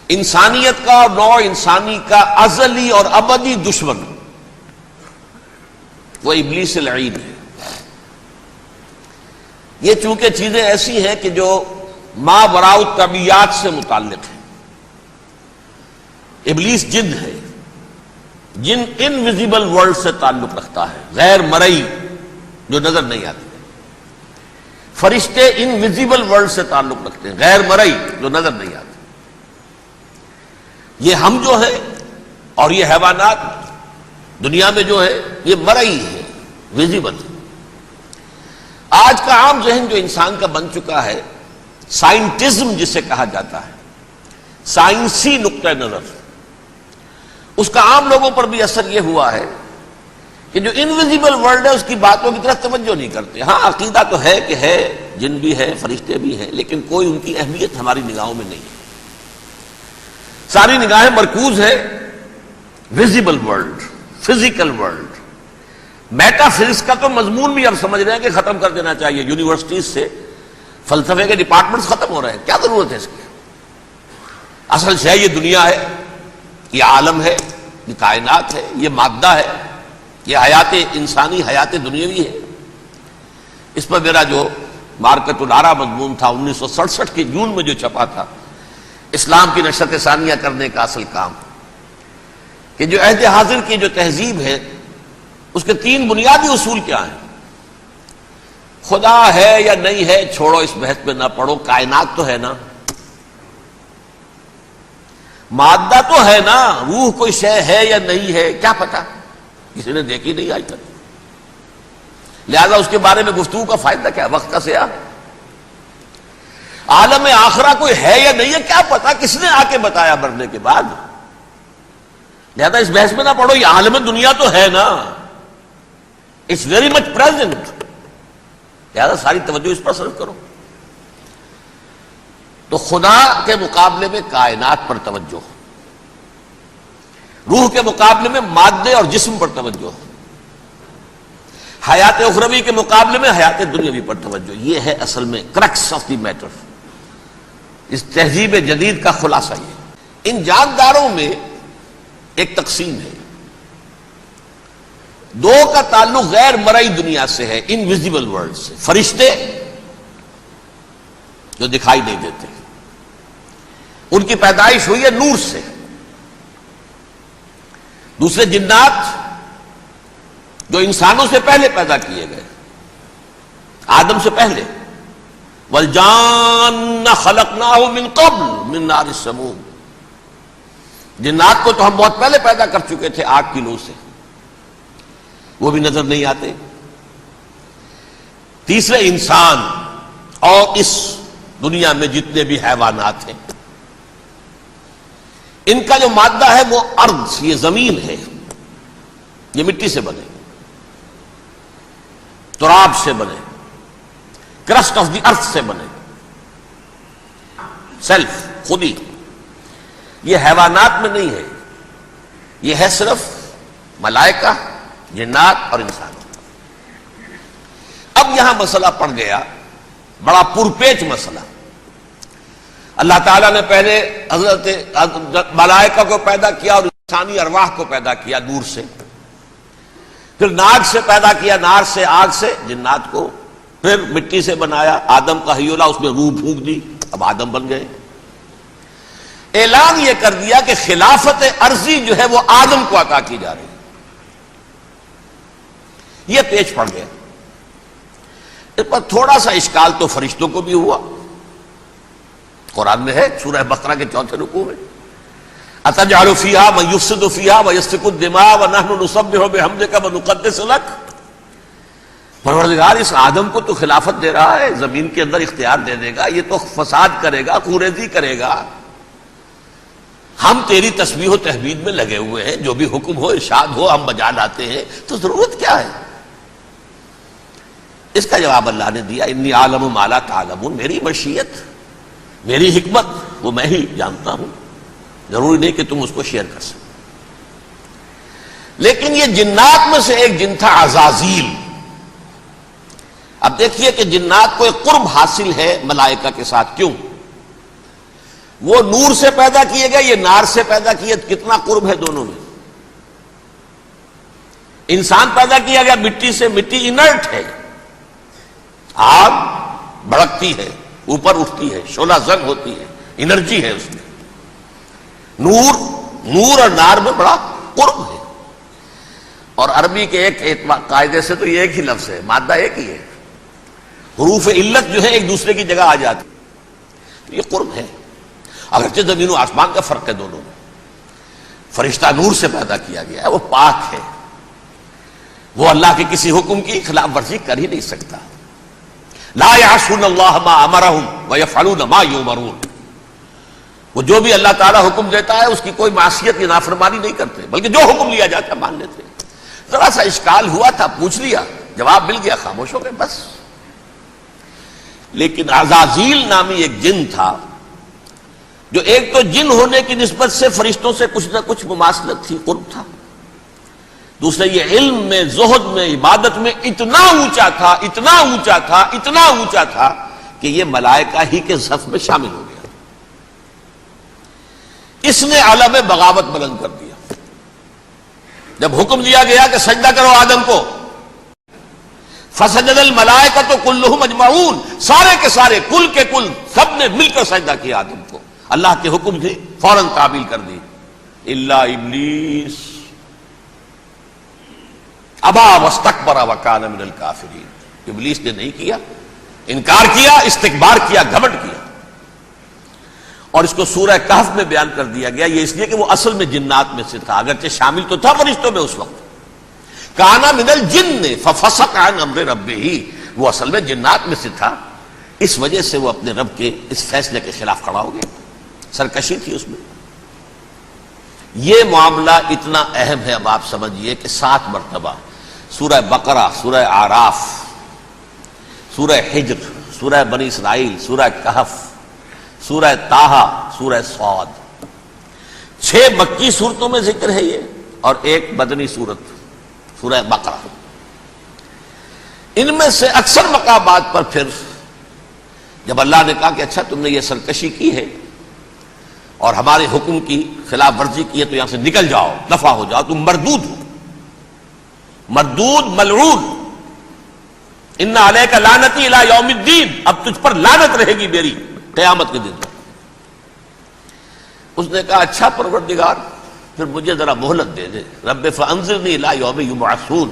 انسانیت کا اور نوع انسانی کا ازلی اور ابدی دشمن وہ ابلیس لعین ہے۔ یہ چونکہ چیزیں ایسی ہیں کہ جو ما وراء الطبیعات سے متعلق ہیں۔ ابلیس جن ہے، جن انویزیبل ورلڈ سے تعلق رکھتا ہے، غیر مرئی جو نظر نہیں آتی۔ فرشتے انویزیبل ورلڈ سے تعلق رکھتے ہیں، غیر مرئی جو نظر نہیں آتے۔ یہ ہم جو ہے اور یہ حیوانات دنیا میں جو ہے یہ مرئی ہے، ویزیبل ہے۔ آج کا عام ذہن جو انسان کا بن چکا ہے، سائنٹزم جسے کہا جاتا ہے، سائنسی نقطہ نظر، اس کا عام لوگوں پر بھی اثر یہ ہوا ہے کہ جو انویزیبل ورلڈ ہے اس کی باتوں کی طرف توجہ نہیں کرتے۔ ہاں عقیدہ تو ہے کہ ہے، جن بھی ہے، فرشتے بھی ہیں، لیکن کوئی ان کی اہمیت ہماری نگاہوں میں نہیں ہے۔ ساری نگاہیں مرکوز ہے visible world, physical world. Meta physics کا تو مضمون بھی اب سمجھ رہے ہیں کہ ختم کر دینا چاہیے، یونیورسٹیز سے فلسفے کے ڈپارٹمنٹس ختم ہو رہے ہیں، کیا ضرورت ہے اس کی؟ اصل شے یہ دنیا ہے، یہ عالم ہے، یہ کائنات ہے، یہ مادہ ہے، یہ حیات انسانی، حیات دنیاوی ہے۔ اس پر میرا جو مارکت الارا مضمون تھا 1967 کے جون میں جو چھپا تھا، اسلام کی نشرت ثانیہ کرنے کا اصل کام، کہ جو عہد حاضر کی جو تہذیب ہے اس کے 3 بنیادی اصول کیا ہیں؟ خدا ہے یا نہیں ہے چھوڑو، اس بحث پہ نہ پڑھو، کائنات تو ہے نا، مادہ تو ہے نا، روح کوئی شے ہے یا نہیں ہے کیا پتا، کسی نے دیکھی نہیں آج تک، لہذا اس کے بارے میں گفتگو کا فائدہ کیا، وقت کا سیاہ۔ عالم آخرہ کوئی ہے یا نہیں ہے کیا پتا، کس نے آ کے بتایا مرنے کے بعد، لہذا اس بحث میں نہ پڑھو، یہ عالم دنیا تو ہے نا، اٹس ویری مچ پریزنٹ، لہذا ساری توجہ اس پر صرف کرو۔ تو خدا کے مقابلے میں کائنات پر توجہ، روح کے مقابلے میں مادے اور جسم پر توجہ، حیات اخروی کے مقابلے میں حیات دنیاوی پر توجہ۔ یہ ہے اصل میں کرکس آف دی میٹر، اس تہذیب جدید کا خلاصہ یہ۔ ان جانداروں میں ایک تقسیم ہے، 2 کا تعلق غیر مرئی دنیا سے ہے، انویزیبل ورلڈ سے، فرشتے جو دکھائی نہیں دیتے، ان کی پیدائش ہوئی ہے نور سے۔ دوسرے جنات جو انسانوں سے پہلے پیدا کیے گئے، آدم سے پہلے، وَالْجَانَّ خَلَقْنَاهُ مِن قَبْلُ مِن نَارِ السَّمُومِ، جنات کو تو ہم بہت پہلے پیدا کر چکے تھے آگ کی لو سے، وہ بھی نظر نہیں آتے۔ تیسرے انسان اور اس دنیا میں جتنے بھی حیوانات ہیں، ان کا جو مادہ ہے وہ ارض، یہ زمین ہے، یہ مٹی سے بنے، تراب سے بنے، کرسٹ آف دی ارتھ سے بنے، سیلف، خودی۔ یہ حیوانات میں نہیں ہے، یہ ہے صرف ملائکہ، جنات اور انسان۔ اب یہاں مسئلہ پڑ گیا، بڑا پرپیچ مسئلہ۔ اللہ تعالیٰ نے پہلے حضرت ملائکہ کو پیدا کیا اور انسانی ارواح کو پیدا کیا نور سے، پھر ناگ سے پیدا کیا، نار سے، آگ سے جنات کو، پھر مٹی سے بنایا، آدم کا حیولہ، اس میں روح پھونک دی، اب آدم بن گئے۔ اعلان یہ کر دیا کہ خلافت ارضی جو ہے وہ آدم کو عطا کی جا رہی ہے۔ یہ پیچ پڑ گیا۔ اس پر تھوڑا سا اشکال تو فرشتوں کو بھی ہوا، قرآن میں ہے سورہ بقرہ کے 4 رکوع میں، أَتَجْعَلُ فِيهَا مَن يُفْسِدُ فِيهَا وَيَسْفِكُ الدِّمَاءَ وَنَحْنُ نُسَبِّحُ بِحَمْدِكَ وَنُقَدِّسُ لَكَ۔ پروردگار اس آدم کو تو خلافت دے رہا ہے، زمین کے اندر اختیار دے دے گا، یہ تو فساد کرے گا، کوریزی کرے گا، ہم تیری تسبیح و تحمید میں لگے ہوئے ہیں، جو بھی حکم ہو، ارشاد ہو، ہم بجا لاتے ہیں، تو ضرورت کیا ہے؟ اس کا جواب اللہ نے دیا، انی عالم ما لا تعلمون، میری مشیت، میری حکمت وہ میں ہی جانتا ہوں، ضروری نہیں کہ تم اس کو شیئر کر سکو۔ لیکن یہ جنات میں سے ایک جن تھا عزازیل۔ اب دیکھیے کہ جنات کو ایک قرب حاصل ہے ملائکہ کے ساتھ، کیوں؟ وہ نور سے پیدا کیے گئے، یہ نار سے پیدا کیے، کتنا قرب ہے دونوں میں. انسان پیدا کیا گیا مٹی سے، مٹی انرٹ ہے، آگ بھڑکتی ہے، اوپر اٹھتی ہے، شعلہ زنگ ہوتی ہے، انرجی ہے اس میں. نور اور نار میں بڑا قرب ہے. اور عربی کے ایک قاعدے سے تو یہ ایک ہی لفظ ہے، مادہ ایک ہی ہے، حروف علت جو ہے ایک دوسرے کی جگہ آ جاتی. یہ قرب ہے، اگرچہ زمین و آسمان کا فرق ہے دونوں میں. فرشتہ نور سے پیدا کیا گیا ہے، وہ پاک ہے، وہ اللہ کے کسی حکم کی خلاف ورزی کر ہی نہیں سکتا. لا یعصون اللہ ما امرہم ویفعلون ما یؤمرون. وہ جو بھی اللہ تعالیٰ حکم دیتا ہے اس کی کوئی معصیت یا نافرمانی نہیں کرتے، بلکہ جو حکم لیا جاتا ہے مان لیتے. ذرا سا اشکال ہوا تھا، پوچھ لیا، جواب مل گیا، خاموش ہو گئے بس. لیکن عزازیل نامی ایک جن تھا، جو ایک تو جن ہونے کی نسبت سے فرشتوں سے کچھ نہ کچھ مماثلت تھی، قرب تھا. دوسرے یہ علم میں، زہد میں، عبادت میں اتنا اونچا تھا، اتنا اونچا تھا، اتنا اونچا تھا کہ یہ ملائکہ ہی کے صف میں شامل ہو گیا. اس نے علم بغاوت بلند کر دیا. جب حکم دیا گیا کہ سجدہ کرو آدم کو، فسجد الملائکۃ کلھم اجمعون، سارے کے سارے، کل کے کل، سب نے مل کر سجدہ کیا آدم کو. اللہ کے حکم سے فوراً تعبیل کر دی. الا ابلیس ابا واستکبر وکان من الکافرین. ابلیس نے نہیں کیا، انکار کیا، استکبار کیا، گھمنڈ کیا. اور اس کو سورہ کہف میں بیان کر دیا گیا. یہ اس لیے کہ وہ اصل میں جنات میں سے تھا، اگرچہ شامل تو تھا فرشتوں میں اس وقت. کانا من الجن ففسق عن امر ربہ، وہ اصل میں جنات میں سے تھا، اس وجہ سے وہ اپنے رب کے اس فیصلے کے خلاف کھڑا ہو گیا. سرکشی تھی اس میں. یہ معاملہ اتنا اہم ہے، اب آپ سمجھیے کہ 7 مرتبہ سورہ بقرہ، سورہ اعراف، سورہ حجر، سورہ بنی اسرائیل، سورہ کہف، سورہ طٰہٰ، سورہ صاد، 6 مکی صورتوں میں ذکر ہے یہ، اور ایک مدنی صورت سورہ بقرہ. ان میں سے اکثر مقامات پر پھر جب اللہ نے کہا کہ اچھا تم نے یہ سرکشی کی ہے اور ہمارے حکم کی خلاف ورزی کی ہے تو یہاں سے نکل جاؤ، دفع ہو جاؤ، تم مردود ہو، مردود ملعون، ان علیک لعنتی الی یوم الدین، اب تجھ پر لعنت رہے گی میری قیامت کے دن تک. اس نے کہا اچھا پروردگار پھر مجھے ذرا مہلت دے دے، رب فانظرنی الی یوم یبعثون،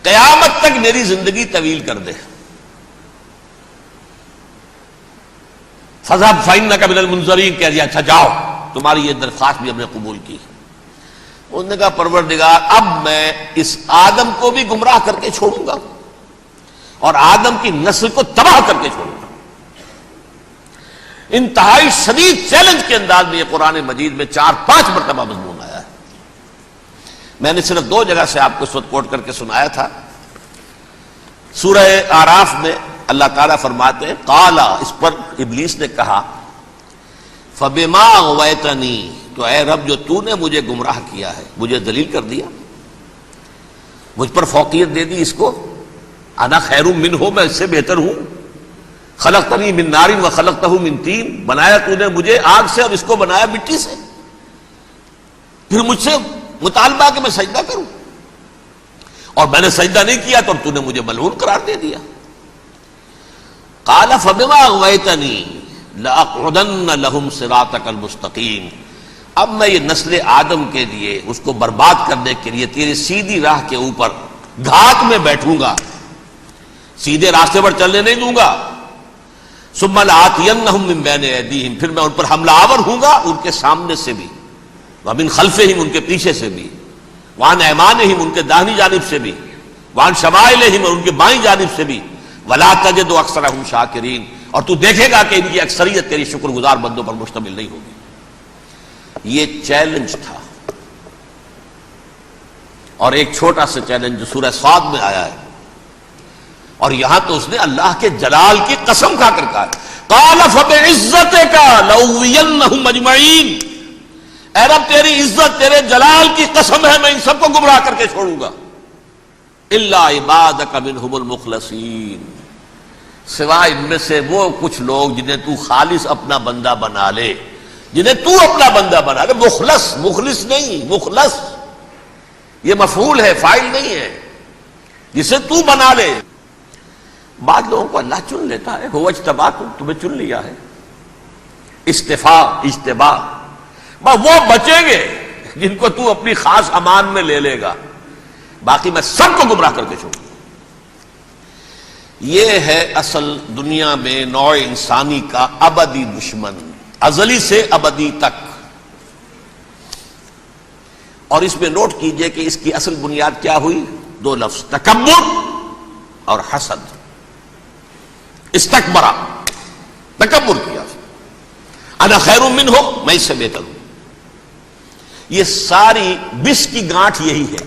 قیامت تک میری زندگی طویل کر دے. فذهب فإنك من المنظرین، کہہ دیا اچھا جاؤ، تمہاری یہ درخواست بھی ہم نے قبول کی. انہوں نے کہا پروردگار اب میں اس آدم کو بھی گمراہ کر کے چھوڑوں گا اور آدم کی نسل کو تباہ کر کے چھوڑوں گا. انتہائی شدید چیلنج کے انداز میں یہ قرآن مجید میں 4-5 مرتبہ مضمون آیا ہے. میں نے صرف 2 جگہ سے آپ کو اس وقت کوٹ کر کے سنایا تھا. سورہ اعراف میں اللہ تعالیٰ فرماتے ہیں قالا، اس پر ابلیس نے کہا فبما اغویتنی، تو اے رب جو تو نے مجھے گمراہ کیا ہے، مجھے ذلیل کر دیا، مجھ پر فوقیت دے دی، اس کو انا خیر منہ، میں اس سے بہتر ہوں، خلقتنی من نار وخلقتہ من طین، بنایا تو نے مجھے آگ سے اور اس کو بنایا مٹی سے، پھر مجھ سے مطالبہ کہ میں سجدہ کروں، اور میں نے سجدہ نہیں کیا تو اب تو نے مجھے ملعون قرار دے دیا. قال فبما اغویتنی لأقعدن لهم صراطک المستقیم، اب میں یہ نسل آدم کے لیے، اس کو برباد کرنے کے لیے تیری سیدھی راہ کے اوپر گھات میں بیٹھوں گا، سیدھے راستے پر چلنے نہیں دوں گا. ثم لآتینہم من بین ایدیہم، پھر میں ان پر حملہ آور ہوں گا، ان کے سامنے سے بھی، ومن خلفہم، ان کے پیچھے سے بھی، وعن ایمانہم، ان کے داہنی جانب سے بھی، وعن شمائلہم، اور ان کے بائیں جانب سے بھی، ولا تجد اکثرہم شاکرین، اور تو دیکھے گا کہ ان کی اکثریت تیری شکر گزار بندوں پر مشتمل نہیں ہوگی. یہ چیلنج تھا. اور ایک چھوٹا سا چیلنج جو سورہ صاد میں آیا ہے، اور یہاں تو اس نے اللہ کے جلال کی قسم کھا کر کہا قال فبعزتک لأغوینہم اجمعین، اے رب تیری عزت، تیرے جلال کی قسم ہے میں ان سب کو گمراہ کر کے چھوڑوں گا، الا عبادک منہم المخلصین، سوائے ان میں سے وہ کچھ لوگ جنہیں تو خالص اپنا بندہ بنا لے، جنہیں تو اپنا بندہ بنا لے، مخلص، مخلص نہیں، مخلص یہ مفعول ہے، فاعل نہیں ہے، جسے تو بنا لے۔ بعض لوگوں کو اللہ چن لیتا ہے، هو اجتباکم، تمہیں چن لیا ہے، استفاء، اجتباء، بس وہ بچیں گے جن کو تو اپنی خاص امان میں لے لے گا، باقی میں سب کو گمراہ کر کے چھوڑوں۔ یہ ہے اصل دنیا میں نوع انسانی کا ابدی دشمن، ازلی سے ابدی تک۔ اور اس میں نوٹ کیجئے کہ اس کی اصل بنیاد کیا ہوئی؟ دو لفظ، تکبر اور حسد۔ استکبرا، تکبر کیا، انا خیر منہ، میں اس سے بہتر ہوں۔ یہ ساری بس کی گانٹھ یہی ہے،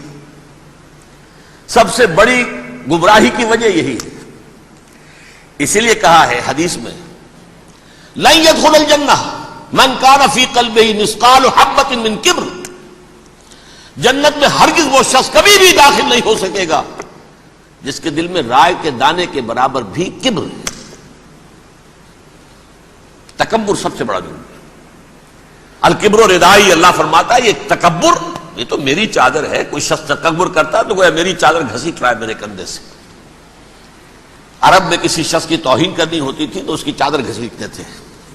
سب سے بڑی گمراہی کی وجہ یہی ہے۔ اسی لیے کہا ہے حدیث میں، لن يدخل الجنہ من کان فی قلبہ مثقال حبۃ من کبر، جنت میں ہرگز وہ شخص کبھی بھی داخل نہیں ہو سکے گا جس کے دل میں رائے کے دانے کے برابر بھی کبر ہے۔ تکبر سب سے بڑا جرم ہے۔ الکبر ردائی، اللہ فرماتا ہے یہ تکبر، یہ تو میری چادر ہے۔ کوئی شخص تکبر کرتا تو گویا میری چادر گھسیٹ رہا ہے میرے کندھے سے۔ عرب میں کسی شخص کی توہین کرنی ہوتی تھی تو اس کی چادر گھسیٹتے تھے،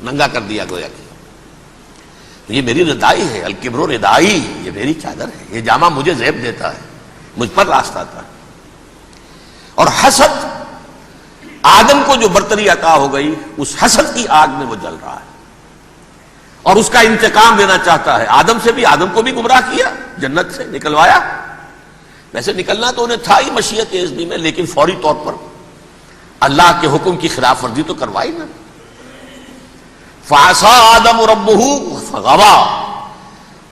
ننگا کر دیا گویا کہ یہ میری ردائی ہے، الکبر ردائی، یہ میری چادر ہے، یہ جامہ مجھے زیب دیتا ہے، مجھ پر راستہ آتا ہے۔ اور حسد، آدم کو جو برتری عطا ہو گئی، اس حسد کی آگ میں وہ جل رہا ہے اور اس کا انتقام لینا چاہتا ہے۔ آدم سے بھی، آدم کو بھی گمراہ کیا، جنت سے نکلوایا۔ ویسے نکلنا تو انہیں تھا ہی مشیت اذنی میں، لیکن فوری طور پر اللہ کے حکم کی خلاف ورزی تو کروائی نا۔ فعصى آدم ربہ فغوى،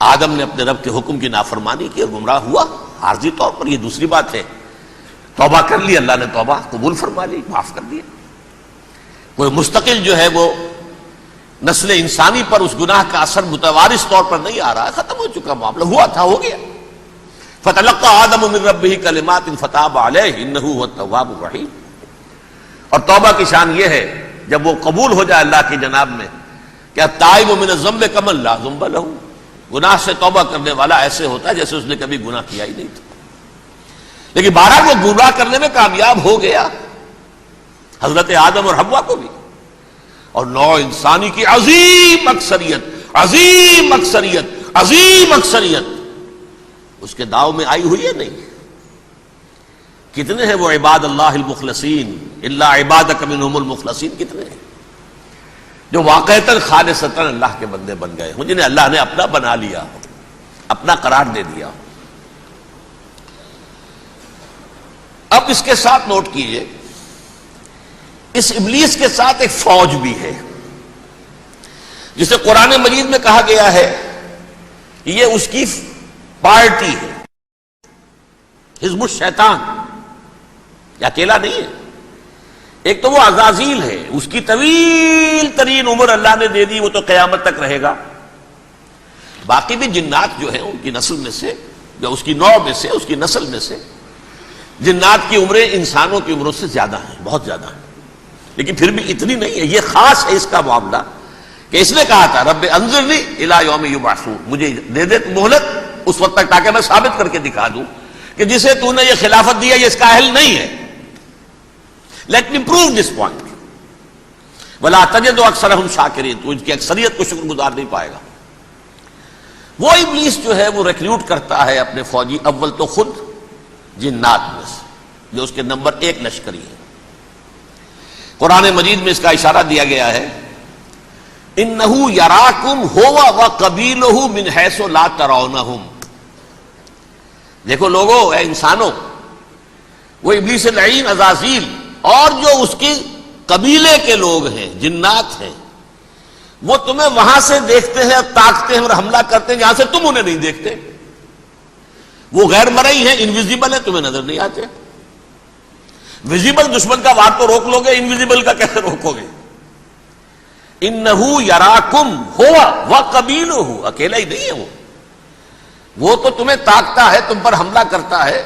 آدم نے اپنے رب کے حکم کی نافرمانی کی اور گمراہ ہوا عارضی طور پر۔ یہ دوسری بات ہے، توبہ کر لی، اللہ نے توبہ قبول فرما لی، معاف کر دیا۔ کوئی مستقل جو ہے وہ نسل انسانی پر اس گناہ کا اثر متوارث طور پر نہیں آ رہا، ختم ہو چکا معاملہ، ہوا تھا ہو گیا۔ فتلقى آدم من ربہ کلمات فتاب علیہ انہ هو التواب الرحیم۔ اور توبہ کی شان یہ ہے جب وہ قبول ہو جائے اللہ کی جناب میں، کہ التائب من الذنب کمن لا ذنب لہ، گناہ سے توبہ کرنے والا ایسے ہوتا ہے جیسے اس نے کبھی گناہ کیا ہی نہیں تھا۔ لیکن بہرحال وہ گمراہ کرنے میں کامیاب ہو گیا، حضرت آدم اور حوا کو بھی۔ اور نوع انسانی کی عظیم اکثریت، عظیم اکثریت، عظیم اکثریت اس کے داؤ میں آئی ہوئی ہے نہیں۔ کتنے ہیں وہ عباد اللہ المخلصین، الا عبادک منہم المخلصین، کتنے ہیں جو واقعتاً خالصتاً اللہ کے بندے بن گئے ہوں، جنہیں اللہ نے اپنا بنا لیا، اپنا قرار دے دیا۔ اب اس کے ساتھ نوٹ کیجئے، اس ابلیس کے ساتھ ایک فوج بھی ہے، جسے قرآن مجید میں کہا گیا ہے یہ اس کی پارٹی ہے، حزب الشیطان، یہ اکیلا نہیں ہے۔ ایک تو وہ عزازیل ہے، اس کی طویل ترین عمر اللہ نے دے دی، وہ تو قیامت تک رہے گا۔ باقی بھی جنات جو ہیں ان کی نسل میں سے، جو اس کی نوع میں سے، اس کی نسل میں سے، جنات کی عمریں انسانوں کی عمروں سے زیادہ ہیں، بہت زیادہ ہیں، لیکن پھر بھی اتنی نہیں ہے۔ یہ خاص ہے اس کا معاملہ کہ اس نے کہا تھا رب انظرنی الی یوم یبعثون، مجھے دے دے مہلت اس وقت تک تاکہ میں ثابت کر کے دکھا دوں کہ جسے تو نے یہ خلافت دیا یہ اس کا اہل نہیں ہے۔ Let me prove this point ولا تجد اکثرہم شاکرین، تو ان کی اکثریت کو شکر گزار نہیں پائے گا۔ وہ ابلیس جو ہے وہ ریکروٹ کرتا ہے اپنے فوجی، اول تو خود جنات میں سے، جو اس کے نمبر 1 لشکری ہے۔ قرآن مجید میں اس کا اشارہ دیا گیا ہے، انہو یراکم ہوا وقبیلہ من حیث لا ترونہم۔ دیکھو لوگو، اے انسانوں، وہ ابلیس لعین عزازیل اور جو اس کی قبیلے کے لوگ ہیں، جنات ہیں، وہ تمہیں وہاں سے دیکھتے ہیں، تاکتے ہیں اور حملہ کرتے ہیں جہاں سے تم انہیں نہیں دیکھتے۔ وہ غیر مرئی ہیں، انویزیبل ہیں، تمہیں نظر نہیں آتے۔ ویزیبل دشمن کا وار تو روک لو گے، انویزیبل کا کیسے روکو گے؟ انہو یراکم ہوا وقبیلہ، اکیلا ہی نہیں ہے وہ تو تمہیں تاکتا ہے، تم پر حملہ کرتا ہے،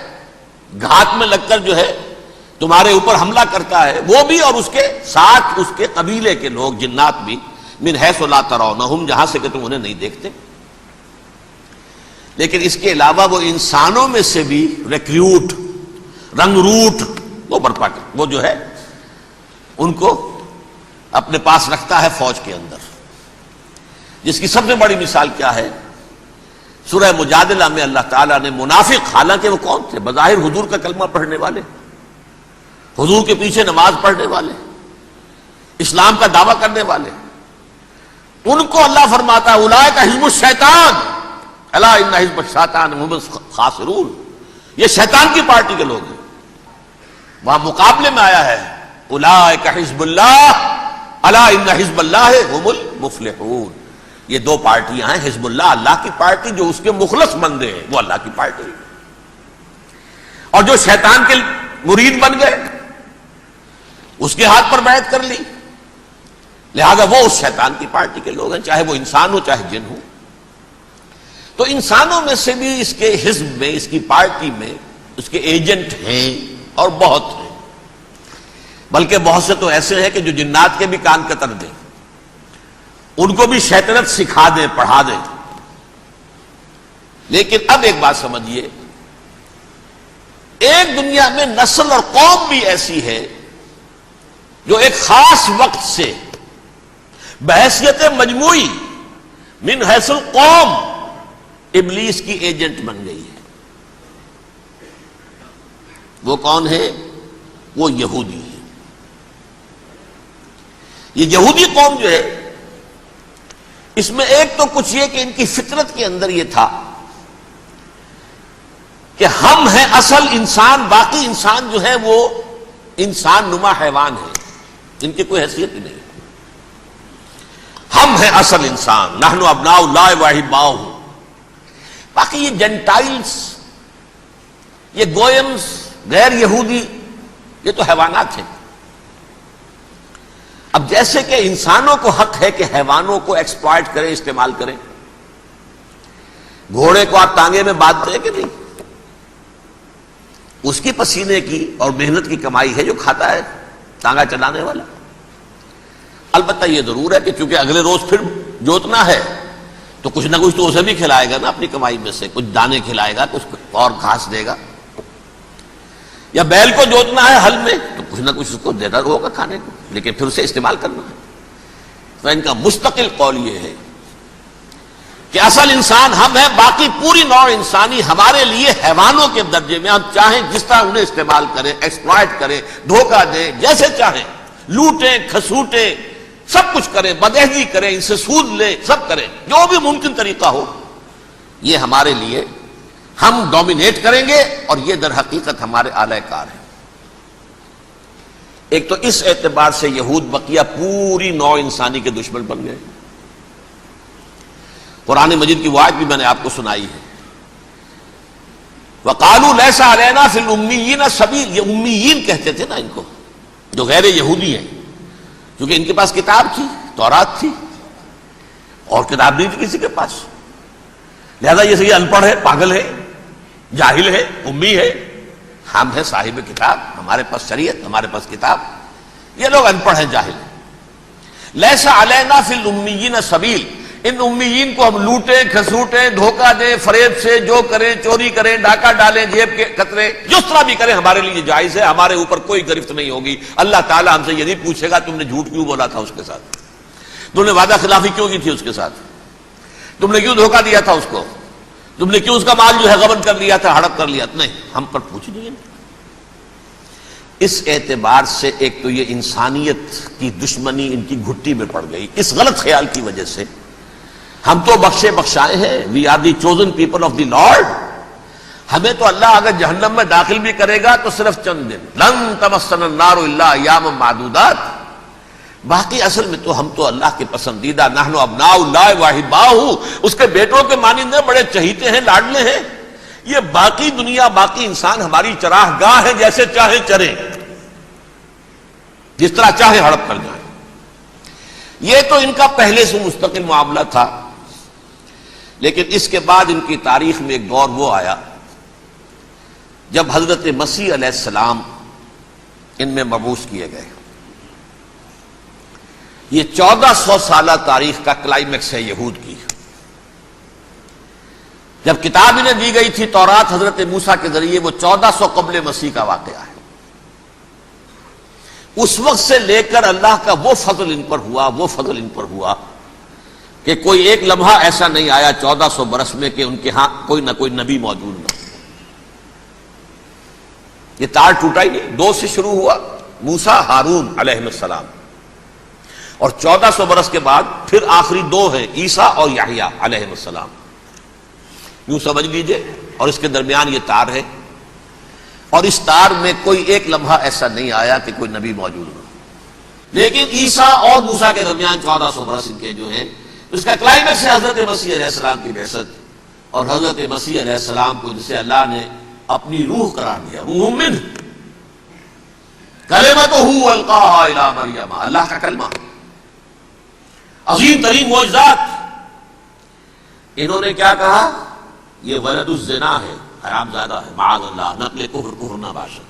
گھات میں لگ کر جو ہے تمہارے اوپر حملہ کرتا ہے، وہ بھی اور اس کے ساتھ اس کے قبیلے کے لوگ جنات بھی، من حیث لا ترونہم، جہاں سے کہ تم انہیں نہیں دیکھتے۔ لیکن اس کے علاوہ وہ انسانوں میں سے بھی ریکریوٹ، رنگ روٹ وہ برپا کر، وہ جو ہے ان کو اپنے پاس رکھتا ہے فوج کے اندر، جس کی سب سے بڑی مثال کیا ہے؟ سورہ مجادلہ میں اللہ تعالیٰ نے منافق، حالانکہ وہ کون تھے؟ بظاہر حضور کا کلمہ پڑھنے والے، حضور کے پیچھے نماز پڑھنے والے، اسلام کا دعویٰ کرنے والے، ان کو اللہ فرماتا ہے اولئک حزب الشیطان الا ان حزب الشیطان هم الخاسرون، یہ شیطان کی پارٹی کے لوگ ہیں۔ وہاں مقابلے میں آیا ہے اولئک حزب اللہ الا ان حزب اللہ هم المفلحون، یہ دو پارٹیاں ہیں، حزب اللہ اللہ کی پارٹی جو اس کے مخلص بندے ہیں، وہ اللہ کی پارٹی، اور جو شیطان کے مرید بن گئے اس کے ہاتھ پر بیعت کر لی، لہذا وہ اس شیطان کی پارٹی کے لوگ ہیں، چاہے وہ انسان ہو چاہے جن ہو۔ تو انسانوں میں سے بھی اس کے حزب میں، اس کی پارٹی میں اس کے ایجنٹ ہیں اور بہت ہیں، بلکہ بہت سے تو ایسے ہیں کہ جو جنات کے بھی کان قطر دیں، ان کو بھی شیطنت سکھا دیں، پڑھا دیں۔ لیکن اب ایک بات سمجھیے، ایک دنیا میں نسل اور قوم بھی ایسی ہے جو ایک خاص وقت سے بحیثیت مجموعی من حیث القوم ابلیس کی ایجنٹ بن گئی ہے۔ وہ کون ہے؟ وہ یہودی ہے۔ یہ یہودی قوم جو ہے، اس میں ایک تو کچھ یہ کہ ان کی فطرت کے اندر یہ تھا کہ ہم ہیں اصل انسان، باقی انسان جو ہے وہ انسان نما حیوان ہے، ان کی کوئی حیثیت ہی نہیں۔ ہم ہیں اصل انسان، نحن ابناء اللہ واحباؤہ۔ باقی یہ جنٹائلز، یہ گوئمز، غیر یہودی، یہ تو حیوانات ہیں۔ اب جیسے کہ انسانوں کو حق ہے کہ حیوانوں کو ایکسپلائٹ کریں، استعمال کریں، گھوڑے کو آپ ٹانگے میں باندھ دیں کہ نہیں؟ اس کی پسینے کی اور محنت کی کمائی ہے جو کھاتا ہے ٹانگا چلانے والا۔ البتہ یہ ضرور ہے کہ چونکہ اگلے روز پھر جوتنا ہے تو کچھ نہ کچھ تو اسے بھی کھلائے گا نا، اپنی کمائی میں سے کچھ دانے کھلائے گا، کچھ اور گھاس دے گا، یا بیل کو جوتنا ہے ہل میں تو کچھ نہ کچھ اس کو دینا ہوگا کھانے کو، لیکن پھر اسے استعمال کرنا ہے۔ تو ان کا مستقل قول یہ ہے کہ اصل انسان ہم ہیں، باقی پوری نوع انسانی ہمارے لیے حیوانوں کے درجے میں، ہم چاہیں جس طرح انہیں استعمال کریں، ایکسپلائٹ کریں، دھوکہ دیں، جیسے چاہیں لوٹیں، کھسوٹیں، سب کچھ کریں، بدہضی کریں، ان سے سود لیں، سب کریں، جو بھی ممکن طریقہ ہو، یہ ہمارے لیے ہم ڈومینیٹ کریں گے، اور یہ در حقیقت ہمارے اعلی کار ہیں۔ ایک تو اس اعتبار سے یہود بقیہ پوری نوع انسانی کے دشمن بن گئے۔ قرآن مجید کی وہ آیت بھی میں نے آپ کو سنائی ہے، وَقَالُوا لَيْسَ عَلَيْنَا فِي الْأُمِّيِّينَ سَبِيلٌ، یہ امیین کہتے تھے نا ان کو، جو غیر یہودی ہیں، کیونکہ ان کے پاس کتاب تھی، تورات تھی، اور کتاب نہیں تھی کسی کے پاس، لہذا یہ ان پڑھ ہے، پاگل ہے، جاہل ہے، امی ہے۔ ہم ہیں صاحب کتاب، ہمارے پاس شریعت، ہمارے پاس کتاب، یہ لوگ ان پڑھ ہیں، جاہل ہیں۔ لیسا علینا فی الامیین سبیل، ان امیین کو ہم لوٹیں، کھسوٹیں، دھوکہ دیں، فریب سے جو کریں، چوری کریں، ڈاکہ ڈالیں، جیب کے قطرے، جس طرح بھی کریں ہمارے لیے جائز ہے، ہمارے اوپر کوئی گرفت نہیں ہوگی۔ اللہ تعالیٰ ہم سے یہ نہیں پوچھے گا تم نے جھوٹ کیوں بولا تھا اس کے ساتھ، تم نے وعدہ خلافی کیوں کی تھی اس کے ساتھ، تم نے کیوں دھوکہ دیا تھا اس کو، تم نے کیوں اس کا مال جو ہے غبن کر لیا تھا، ہڑپ کر لیا تھا، نہیں، ہم پر پوچھ نہیں ہے۔ اس اعتبار سے ایک تو یہ انسانیت کی دشمنی ان کی گھٹی میں پڑ گئی، اس غلط خیال کی وجہ سے ہم تو بخشے بخشائے ہیں، we are the chosen people of the Lord, ہمیں تو اللہ اگر جہنم میں داخل بھی کرے گا تو صرف چند دن، لن تمسنا النار الا ایاما معدودات، باقی اصل میں تو ہم تو اللہ کے پسندیدہ، نحن ابناء اللہ واحباؤہ، اس کے بیٹوں کے مانند بڑے چہیتے ہیں، لاڈلے ہیں۔ یہ باقی دنیا، باقی انسان ہماری چراہ گاہ ہے، جیسے چاہے چریں، جس طرح چاہے ہڑپ کر جائیں۔ یہ تو ان کا پہلے سے مستقل معاملہ تھا، لیکن اس کے بعد ان کی تاریخ میں ایک دور وہ آیا جب حضرت مسیح علیہ السلام ان میں مبعوث کیے گئے۔ یہ 1400 سالہ تاریخ کا کلائمیکس ہے یہود کی۔ جب کتاب انہیں دی گئی تھی تورات حضرت موسیٰ کے ذریعے، وہ 1400 قبل مسیح کا واقعہ ہے۔ اس وقت سے لے کر اللہ کا وہ فضل ان پر ہوا کہ کوئی ایک لمحہ ایسا نہیں آیا 1400 برس میں کہ ان کے ہاں کوئی نہ کوئی نبی موجود نہ۔ یہ تار ٹوٹا ہی نہیں، 2 سے شروع ہوا، موسیٰ ہارون علیہ السلام، اور 1400 برس کے بعد پھر آخری 2 ہیں، عیسیٰ اور یحییٰ علیہ السلام۔ یوں سمجھ لیجئے، اور اس کے درمیان یہ تار ہے، اور اس تار میں کوئی ایک لمحہ ایسا نہیں آیا کہ کوئی نبی موجود نہ۔ لیکن عیسیٰ اور موسیٰ کے درمیان 1400 برس ان کے جو ہیں، اس کا کلائمیکس ہے حضرت مسیح علیہ السلام کی بعثت، اور حضرت مسیح علیہ السلام کو جسے اللہ نے اپنی روح قرار دیا، روح منہ، کلمتہ القاہا الی مریم، اللہ کا کلمہ، عظیم ترین معجزات۔ انہوں نے کیا کہا؟ یہ ولد الزنا ہے، حرام زادہ ہے، معاذ اللہ، نقل کفر نہ باشد،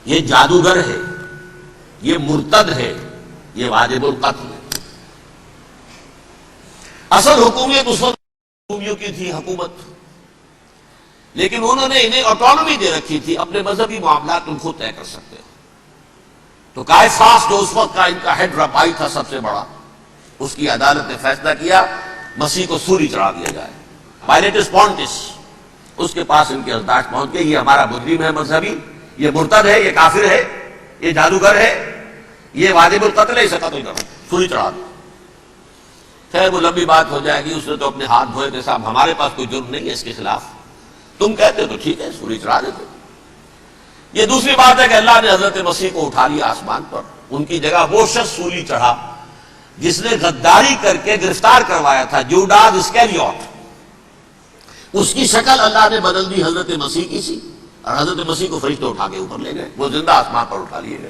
یہ جادوگر ہے، یہ مرتد ہے، یہ واجب القتل ہے۔ اصل حکومت اس وقت رومیوں کی تھی حکومت، لیکن انہوں نے انہیں آٹونومی دے رکھی تھی، اپنے مذہبی معاملات تم خود طے کر سکتے ہو۔ تو کائفاس جو اس وقت کا ان کا ہیڈ ربائی تھا سب سے بڑا، اس کی عدالت نے فیصلہ کیا مسیح کو سولی چڑھا دیا جائے۔ پائلیٹس پونٹس، اس کے پاس ان کے ازداج پہنچ کے، یہ ہمارا مجرم ہے مذہبی، یہ مرتد ہے، یہ کافر ہے، یہ جادوگر ہے، یہ واجب القتل ہے، اسے قتل کرو، سولی چڑھا دو۔ خیر وہ لمبی بات ہو جائے گی، اس نے تو اپنے ہاتھ دھوئے کہ صاحب ہمارے پاس کوئی جرم نہیں ہے اس کے خلاف، تم کہتے تو ٹھیک ہے سولی چڑھا دیتے۔ یہ دوسری بات ہے کہ اللہ نے حضرت مسیح کو اٹھا لیا آسمان پر، ان کی جگہ وہ شخص سولی چڑھا جس نے غداری کر کے گرفتار کروایا تھا، جوڈاس اسکیریوٹ، اس کی شکل اللہ نے بدل دی حضرت مسیح کی سی، اور حضرت مسیح کو فرشتے اٹھا کے اوپر لے گئے، وہ زندہ آسمان پر اٹھا لیے گئے۔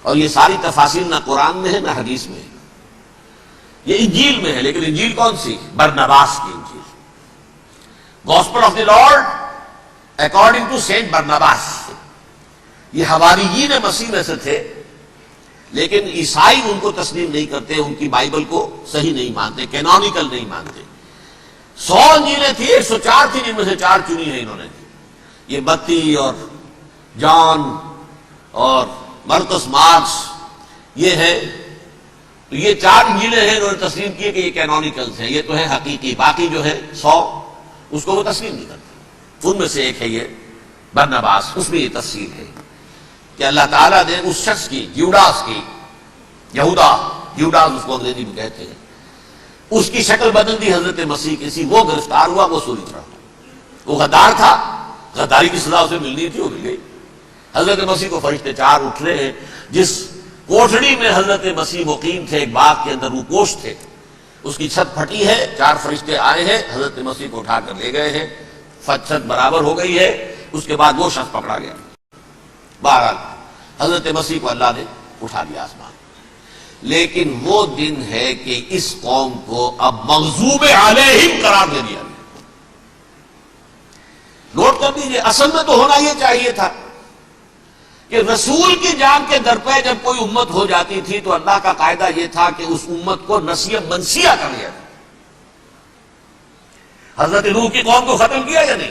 اور یہ ساری تفاصیل نہ قرآن میں ہے نہ حدیث میں ہے، یہ انجیل میں ہے، لیکن انجیل کون سی؟ برنباس کی انجیل، gospel of the Lord according to Saint Barnabas. یہ حواریین مسیح میں سے تھے، لیکن عیسائی ان کو تسلیم نہیں کرتے، ان کی بائبل کو صحیح نہیں مانتے، کینونیکل نہیں مانتے۔ 100 انجیلیں تھی، 104 تھی، جن میں سے 4 چنی ہیں انہوں نے، یہ متی اور جان اور مرکس مارکس، یہ ہے، تو یہ 4 انجیلیں ہیں، انہوں نے تسلیم کیے کہ یہ کینونیکلز ہیں، یہ تو ہے حقیقی، باقی جو ہے 100 اس کو وہ تسلیم نہیں کرتے۔ ان میں سے ایک ہے یہ برنباس، اس میں یہ تفصیل ہے کہ اللہ تعالیٰ نے اس شخص کی، جیوڈاس کی، یہودا، جیوڈاس اس کو انگریزی میں کہتے ہیں، اس کی شکل بدل دی حضرت مسیح کی سی، وہ گرفتار ہوا، وہ سولی چڑھا۔ وہ غدار تھا، غداری کی سزا اسے ملنی تھی، وہ مل گئی۔ حضرت مسیح کو فرشتے 4 اٹھ رہے ہیں، جس کوٹڑی میں حضرت مسیح مقیم تھے، ایک باغ کے اندر روپوش تھے، اس کی چھت پھٹی ہے، 4 فرشتے آئے ہیں، حضرت مسیح کو اٹھا کر لے گئے ہیں، چھت برابر ہو گئی ہے، اس کے بعد وہ شخص پکڑا گیا۔ بہرحال حضرت مسیح کو اللہ نے اٹھا لیا آسمان۔ لیکن وہ دن ہے کہ اس قوم کو اب مغضوب علیہم قرار دے دیا گیا۔ نوٹ کر دیجئے، اصل میں تو ہونا یہ چاہیے تھا کہ رسول کی جان کے در پہ جب کوئی امت ہو جاتی تھی تو اللہ کا قاعدہ یہ تھا کہ اس امت کو نسیہ منسیہ کر لیا جائے۔ حضرت نوح کی قوم کو ختم کیا یا نہیں؟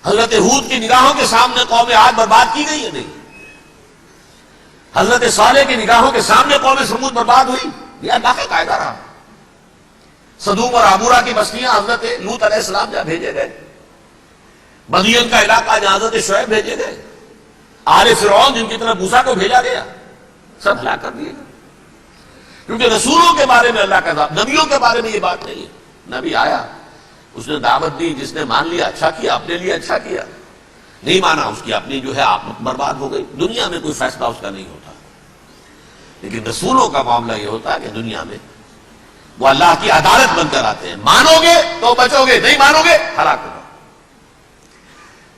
حضرت ہود کی نگاہوں کے سامنے قوم عاد برباد کی گئی یا نہیں؟ حضرت صالح کی نگاہوں کے سامنے قوم سمود برباد ہوئی، یہ اللہ کا قاعدہ رہا۔ سدوم اور عمورہ کی بستیاں حضرت لوط علیہ السلام جہاں بھیجے گئے، مدین کا علاقہ جہاں حضرت شعیب بھیجے گئے، آل فرعون جن کی طرف موسیٰ کو بھیجا گیا، سب ہلاک کر دیے گئے۔ کیونکہ رسولوں کے بارے میں اللہ کا ذات، نبیوں کے بارے میں یہ بات نہیں ہے۔ نبی آیا، اس نے دعوت دی، جس نے مان لیا اچھا کیا، اپنے لیے اچھا کیا، نہیں مانا اس کی اپنی جو ہے آپ برباد ہو گئی۔ دنیا میں کوئی فیصلہ اس کا نہیں ہوتا، لیکن رسولوں کا معاملہ یہ ہوتا ہے کہ دنیا میں وہ اللہ کی عدالت بن کر آتے ہیں، مانو گے تو بچو گے، نہیں مانو گے ہلاک ہوگا۔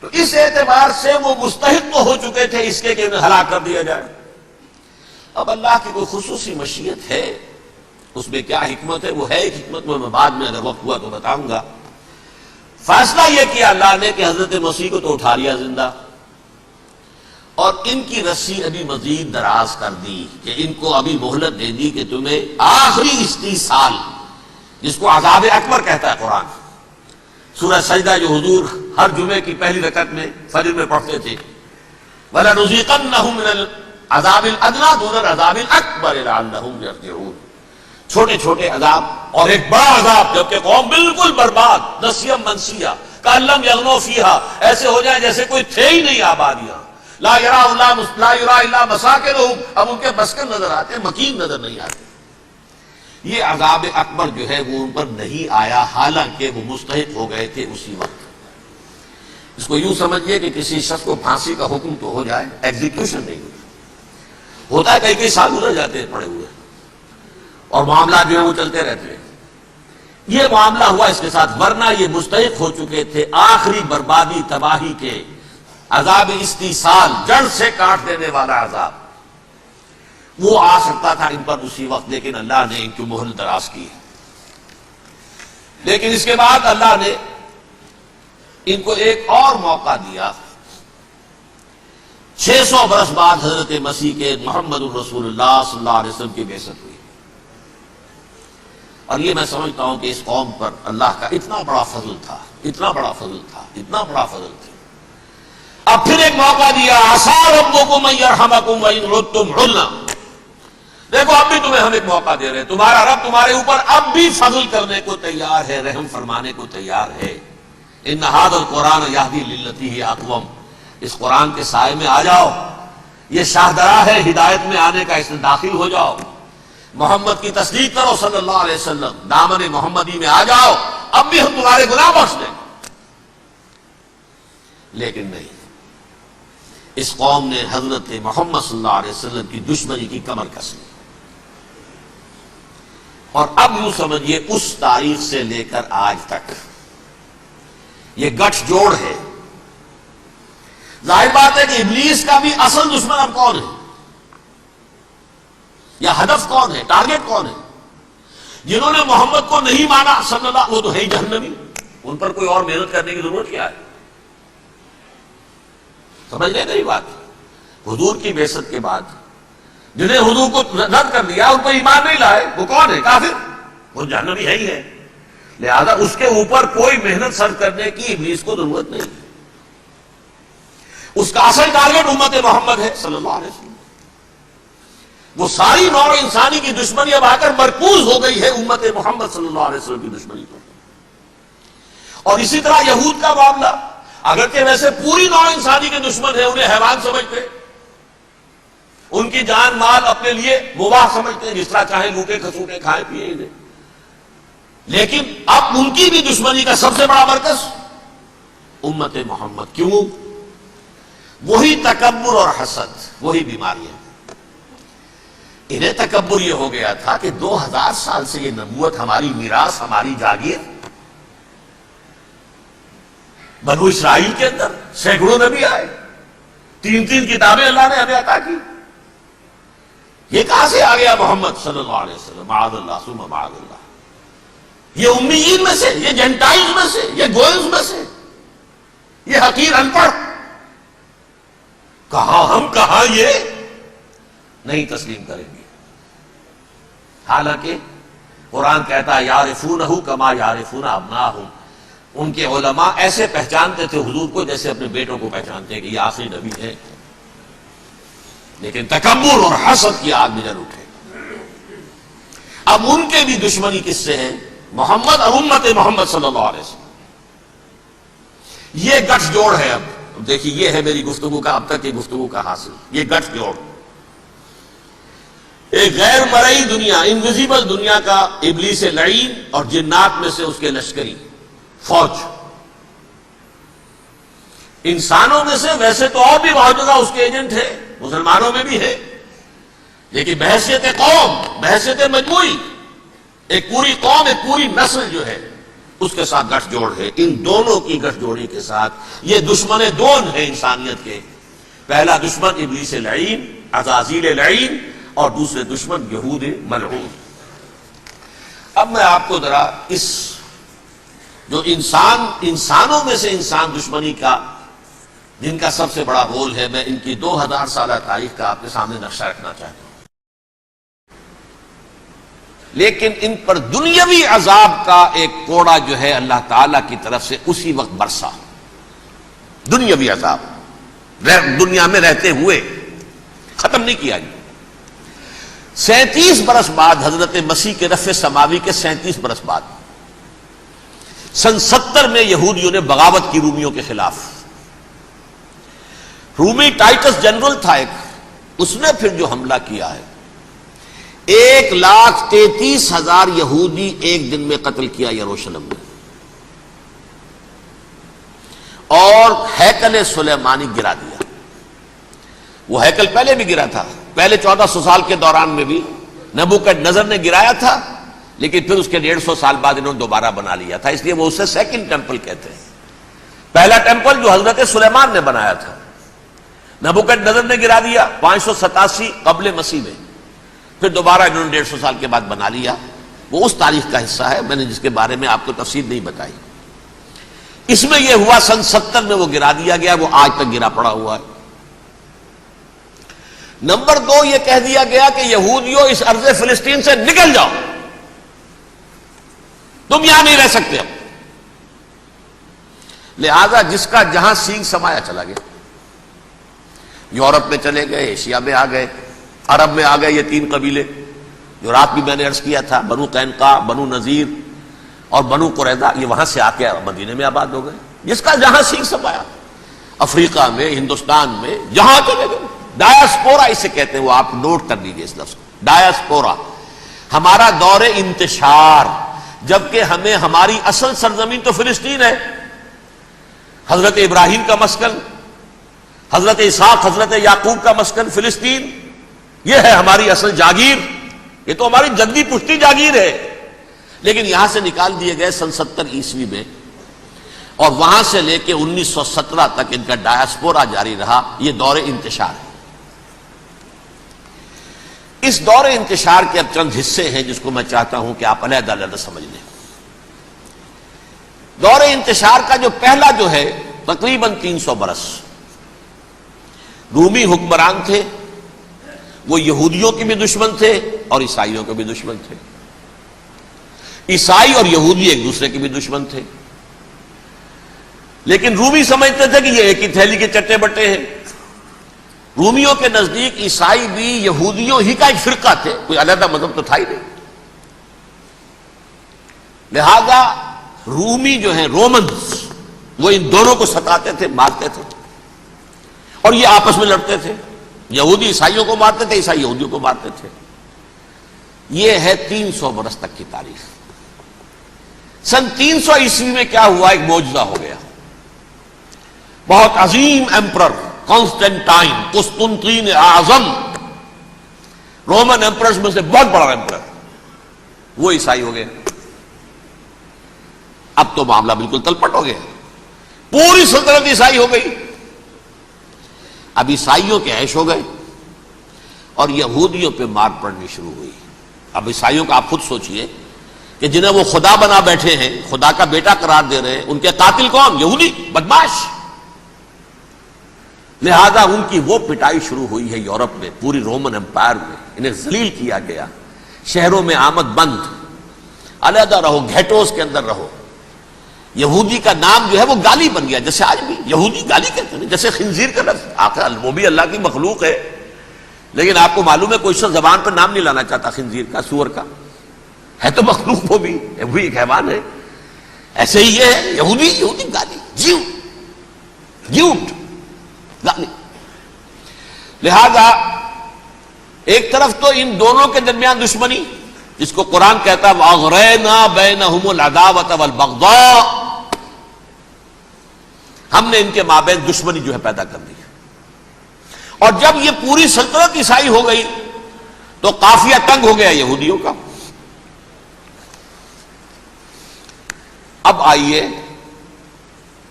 تو اس اعتبار سے وہ مستحق تو ہو چکے تھے اس کے کہ انہیں ہلاک کر دیا جائے۔ اب اللہ کی کوئی خصوصی مشیت ہے، اس میں کیا حکمت ہے؟ وہ ہے ایک حکمت، میں بعد میں اگر وقت ہوا تو بتاؤں گا۔ فیصلہ یہ کیا اللہ نے کہ حضرت مسیح کو تو اٹھا لیا زندہ، اور ان کی رسی ابھی مزید دراز کر دی کہ ان کو ابھی مہلت دے دی کہ تمہیں آخری استیصال، جس کو عذاب اکبر کہتا ہے قرآن۔ سورہ سجدہ جو حضور ہر جمعے کی پہلی رکعت میں فجر میں پڑھتے تھے، وَلَنُذِيقَنَّهُم مِّنَ الْعَذَابِ الْأَدْنَىٰ دُونَ الْعَذَابِ الْأَكْبَرِ لَعَلَّهُمْ يَرْجِعُونَ، چھوٹے چھوٹے عذاب اور ایک بڑا عذاب، جبکہ قوم بالکل برباد، نسیم منسیہ، کأن لم یغنوا فیہا، ایسے ہو جائیں جیسے کوئی تھے ہی نہیں آبادیاں، لا یرا الا مساکنہم، اب ان کے مسکن نظر آتے ہیں، مکین نظر نہیں آتے۔ یہ عذاب اکبر جو ہے وہ ان پر نہیں آیا، حالانکہ وہ مستحق ہو گئے تھے اسی وقت۔ اس کو یوں سمجھیے کہ کسی شخص کو پھانسی کا حکم تو ہو جائے، ایگزیکیوشن نہیں ہوتا ہے، کئی سال گزر جاتے ہیں پڑے ہوئے اور معاملات جو ہیں وہ چلتے رہتے ہیں۔ یہ معاملہ ہوا اس کے ساتھ، ورنہ یہ مستحق ہو چکے تھے آخری بربادی تباہی کے، عذاب استیصال، جڑ سے کاٹ دینے والا عذاب، وہ آ سکتا تھا ان پر اسی وقت، لیکن اللہ نے ان کی مہلت دراز کی ہے۔ لیکن اس کے بعد اللہ نے ان کو ایک اور موقع دیا۔ 600 برس بعد حضرت مسیح کے محمد الرسول اللہ صلی اللہ علیہ وسلم کی بعثت ہوئی، اور یہ میں سمجھتا ہوں کہ اس قوم پر اللہ کا اتنا بڑا فضل تھا، اتنا بڑا فضل تھا، اتنا بڑا فضل تھا۔ اب پھر ایک موقع دیا، عسیٰ ربکم ان یرحمکم وان عدتم عدنا، دیکھو اب بھی تمہیں ہم ایک موقع دے رہے ہیں، تمہارا رب تمہارے اوپر اب بھی فضل کرنے کو تیار ہے، رحم فرمانے کو تیار ہے۔ ان ھذا القرآن یہدی للتی ہی اقوم، اس قرآن کے سائے میں آ جاؤ، یہ شاہدرا ہے ہدایت میں آنے کا، اس میں داخل ہو جاؤ، محمد کی تصدیق کرو صلی اللہ علیہ وسلم، دامن محمدی میں آ جاؤ، اب بھی ہم تمہارے گناہ بخش دیں۔ لیکن نہیں، اس قوم نے حضرت محمد صلی اللہ علیہ وسلم کی دشمنی کی کمر کس لی، اور اب یوں سمجھیے اس تاریخ سے لے کر آج تک یہ گٹھ جوڑ ہے۔ ظاہر بات ہے کہ ابلیس کا بھی اصل دشمن اب کون ہے، یا ہدف کون ہے، ٹارگٹ کون ہے؟ جنہوں نے محمد کو نہیں مانا صلی اللہ، وہ تو ہے ہی جہنمی، ان پر کوئی اور محنت کرنے کی ضرورت کیا ہے؟ سمجھ رہے میری بات؟ حضور کی بعثت کے بعد جنہیں حضور کو رد کر دیا، ان پر ایمان نہیں لائے، وہ کون ہے؟ کافر، وہ جہنمی ہے ہی ہے، لہذا اس کے اوپر کوئی محنت صرف کرنے کی ابلیس کو ضرورت نہیں، اس کا اصل ٹارگٹ امت محمد ہے صلی اللہ علیہ وسلم۔ وہ ساری نوع انسانی کی دشمنی اب آ کر مرکوز ہو گئی ہے امت محمد صلی اللہ علیہ وسلم کی دشمنی پر۔ اور اسی طرح یہود کا معاملہ، اگرچہ ویسے پوری نوع انسانی کے دشمن ہیں، انہیں حیوان سمجھتے، ان کی جان مال اپنے لیے مباح سمجھتے ہیں، جس طرح چاہے لوٹے کھسوٹے کھائے پیے انہیں، لیکن اب ان کی بھی دشمنی کا سب سے بڑا مرکز امت محمد۔ کیوں؟ وہی تکبر اور حسد، وہی بیماریاں۔ انہیں تکبر یہ ہو گیا تھا کہ 2000 سال سے یہ نبوت ہماری میراث، ہماری جاگیر، بنو اسرائیل کے اندر سینکڑوں نبی آئے، 3 کتابیں اللہ نے ہمیں عطا کی، یہ کہاں سے آ گیا محمد صلی اللہ علیہ وسلم؟ معاذ اللہ ثم معاذ اللہ، یہ امیین میں سے، یہ جنٹائلز میں سے، یہ گوئلز میں سے، یہ حقیر ان پڑھ، کہاں ہم کہاں یہ نہیں تسلیم کریں گے۔ حالانکہ قرآن کہتا ہے یعرفونہ کما یعرفون ابناہم، ان کے علماء ایسے پہچانتے تھے حضور کو جیسے اپنے بیٹوں کو پہچانتے ہیں کہ یہ آخری نبی ہے، لیکن تکبر اور حسد کی آگ میں جل اٹھے۔ اب ان کے بھی دشمنی کس سے ہے؟ محمد اور امت محمد صلی اللہ علیہ وسلم۔ یہ گٹھ جوڑ ہے۔ اب دیکھیے، یہ ہے میری گفتگو کا اب تک کی گفتگو کا حاصل، یہ گٹھ جوڑ، ایک غیر مرئی دنیا، انویزیبل دنیا کا ابلیس لعین اور جنات میں سے اس کے لشکری فوج، انسانوں میں سے ویسے تو اور بھی بہت جگہ اس کے ایجنٹ ہے، مسلمانوں میں بھی ہے، لیکن بحیثیت قوم، بحیثیت مجموعی، ایک پوری قوم، ایک پوری نسل جو ہے اس کے ساتھ گٹھ جوڑ ہے۔ ان دونوں کی گٹھ جوڑی کے ساتھ یہ دشمن دون ہیں انسانیت کے، پہلا دشمن ابلیس لعین، عزازیل لعین، اور دوسرے دشمن یہود ملعون۔ اب میں آپ کو ذرا اس جو انسانوں میں سے انسان دشمنی کا جن کا سب سے بڑا رول ہے. میں ان کی 2000 سالہ تاریخ کا آپ کے سامنے نقشہ رکھنا چاہتا ہوں. لیکن ان پر دنیاوی عذاب کا ایک کوڑا جو ہے اللہ تعالی کی طرف سے اسی وقت برسا. دنیاوی عذاب دنیا میں رہتے ہوئے ختم نہیں کیا گیا. 37 برس بعد حضرت مسیح کے رفع سماوی کے 37 برس بعد سن 70 میں یہودیوں نے بغاوت کی رومیوں کے خلاف. رومی ٹائٹس جنرل تھا ایک, اس نے پھر جو حملہ کیا ہے 1,33,000 یہودی ایک دن میں قتل کیا یروشلم میں, اور ہیکل سلیمانی گرا دیا. وہ ہیکل پہلے بھی گرا تھا, پہلے 1400 سال کے دوران میں بھی نبوکڈنضر نے گرایا تھا, لیکن پھر اس کے 150 سال بعد انہوں نے دوبارہ بنا لیا تھا, اس لیے وہ اسے سیکنڈ ٹیمپل کہتے ہیں. پہلا ٹیمپل جو حضرت سلیمان نے بنایا تھا نبوکڈنضر نے گرا دیا 587 قبل مسیح میں, پھر دوبارہ انہوں نے 150 سال کے بعد بنا لیا. وہ اس تاریخ کا حصہ ہے, میں نے جس کے بارے میں آپ کو تفصیل نہیں بتائی. اس میں یہ ہوا سن 70 میں وہ گرا دیا گیا, وہ آج تک گرا پڑا ہوا ہے. نمبر 2 یہ کہہ دیا گیا کہ یہودیوں اس ارض فلسطین سے نکل جاؤ, تم یہاں نہیں رہ سکتے اب. لہذا جس کا جہاں سینگ سمایا چلا گیا. یورپ میں چلے گئے, ایشیا میں آ گئے, عرب میں آ گئے. یہ 3 قبیلے جو رات بھی میں نے عرض کیا تھا, بنو قینقاع, بنو نذیر اور بنو قریظہ, یہ وہاں سے آ کے مدینے میں آباد ہو گئے. جس کا جہاں سینگ سمایا, افریقہ میں, ہندوستان میں, جہاں چلے گئے. ڈایاسپورا اسے کہتے ہیں, وہ آپ نوٹ کر لیجیے اس لفظ کو, ڈایاسپورا. ہمارا دور انتشار, جبکہ ہمیں ہماری اصل سرزمین تو فلسطین ہے. حضرت ابراہیم کا مسکن, حضرت اسحاق, حضرت یعقوب کا مسکن فلسطین, یہ ہے ہماری اصل جاگیر, یہ تو ہماری جدی پشتی جاگیر ہے. لیکن یہاں سے نکال دیے گئے سن 70 عیسوی میں, اور وہاں سے لے کے 1917 تک ان کا ڈایاسپورا جاری رہا. یہ دور انتشار ہے. اس دور انتشار کے اب چند حصے ہیں جس کو میں چاہتا ہوں کہ آپ علیحدہ علیحدہ سمجھ لیں. دور انتشار کا جو پہلا جو ہے تقریباً 300 برس رومی حکمران تھے. وہ یہودیوں کے بھی دشمن تھے اور عیسائیوں کے بھی دشمن تھے. عیسائی اور یہودی ایک دوسرے کے بھی دشمن تھے, لیکن رومی سمجھتے تھے کہ یہ ایک ہی تھیلی کے چٹے بٹے ہیں. رومیوں کے نزدیک عیسائی بھی یہودیوں ہی کا ایک فرقہ تھے, کوئی علیحدہ مذہب تو تھا ہی نہیں. لہذا رومی جو ہیں رومنز, وہ ان دونوں کو ستاتے تھے, مارتے تھے, اور یہ آپس میں لڑتے تھے. یہودی عیسائیوں کو مارتے تھے, عیسائی یہودیوں کو مارتے تھے. یہ ہے 300 برس تک کی تاریخ. سن 300 عیسوی میں کیا ہوا, ایک معجزہ ہو گیا. بہت عظیم ایمپرر کانسٹینٹائن, قسطنطین اعظم, رومن ایمپررز میں سے بہت بڑا ایمپرر, وہ عیسائی ہو گئے. اب تو معاملہ بالکل تلپٹ ہو گیا, پوری سلطنت عیسائی ہو گئی. اب عیسائیوں کے عیش ہو گئے اور یہودیوں پہ مار پڑنی شروع ہوئی. اب عیسائیوں کا آپ خود سوچئے کہ جنہیں وہ خدا بنا بیٹھے ہیں, خدا کا بیٹا قرار دے رہے ہیں, ان کے قاتل کون؟ یہودی, بدماش. لہذا ان کی وہ پٹائی شروع ہوئی ہے یورپ میں, پوری رومن امپائر میں. انہیں ذلیل کیا گیا, شہروں میں آمد بند, علیحدہ رہو, گھیٹوز کے اندر رہو. یہودی کا نام جو ہے وہ گالی بن گیا, جیسے آج بھی یہودی گالی کہتے ہیں, جیسے خنزیر کا لفظ. آخر وہ بھی اللہ کی مخلوق ہے, لیکن آپ کو معلوم ہے کوئی شخص زبان پر نام نہیں لانا چاہتا خنزیر کا, سور کا. ہے تو مخلوق وہ بھی ایک حیوان ہے. ایسے ہی یہ ہے یہودی, یہودی گالی, جیو, جیوٹ, گالی. لہذا ایک طرف تو ان دونوں کے درمیان دشمنی, جس کو قرآن کہتا ہے وَأَغْرَيْنَا بَيْنَهُمُ الْعَدَاوَةَ وَالْبَغْضَاءَ, ہم نے ان کے مابین دشمنی جو ہے پیدا کر دی. اور جب یہ پوری سلطنت عیسائی ہو گئی تو قافیہ تنگ ہو گیا یہودیوں کا. اب آئیے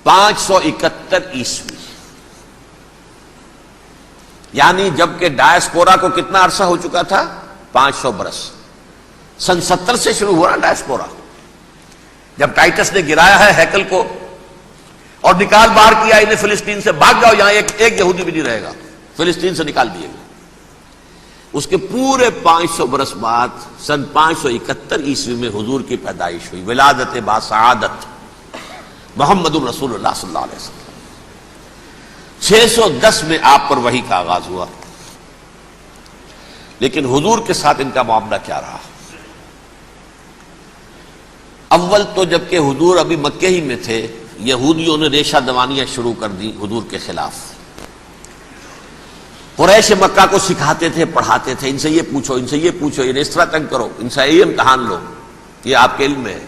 571 عیسوی, یعنی جبکہ ڈایاسپورا کو کتنا عرصہ ہو چکا تھا, 500 برس. سن 70 سے شروع ہوا ڈایاسپورا, جب ٹائٹس نے گرایا ہے ہیکل کو, اور نکال باہر کیا انہیں فلسطین سے، بھاگ جاؤ، یہاں ایک یہودی بھی نہیں رہے گا، فلسطین سے نکال دیے گئے۔ اس کے پورے 500 برس بعد سن 571 عیسوی میں حضور کی پیدائش ہوئی، ولادت باسعادت محمد الرسول اللہ صلی اللہ علیہ وسلم۔ 610 میں آپ پر وحی کا آغاز ہوا، لیکن حضور کے ساتھ ان کا معاملہ کیا رہا؟ اول تو جبکہ حضور ابھی مکے ہی میں تھے، یہودیوں نے ریشہ دوانیاں شروع کر دی حضور کے خلاف۔ قریش مکہ کو سکھاتے تھے، پڑھاتے تھے، ان سے یہ پوچھو، ان سے یہ پوچھو، انہیں اس طرح تنگ کرو، ان سے یہ امتحان لو، یہ آپ کے علم میں ہے۔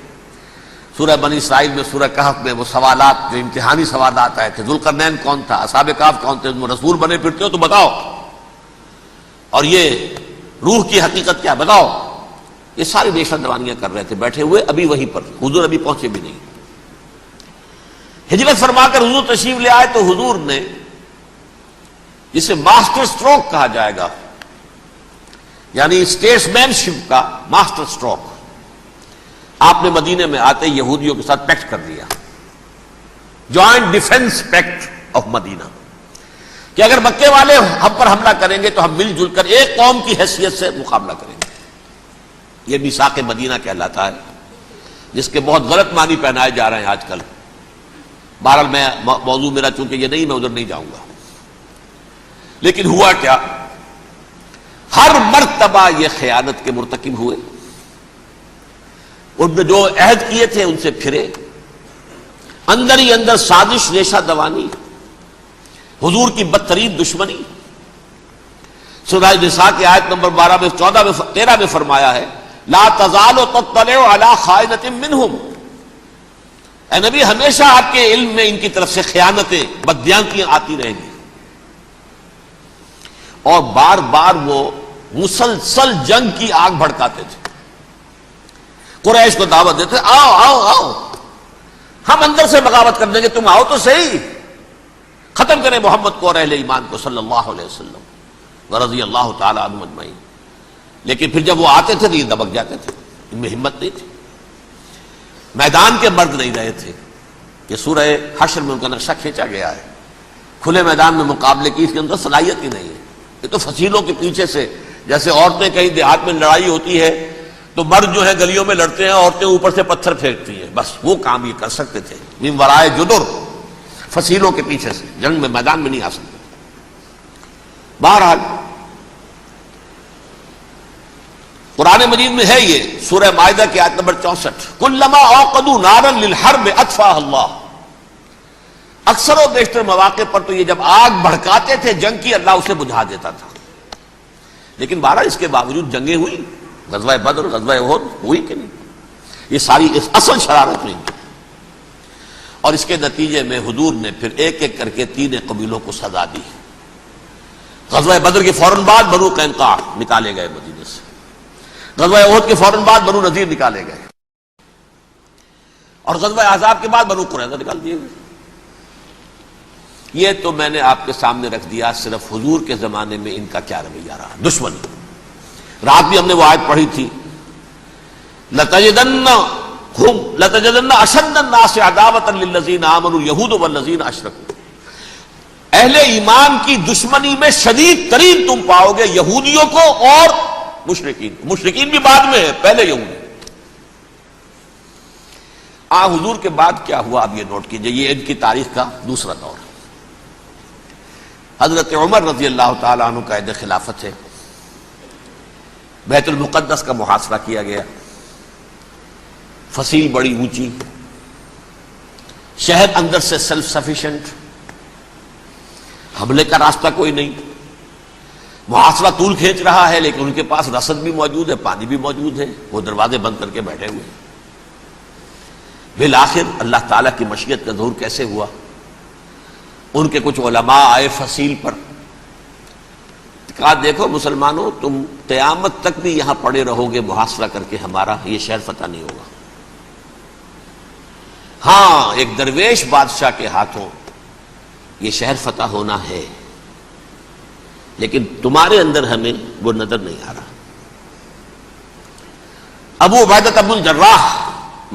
سورہ بنی اسرائیل میں، سورہ کہف میں وہ سوالات، جو امتحانی سوالات آئے تھے، ذوالقرنین کون تھا، اصحاب کہف کون تھے، تم رسول بنے پھرتے ہو تو بتاؤ، اور یہ روح کی حقیقت کیا بتاؤ۔ یہ ساری ریشہ دوانیاں کر رہے تھے بیٹھے ہوئے، ابھی وہیں پر، حضور ابھی پہنچے بھی نہیں۔ ہجرت فرما کر حضور تشریف لے آئے تو حضور نے، جسے ماسٹر سٹروک کہا جائے گا، یعنی اسٹیٹس مین شپ کا ماسٹر سٹروک، آپ نے مدینے میں آتے یہودیوں کے ساتھ پیکٹ کر دیا، جوائنٹ ڈیفنس پیکٹ آف مدینہ، کہ اگر مکے والے ہم پر حملہ کریں گے تو ہم مل جل کر ایک قوم کی حیثیت سے مقابلہ کریں گے۔ یہ میثاق مدینہ کہلاتا ہے، جس کے بہت غلط معنی پہنائے جا رہے ہیں آج کل۔ بہرحال میں موضوع میرا چونکہ یہ نہیں، میں ادھر نہیں جاؤں گا، لیکن ہوا کیا، ہر مرتبہ یہ خیانت کے مرتکب ہوئے، ان نے جو عہد کیے تھے ان سے پھرے، اندر ہی اندر سازش، ریشہ دوانی، حضور کی بدترین دشمنی۔ سورہ نساء کی آیت نمبر 12 میں، 14 میں، 13 میں فرمایا ہے، لا تزال تطلع علی خائنۃ منہم، اے نبی ہمیشہ آپ کے علم میں ان کی طرف سے خیانتیں، بددیانتیاں آتی رہیں گی، اور بار بار وہ مسلسل جنگ کی آگ بھڑکاتے تھے، قریش کو دعوت دیتے، آؤ آؤ آؤ، ہم اندر سے بغاوت کر دیں گے، تم آؤ تو صحیح، ختم کریں محمد کو اور اہل ایمان کو صلی اللہ علیہ وسلم ورضی اللہ تعالی عنہم اجمعین۔ لیکن پھر جب وہ آتے تھے تو یہ دبک جاتے تھے، ان میں ہمت نہیں تھی، میدان کے مرد نہیں رہے تھے۔ یہ سورہ حشر میں ان کا نقشہ کھینچا گیا ہے، کھلے میدان میں مقابلے کی اس کے اندر صلاحیت ہی نہیں ہے۔ یہ تو فصیلوں کے پیچھے سے، جیسے عورتیں کہیں دیہات میں لڑائی ہوتی ہے تو مرد جو ہے گلیوں میں لڑتے ہیں، عورتیں اوپر سے پتھر پھینکتی ہیں، بس وہ کام یہ کر سکتے تھے، من ورائے جدر، فصیلوں کے پیچھے سے، جنگ میں میدان میں نہیں آ سکتے۔ بہرحال قرآن مجید میں ہے یہ، سورہ مائدہ کی آیت نمبر 64، کلما اوقدوا نارا للحرب اطفاها اللہ، اکثر و بیشتر مواقع پر تو یہ جب آگ بھڑکاتے تھے جنگ کی، اللہ اسے بجھا دیتا تھا۔ لیکن بہرحال اس کے باوجود جنگیں ہوئی، غزوہ بدر، غزوہ احد ہوئی کہ نہیں، یہ ساری اس اصل شرارت ہوئی، اور اس کے نتیجے میں حضور نے پھر ایک ایک کر کے 3 قبیلوں کو سزا دی۔ غزوہ بدر کے فوراً بعد بنو قینقاع نکالے گئے مدینے سے، غزوہ احد کے فوراً بعد بنو نذیر نکالے گئے، اور غزوہ احزاب کے بعد بنو قریظہ نکال دیے گئے۔ یہ تو میں نے آپ کے سامنے رکھ دیا صرف حضور کے زمانے میں ان کا کیا رویہ رہا، دشمنی۔ رات بھی ہم نے وہ آیت پڑھی تھی، لَتَجِدَنَّ أَشَدَّ النَّاسِ عَدَاوَةً لِلَّذِينَ آمَنُوا الْيَهُودُ وَالَّذِينَ أَشْرَكُوا، اہل ایمان کی دشمنی میں شدید ترین تم پاؤ گے یہودیوں کو اور مشرکین، مشرکین بھی بعد میں ہے، پہلے یہودی۔ حضور کے بعد کیا ہوا اب یہ نوٹ کیجئے، یہ ان کی تاریخ کا دوسرا دور۔ حضرت عمر رضی اللہ تعالی عنہ کا عہد خلافت ہے، بیت المقدس کا محاصرہ کیا گیا، فصیل بڑی اونچی، شہر اندر سے سیلف سفیشینٹ، حملے کا راستہ کوئی نہیں، محاصرہ طول کھینچ رہا ہے، لیکن ان کے پاس رسد بھی موجود ہے، پانی بھی موجود ہے، وہ دروازے بند کر کے بیٹھے ہوئے۔ بالآخر اللہ تعالیٰ کی مشیت کا ظہور کیسے ہوا، ان کے کچھ علماء آئے فصیل پر، کہا دیکھو مسلمانوں، تم قیامت تک بھی یہاں پڑے رہو گے محاصرہ کر کے، ہمارا یہ شہر فتح نہیں ہوگا۔ ہاں ایک درویش بادشاہ کے ہاتھوں یہ شہر فتح ہونا ہے، لیکن تمہارے اندر ہمیں وہ نظر نہیں آ رہا۔ ابو عبیدہ بن الجراح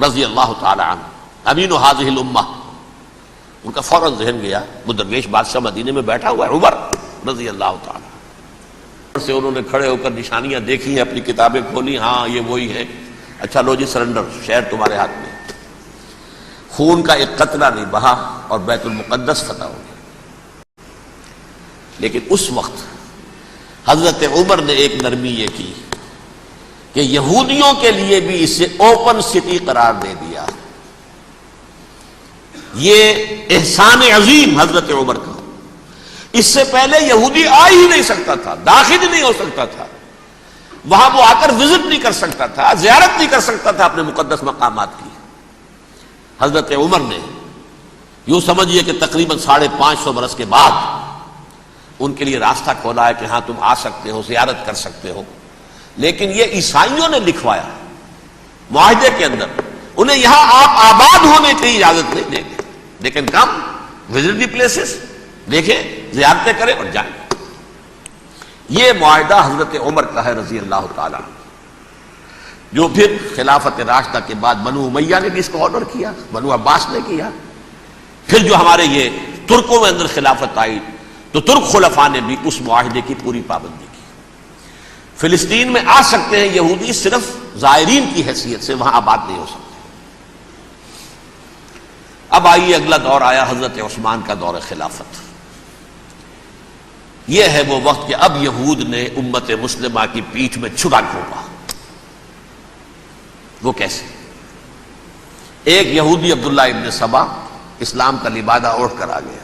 رضی اللہ تعالی عنہ، امین هذه الامہ، ان کا فوراً ذہن گیا، وہ درویش بادشاہ مدینے میں بیٹھا ہوا ہے، عمر رضی اللہ تعالیٰ سے انہوں نے کھڑے ہو کر نشانیاں دیکھی ہیں، اپنی کتابیں کھولی، ہاں یہ وہی ہے، اچھا لو جی سرنڈر، شہر تمہارے ہاتھ میں۔ خون کا ایک قطرہ نہیں بہا اور بیت المقدس فتح ہو گیا۔ لیکن اس وقت حضرت عمر نے ایک نرمی یہ کی کہ یہودیوں کے لیے بھی اسے اوپن سٹی قرار دے دیا۔ یہ احسان عظیم حضرت عمر کا، اس سے پہلے یہودی آ ہی نہیں سکتا تھا، داخل ہی نہیں ہو سکتا تھا، وہاں وہ آ کر وزٹ نہیں کر سکتا تھا، زیارت نہیں کر سکتا تھا اپنے مقدس مقامات کی۔ حضرت عمر نے یوں سمجھیے کہ تقریباً 550 برس کے بعد ان کے لیے راستہ کھولا ہے کہ ہاں تم آ سکتے ہو، زیارت کر سکتے ہو۔ لیکن یہ عیسائیوں نے لکھوایا معاہدے کے اندر، انہیں یہاں آپ آباد ہونے کی اجازت نہیں دیں گے، لیکن کم وزٹ دی پلیسز، دیکھیں زیارتیں کریں اور جائیں۔ یہ معاہدہ حضرت عمر کا ہے رضی اللہ تعالیٰ، جو پھر خلافت راشدہ کے بعد بنو امیہ نے بھی اس کو آنر کیا، بنو عباس نے کیا، پھر جو ہمارے یہ ترکوں میں اندر خلافت آئی تو ترک خلفاء نے بھی اس معاہدے کی پوری پابندی کی۔ فلسطین میں آ سکتے ہیں یہودی، صرف زائرین کی حیثیت سے، وہاں آباد نہیں ہو سکتے۔ اب آئیے اگلا دور آیا حضرت عثمان کا دور خلافت۔ یہ ہے وہ وقت کہ اب یہود نے امت مسلمہ کی پیٹھ میں چھرا گھونپا۔ وہ کیسے؟ ایک یہودی عبداللہ ابن سبا اسلام کا لبادہ اوڑھ کر آ گیا،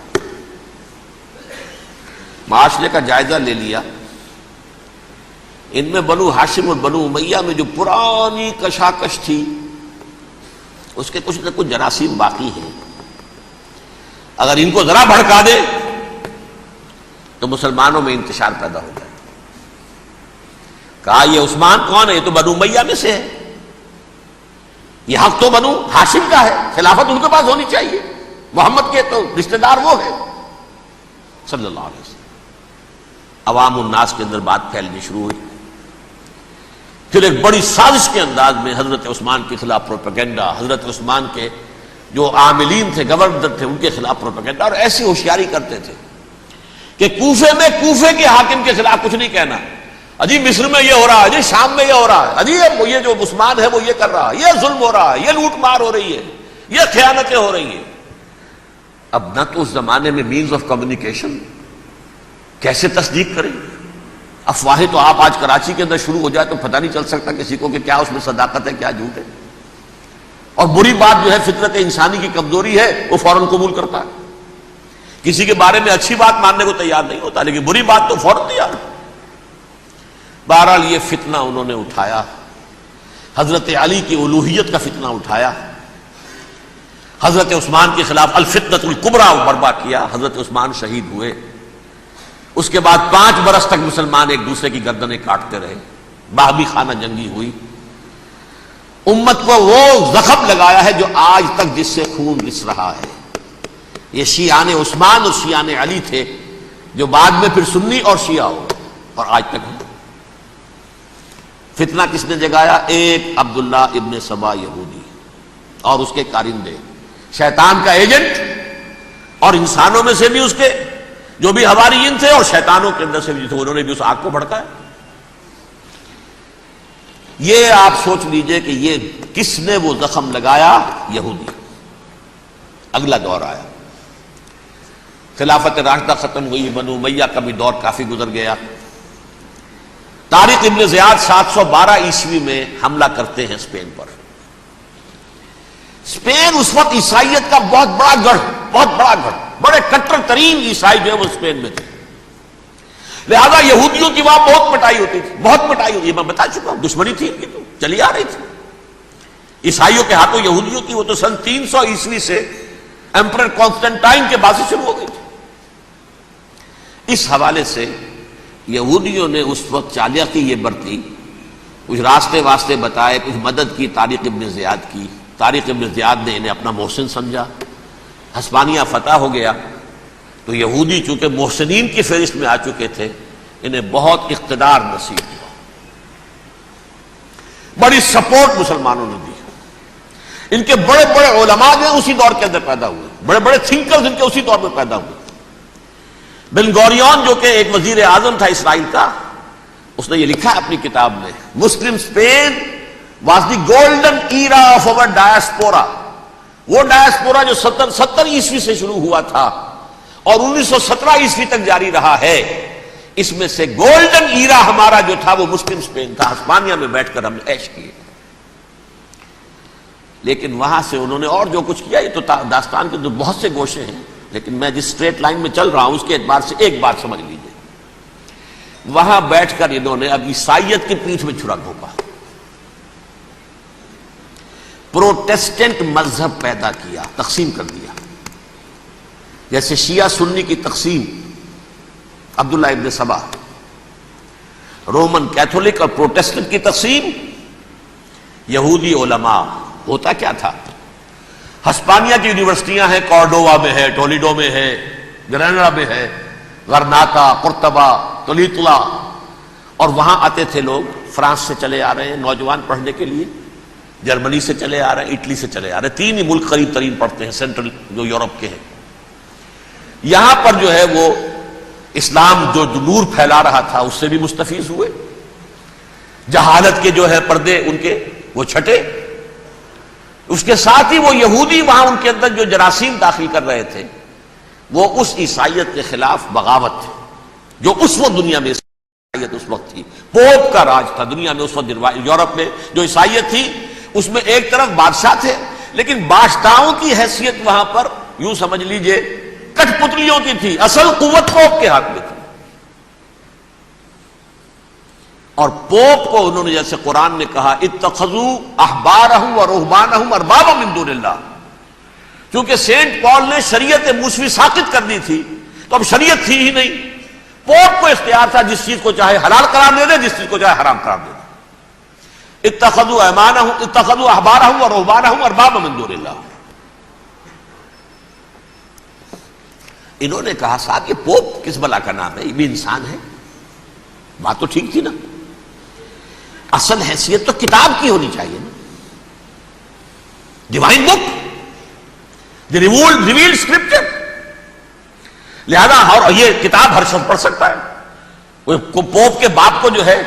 معاشرے کا جائزہ لے لیا، ان میں بنو ہاشم اور بنو امیہ میں جو پرانی کشاکش تھی اس کے کچھ نہ کچھ جراثیم باقی ہیں، اگر ان کو ذرا بھڑکا دے تو مسلمانوں میں انتشار پیدا ہو جائے۔ کہا یہ عثمان کون ہے؟ یہ تو بنو امیہ میں سے ہے، یہ حق تو بنو ہاشم کا ہے، خلافت ان کے پاس ہونی چاہیے، محمد کے تو رشتہ دار وہ ہے صلی اللہ علیہ وسلم۔ عوام الناس کے اندر بات پھیلنی شروع ہوئی، پھر ایک بڑی سازش کے انداز میں حضرت عثمان کے خلاف پروپیگنڈا، حضرت عثمان کے جو عاملین تھے، گورنر تھے، ان کے خلاف پروپیگنڈا، اور ایسی ہوشیاری کرتے تھے کہ کوفے میں کوفے کے حاکم کے خلاف کچھ نہیں کہنا، اجی مصر میں یہ ہو رہا ہے، اجی شام میں یہ ہو رہا ہے، اجی یہ جو عثمان ہے وہ یہ کر رہا ہے، یہ ظلم ہو رہا ہے، یہ لوٹ مار ہو رہی ہے، یہ خیانتیں ہو رہی ہیں۔ اب نہ تو اس زمانے میں مینز آف کمیونیکیشن، کیسے تصدیق کریں؟ افواہیں تو آپ آج کراچی کے اندر شروع ہو جائے تو پتہ نہیں چل سکتا کسی کو کہ کیا اس میں صداقت ہے کیا جھوٹ ہے، اور بری بات جو ہے فطرت انسانی کی کمزوری ہے وہ فوراً قبول کرتا ہے، کسی کے بارے میں اچھی بات ماننے کو تیار نہیں ہوتا لیکن بری بات تو فوراً تیار۔ بہرحال یہ فتنہ انہوں نے اٹھایا، حضرت علی کی الوہیت کا فتنہ اٹھایا، حضرت عثمان کے خلاف الفتنۃ الکبریٰ برپا کیا، حضرت عثمان شہید ہوئے، اس کے بعد 5 برس تک مسلمان ایک دوسرے کی گردنیں کاٹتے رہے، باہمی خانہ جنگی ہوئی، امت کو وہ زخم لگایا ہے جو آج تک جس سے خون رس رہا ہے۔ یہ شیعان عثمان اور شیعان علی تھے جو بعد میں پھر سنی اور شیعہ ہو اور آج تک ہیں۔ فتنہ کس نے جگایا؟ ایک عبداللہ ابن سبا یہودی اور اس کے کارندے، شیطان کا ایجنٹ، اور انسانوں میں سے بھی اس کے جو بھی حواریین تھے اور شیطانوں کے اندر سے بھی تھے، انہوں نے بھی اس آگ کو بھڑکایا۔ یہ آپ سوچ لیجئے کہ یہ کس نے وہ زخم لگایا؟ یہودی۔ اگلا دور آیا، خلافت راشدہ ختم ہوئی، بنو امیہ کا بھی دور کافی گزر گیا۔ طارق ابن زیاد 712 عیسوی میں حملہ کرتے ہیں اسپین پر۔ اسپین اس وقت عیسائیت کا بہت بڑا گڑھ، بڑے کٹر ترین عیسائی جو ہے وہ اسپین میں تھے، لہذا یہودیوں کی وہاں بہت پٹائی ہوتی تھی، میں بتا چکا ہوں، دشمنی تھی ان کی تو چلی آ رہی تھی عیسائیوں کے ہاتھوں یہودیوں کی، وہ تو سن 300 عیسوی سے ایمپرر کانسٹنٹائن کے بعد سے شروع ہو گئی تھی۔ اس حوالے سے یہودیوں نے اس وقت چالاکی یہ برتی، کچھ راستے واسطے بتائے، کچھ مدد کی طارق ابن زیاد کی۔ طارق ابن زیاد نے انہیں اپنا محسن سمجھا، ہسپانیہ فتح ہو گیا تو یہودی چونکہ محسنین کی فہرست میں آ چکے تھے، انہیں بہت اقتدار نصیب ہوا، بڑی سپورٹ مسلمانوں نے دی، ان کے بڑے بڑے علماء جو ہیں اسی دور کے اندر پیدا ہوئے۔ بڑے بڑے تھنکرز ان کے اسی دور میں پیدا ہوئے. بن گوریون جو کہ ایک وزیر اعظم تھا اسرائیل کا، اس نے یہ لکھا ہے اپنی کتاب میں، Muslim Spain was the golden era of our diaspora. وہ ڈائسپورا جو 70 عیسوی سے شروع ہوا تھا اور 1917 عیسوی تک جاری رہا ہے، اس میں سے گولڈن ایرا ہمارا جو تھا وہ مسلم اسپین تھا. ہسپانیہ میں بیٹھ کر ہم نے عیش کیے. لیکن وہاں سے انہوں نے اور جو کچھ کیا، یہ تو داستان کے تو بہت سے گوشے ہیں، لیکن میں جس اسٹریٹ لائن میں چل رہا ہوں اس کے اعتبار سے ایک بات سمجھ لیجیے. وہاں بیٹھ کر انہوں نے اب عیسائیت کی پیٹھ میں چھرا گھونپا، پروٹیسٹنٹ مذہب پیدا کیا، تقسیم کر دیا. جیسے شیعہ سنی کی تقسیم، عبداللہ ابن سبا، رومن کیتھولک اور پروٹیسٹنٹ کی تقسیم، یہودی علماء. ہوتا کیا تھا؟ ہسپانیہ کی یونیورسٹیاں ہیں، کارڈووا میں ہے، ٹولیڈو میں ہے، گریناڈا میں ہے، غرناطہ، قرطبہ، تولیتلا، اور وہاں آتے تھے لوگ. فرانس سے چلے آ رہے ہیں نوجوان پڑھنے کے لیے، جرمنی سے چلے آ رہے ہیں، اٹلی سے چلے آ رہے ہیں. 3 ہی ملک قریب ترین پڑھتے ہیں سینٹرل جو یورپ کے ہیں. یہاں پر جو ہے وہ اسلام جو نور پھیلا رہا تھا اس سے بھی مستفیض ہوئے. جہالت کے جو ہے پردے ان کے وہ چھٹے. اس کے ساتھ ہی وہ یہودی وہاں ان کے اندر جو جراثیم داخل کر رہے تھے وہ اس عیسائیت کے خلاف بغاوت تھی جو اس وقت دنیا میں عیسائیت اس وقت تھی. پوپ کا راج تھا دنیا میں اس وقت. یورپ میں جو عیسائیت تھی اس میں ایک طرف بادشاہ تھے، لیکن بادشاہوں کی حیثیت وہاں پر یوں سمجھ لیجئے کٹ پتلیوں کی تھی. اصل قوت پوپ کے ہاتھ میں تھی. اور پوپ کو انہوں نے جیسے قرآن نے کہا اتخذوا احبارهم ورهبانهم اربابا من دون اللہ، چونکہ سینٹ پال نے شریعت موسوی ساقط کر دی تھی تو اب شریعت تھی ہی نہیں. پوپ کو اختیار تھا جس چیز کو چاہے حلال قرار دے دے، جس چیز کو چاہے حرام قرار دے دے. اتخذوا احبارهم ورهبانهم اربابا من دون اللہ. انہوں نے کہا صاحب یہ پوپ کس بلا کا نام ہے، یہ بھی انسان ہے. بات تو ٹھیک تھی نا، اصل حیثیت تو کتاب کی ہونی چاہیے نا، ڈیوائن بک، دی ریویلڈ اسکرپچر. لہذا اور یہ کتاب ہر شخص پڑھ سکتا ہے. کوئی پوپ کے باپ کو جو ہے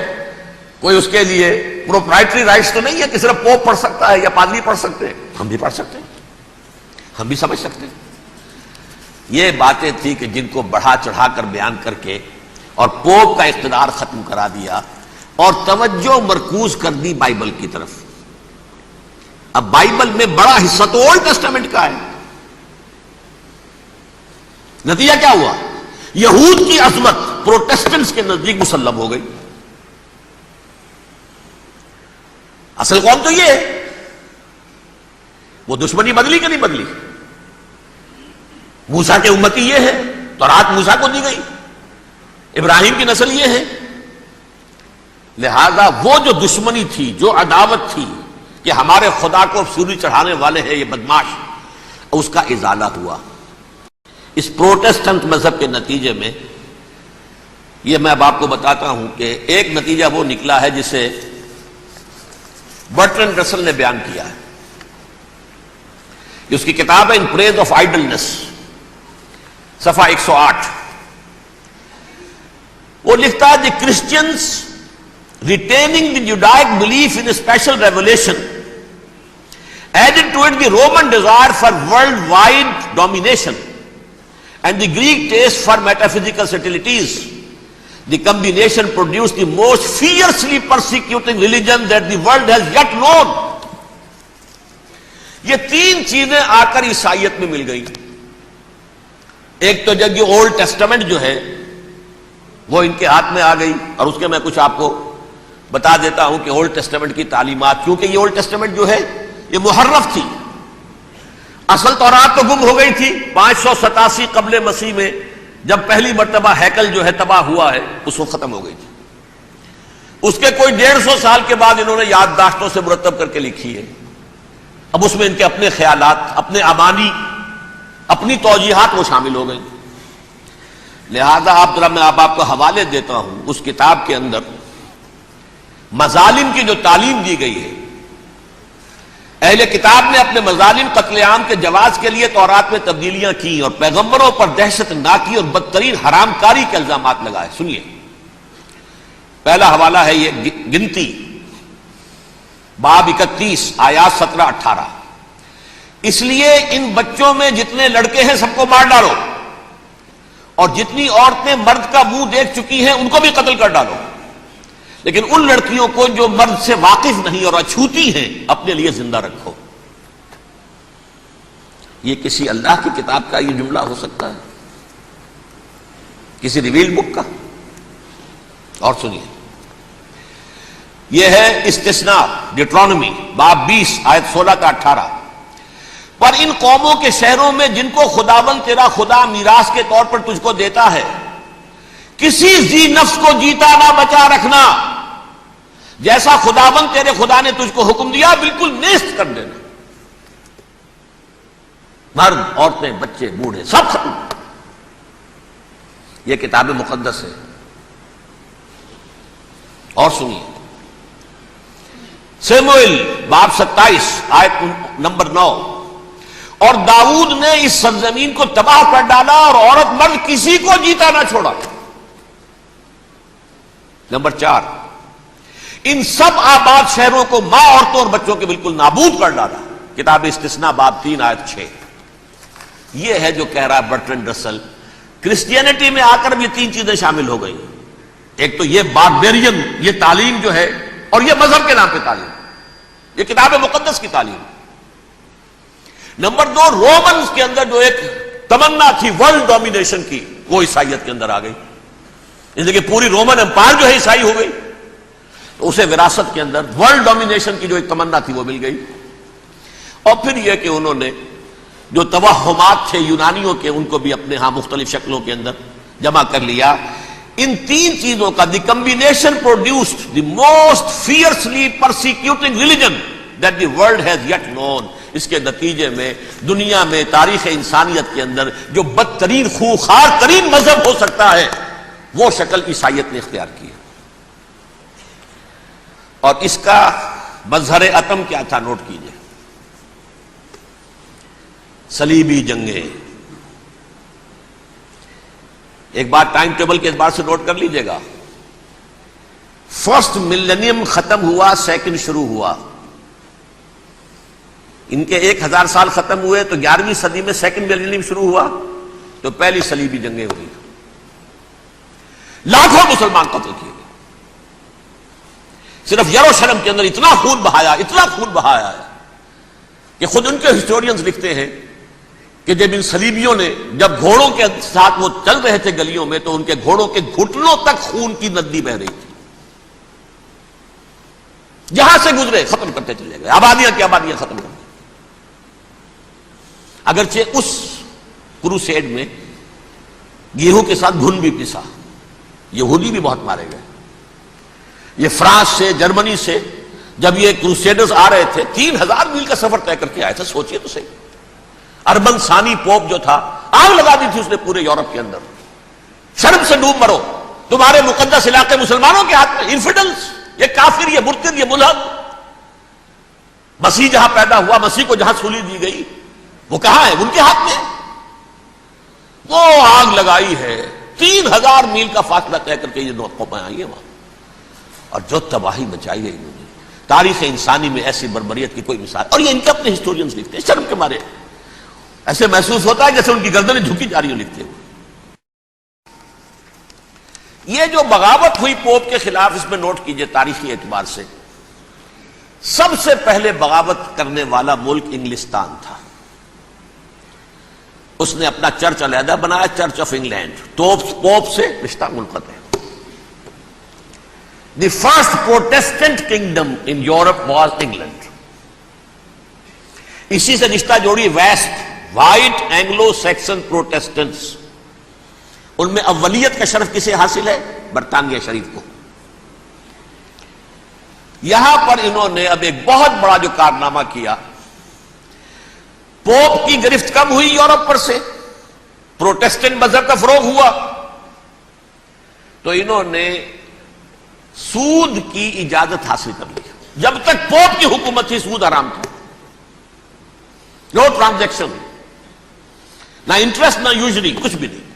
کوئی اس کے لیے پروپرائٹری رائٹس تو نہیں ہے کہ صرف پوپ پڑھ سکتا ہے یا پادری پڑھ سکتے ہیں. ہم بھی پڑھ سکتے ہیں، ہم بھی سمجھ سکتے ہیں. یہ باتیں تھی کہ جن کو بڑھا چڑھا کر بیان کر کے اور پوپ کا اقتدار ختم کرا دیا اور توجہ مرکوز کر دی بائبل کی طرف. اب بائبل میں بڑا حصہ تو اولڈ ٹیسٹامنٹ کا ہے. نتیجہ کیا ہوا؟ یہود کی عظمت پروٹیسٹنٹس کے نزدیک مسلم ہو گئی. اصل قوم تو یہ ہے. وہ دشمنی بدلی کہ نہیں بدلی؟ موسیٰ کے امتی یہ ہے، تورات موسیٰ کو دی گئی، ابراہیم کی نسل یہ ہے. لہذا وہ جو دشمنی تھی، جو عداوت تھی کہ ہمارے خدا کو سوری چڑھانے والے ہیں یہ بدماش، اس کا ازالہ ہوا. اس پروٹیسٹنٹ مذہب کے نتیجے میں یہ میں اب آپ کو بتاتا ہوں کہ ایک نتیجہ وہ نکلا ہے جسے برٹرنڈ رسل نے بیان کیا ہے. اس کی کتاب ہے ان پریز آف آئیڈلنس، صفحہ 108. وہ لکھتا ہے the Christians retaining the Judaic belief in special revelation added to it the Roman desire for worldwide domination and the Greek taste for metaphysical subtleties. The combination produced the most fiercely persecuting religion that the world has yet known. یہ 3 چیزیں آ کر عیسائیت میں مل گئی. ایک تو جب یہ اولڈ ٹیسٹامنٹ جو ہے وہ ان کے ہاتھ میں آ گئی، اور اس کے میں کچھ آپ کو بتا دیتا ہوں کہ اولڈ ٹیسٹامنٹ کی تعلیمات، کیونکہ یہ اولڈ ٹیسٹامنٹ جو ہے یہ محرف تھی. اصل تورات تو گم ہو گئی تھی 587 قبل مسیح میں، جب پہلی مرتبہ ہیکل جو ہے تباہ ہوا ہے اس وقت ختم ہو گئی تھی. اس کے کوئی 150 سال کے بعد انہوں نے یادداشتوں سے مرتب کر کے لکھی ہے. اب اس میں ان کے اپنے خیالات، اپنے امانی، اپنی توجیحات وہ شامل ہو گئی. لہذا آپ ذرا میں آپ کو حوالے دیتا ہوں اس کتاب کے اندر مظالم کی جو تعلیم دی گئی ہے. اہل کتاب نے اپنے مظالم قتل عام کے جواز کے لیے تورات میں تبدیلیاں کی اور پیغمبروں پر دہشت ناکی اور بدترین حرام کاری کے الزامات لگائے. سنیے، پہلا حوالہ ہے یہ گنتی باب 31 آیات 17-18. اس لیے ان بچوں میں جتنے لڑکے ہیں سب کو مار ڈالو، اور جتنی عورتیں مرد کا منہ دیکھ چکی ہیں ان کو بھی قتل کر ڈالو، لیکن ان لڑکیوں کو جو مرد سے واقف نہیں اور اچھوتی ہیں اپنے لیے زندہ رکھو. یہ کسی اللہ کی کتاب کا یہ جملہ ہو سکتا ہے؟ کسی ریویل بک کا؟ اور سنیے، یہ ہے استثناء ڈیٹرانومی باب 20 آیت 16-18. پر ان قوموں کے شہروں میں جن کو خداوند تیرا خدا میراث کے طور پر تجھ کو دیتا ہے، کسی ذی نفس کو جیتا نہ بچا رکھنا، جیسا خداوند تیرے خدا نے تجھ کو حکم دیا بالکل نیست کر دینا. مرد، عورتیں، بچے، بوڑھے سب ختم. یہ کتاب مقدس ہے. اور سنیے، سیموئیل باب 27 آیت نمبر 9. اور داؤد نے اس سرزمین کو تباہ کر ڈالا اور عورت مرد کسی کو جیتا نہ چھوڑا. نمبر 4، ان سب آباد شہروں کو ماں، عورتوں اور بچوں کے بالکل نابود کر ڈالا. کتاب استثناء باب 3 آیت 6. یہ ہے جو کہہ رہا ہے برٹرنڈ رسل، کرسچینٹی میں آ کر بھی 3 چیزیں شامل ہو گئی. ایک تو یہ باربیرین یہ تعلیم جو ہے، اور یہ مذہب کے نام پہ تعلیم، یہ کتاب مقدس کی تعلیم. نمبر 2، رومنز کے اندر جو ایک تمنا تھی ورلڈ ڈومینیشن کی، وہ عیسائیت کے اندر آ گئی. اس لیے کہ پوری رومن امپائر جو ہے عیسائی ہو گئی، تو اسے وراثت کے اندر ورلڈ ڈومینیشن کی جو ایک تمنا تھی وہ مل گئی. اور پھر یہ کہ انہوں نے جو توہمات تھے یونانیوں کے، ان کو بھی اپنے ہاں مختلف شکلوں کے اندر جمع کر لیا. ان 3 چیزوں کا the combination produced the most fiercely persecuting religion that the world has yet known. اس کے نتیجے میں دنیا میں تاریخ انسانیت کے اندر جو بدترین خوخار ترین مذہب ہو سکتا ہے وہ شکل عیسائیت نے اختیار کی. اور اس کا مظہر عتم کیا تھا؟ نوٹ کیجئے، صلیبی جنگیں. ایک بات ٹائم ٹیبل کے اعتبار سے نوٹ کر لیجئے گا. فرسٹ ملینیم ختم ہوا، سیکنڈ شروع ہوا. ان کے 1000 سال ختم ہوئے تو 11ویں صدی میں سیکنڈ ملینیم شروع ہوا، تو پہلی صلیبی جنگیں ہوئی. لاکھوں مسلمان قتل کیے گئے. صرف یروشلم کے اندر اتنا خون بہایا ہے کہ خود ان کے ہسٹورینز لکھتے ہیں کہ جب ان صلیبیوں نے جب گھوڑوں کے ساتھ وہ چل رہے تھے گلیوں میں، تو ان کے گھوڑوں کے گھٹنوں تک خون کی ندی بہ رہی تھی. جہاں سے گزرے ختم کرتے چلے گئے، آبادیاں کی آبادیاں ختم کر دی. اگرچہ اس کروسیڈ میں گیہوں کے ساتھ گھن بھی پسا، یہودی بھی بہت مارے گئے. یہ فرانس سے، جرمنی سے جب یہ کروسیڈرز آ رہے تھے، 3000 میل کا سفر طے کر کے آئے تھے. سوچئے تو صحیح. اربن ثانی پوپ جو تھا، آگ لگا دی تھی اس نے پورے یورپ کے اندر. شرم سے ڈوب مرو، تمہارے مقدس علاقے مسلمانوں کے ہاتھ میں. انفیڈلز، یہ کافر، یہ مرتد، یہ ملحد. مسیح جہاں پیدا ہوا، مسیح کو جہاں سولی دی گئی، وہ کہاں ہے؟ ان کے ہاتھ میں. وہ آگ لگائی ہے، 3000 میل کا فاصلہ طے کر کے یہ قومیں آئی ہیں وہاں، اور جو تباہی مچائی ہے انہوں نے. تاریخ انسانی میں ایسی بربریت کی کوئی مثال. اور یہ ان کے اپنے ہسٹورینز لکھتے ہیں. شرم کے مارے ایسے محسوس ہوتا ہے جیسے ان کی گردنیں جھکی جا رہی ہوں لکھتے ہوئے. یہ جو بغاوت ہوئی پوپ کے خلاف، اس میں نوٹ کیجئے تاریخی اعتبار سے سب سے پہلے بغاوت کرنے والا ملک انگلستان تھا. اس نے اپنا چرچ علیحدہ بنایا، چرچ آف انگلینڈ. پوپ سے رشتہ منقطع. The first Protestant kingdom in Europe was England. اسی سے رشتہ جوڑی west, white Anglo Saxon Protestants. ان میں اولیت کا شرف کسے حاصل ہے؟ برطانیہ شریف کو. یہاں پر انہوں نے اب ایک بہت بڑا جو کارنامہ کیا، پوپ کی گرفت کم ہوئی یورپ پر سے، پروٹیسٹنٹ مذہب کا فروغ ہوا، تو انہوں نے سود کی اجازت حاصل کر لی. جب تک پوپ کی حکومت تھی سود حرام تھا. نو ٹرانزیکشن، نہ انٹرسٹ نہ یوزری، کچھ بھی نہیں.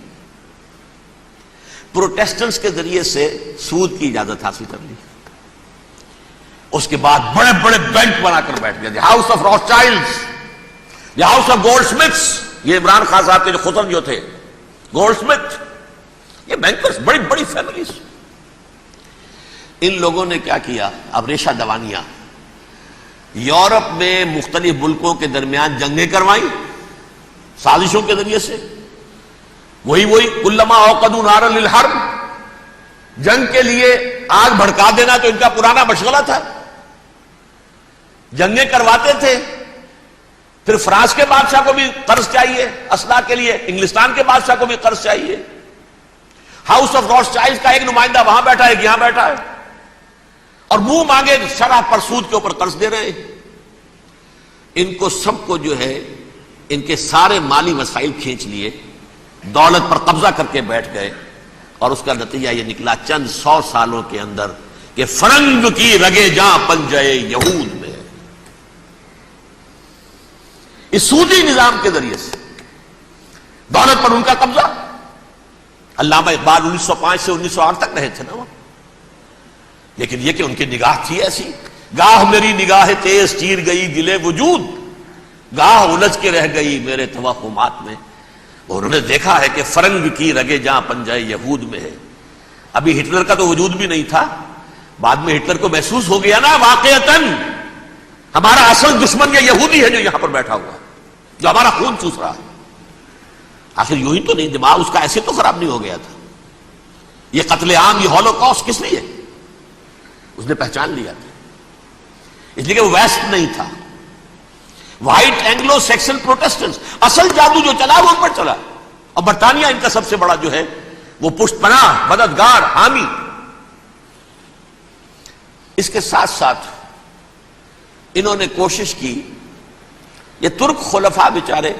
پروٹیسٹنٹس کے ذریعے سے سود کی اجازت حاصل کر لی. اس کے بعد بڑے بڑے بینک بنا کر بیٹھ گئے. House of Rothschilds, house of goldsmiths, یہ عمران خان صاحب کے جو خطن جو تھے گولڈ سمتھ، یہ بینکرز، بڑی بڑی فیملیز. ان لوگوں نے کیا کیا؟ اب ریشہ دوانیاں. یورپ میں مختلف ملکوں کے درمیان جنگیں کروائیں سازشوں کے ذریعے سے. وہی کلما اوقدوا نارا للحرب، جنگ کے لیے آگ بھڑکا دینا تو ان کا پرانا مشغلہ تھا. جنگیں کرواتے تھے. پھر فرانس کے بادشاہ کو بھی قرض چاہیے اسلحہ کے لیے، انگلستان کے بادشاہ کو بھی قرض چاہیے. ہاؤس آف راس چائلڈز کا ایک نمائندہ وہاں بیٹھا ہے، یہاں بیٹھا ہے، اور منہ مانگے شرح پر سود کے اوپر قرض دے رہے ہیں. ان کو سب کو جو ہے ان کے سارے مالی وسائل کھینچ لیے، دولت پر قبضہ کر کے بیٹھ گئے، اور اس کا نتیجہ یہ نکلا چند 100 سالوں کے اندر کہ فرنگ کی رگے جاں پنجے یہود میں. اس سودی نظام کے ذریعے سے دولت پر ان کا قبضہ. علامہ اقبال 1905 سے 1908 تک رہے تھے نا وہ، لیکن یہ کہ ان کی نگاہ تھی ایسی. گاہ میری نگاہ تیز چیر گئی دلے وجود، گاہ الجھ کے رہ گئی میرے توہمات میں. اور انہوں نے دیکھا ہے کہ فرنگ کی رگے جہاں پنجے یہود میں ہے. ابھی ہٹلر کا تو وجود بھی نہیں تھا، بعد میں ہٹلر کو محسوس ہو گیا نا واقعتاً ہمارا اصل دشمن یہ یہودی ہے جو یہاں پر بیٹھا ہوا، جو ہمارا خون چوس رہا ہے. آخر یوں ہی تو نہیں، دماغ اس کا ایسے تو خراب نہیں ہو گیا تھا. یہ قتل عام، یہ ہولوکاسٹ کس لیے؟ اس نے پہچان لیا تھا، اس لیے کہ وہ ویسٹ نہیں تھا. وائٹ اینگلو سیکسن پروٹیسٹنٹس، اصل جادو جو چلا وہ ان پر چلا، اور برطانیہ ان کا سب سے بڑا جو ہے وہ پشت پناہ، مددگار، حامی. اس کے ساتھ ساتھ انہوں نے کوشش کی، یہ ترک خلفاء بیچارے،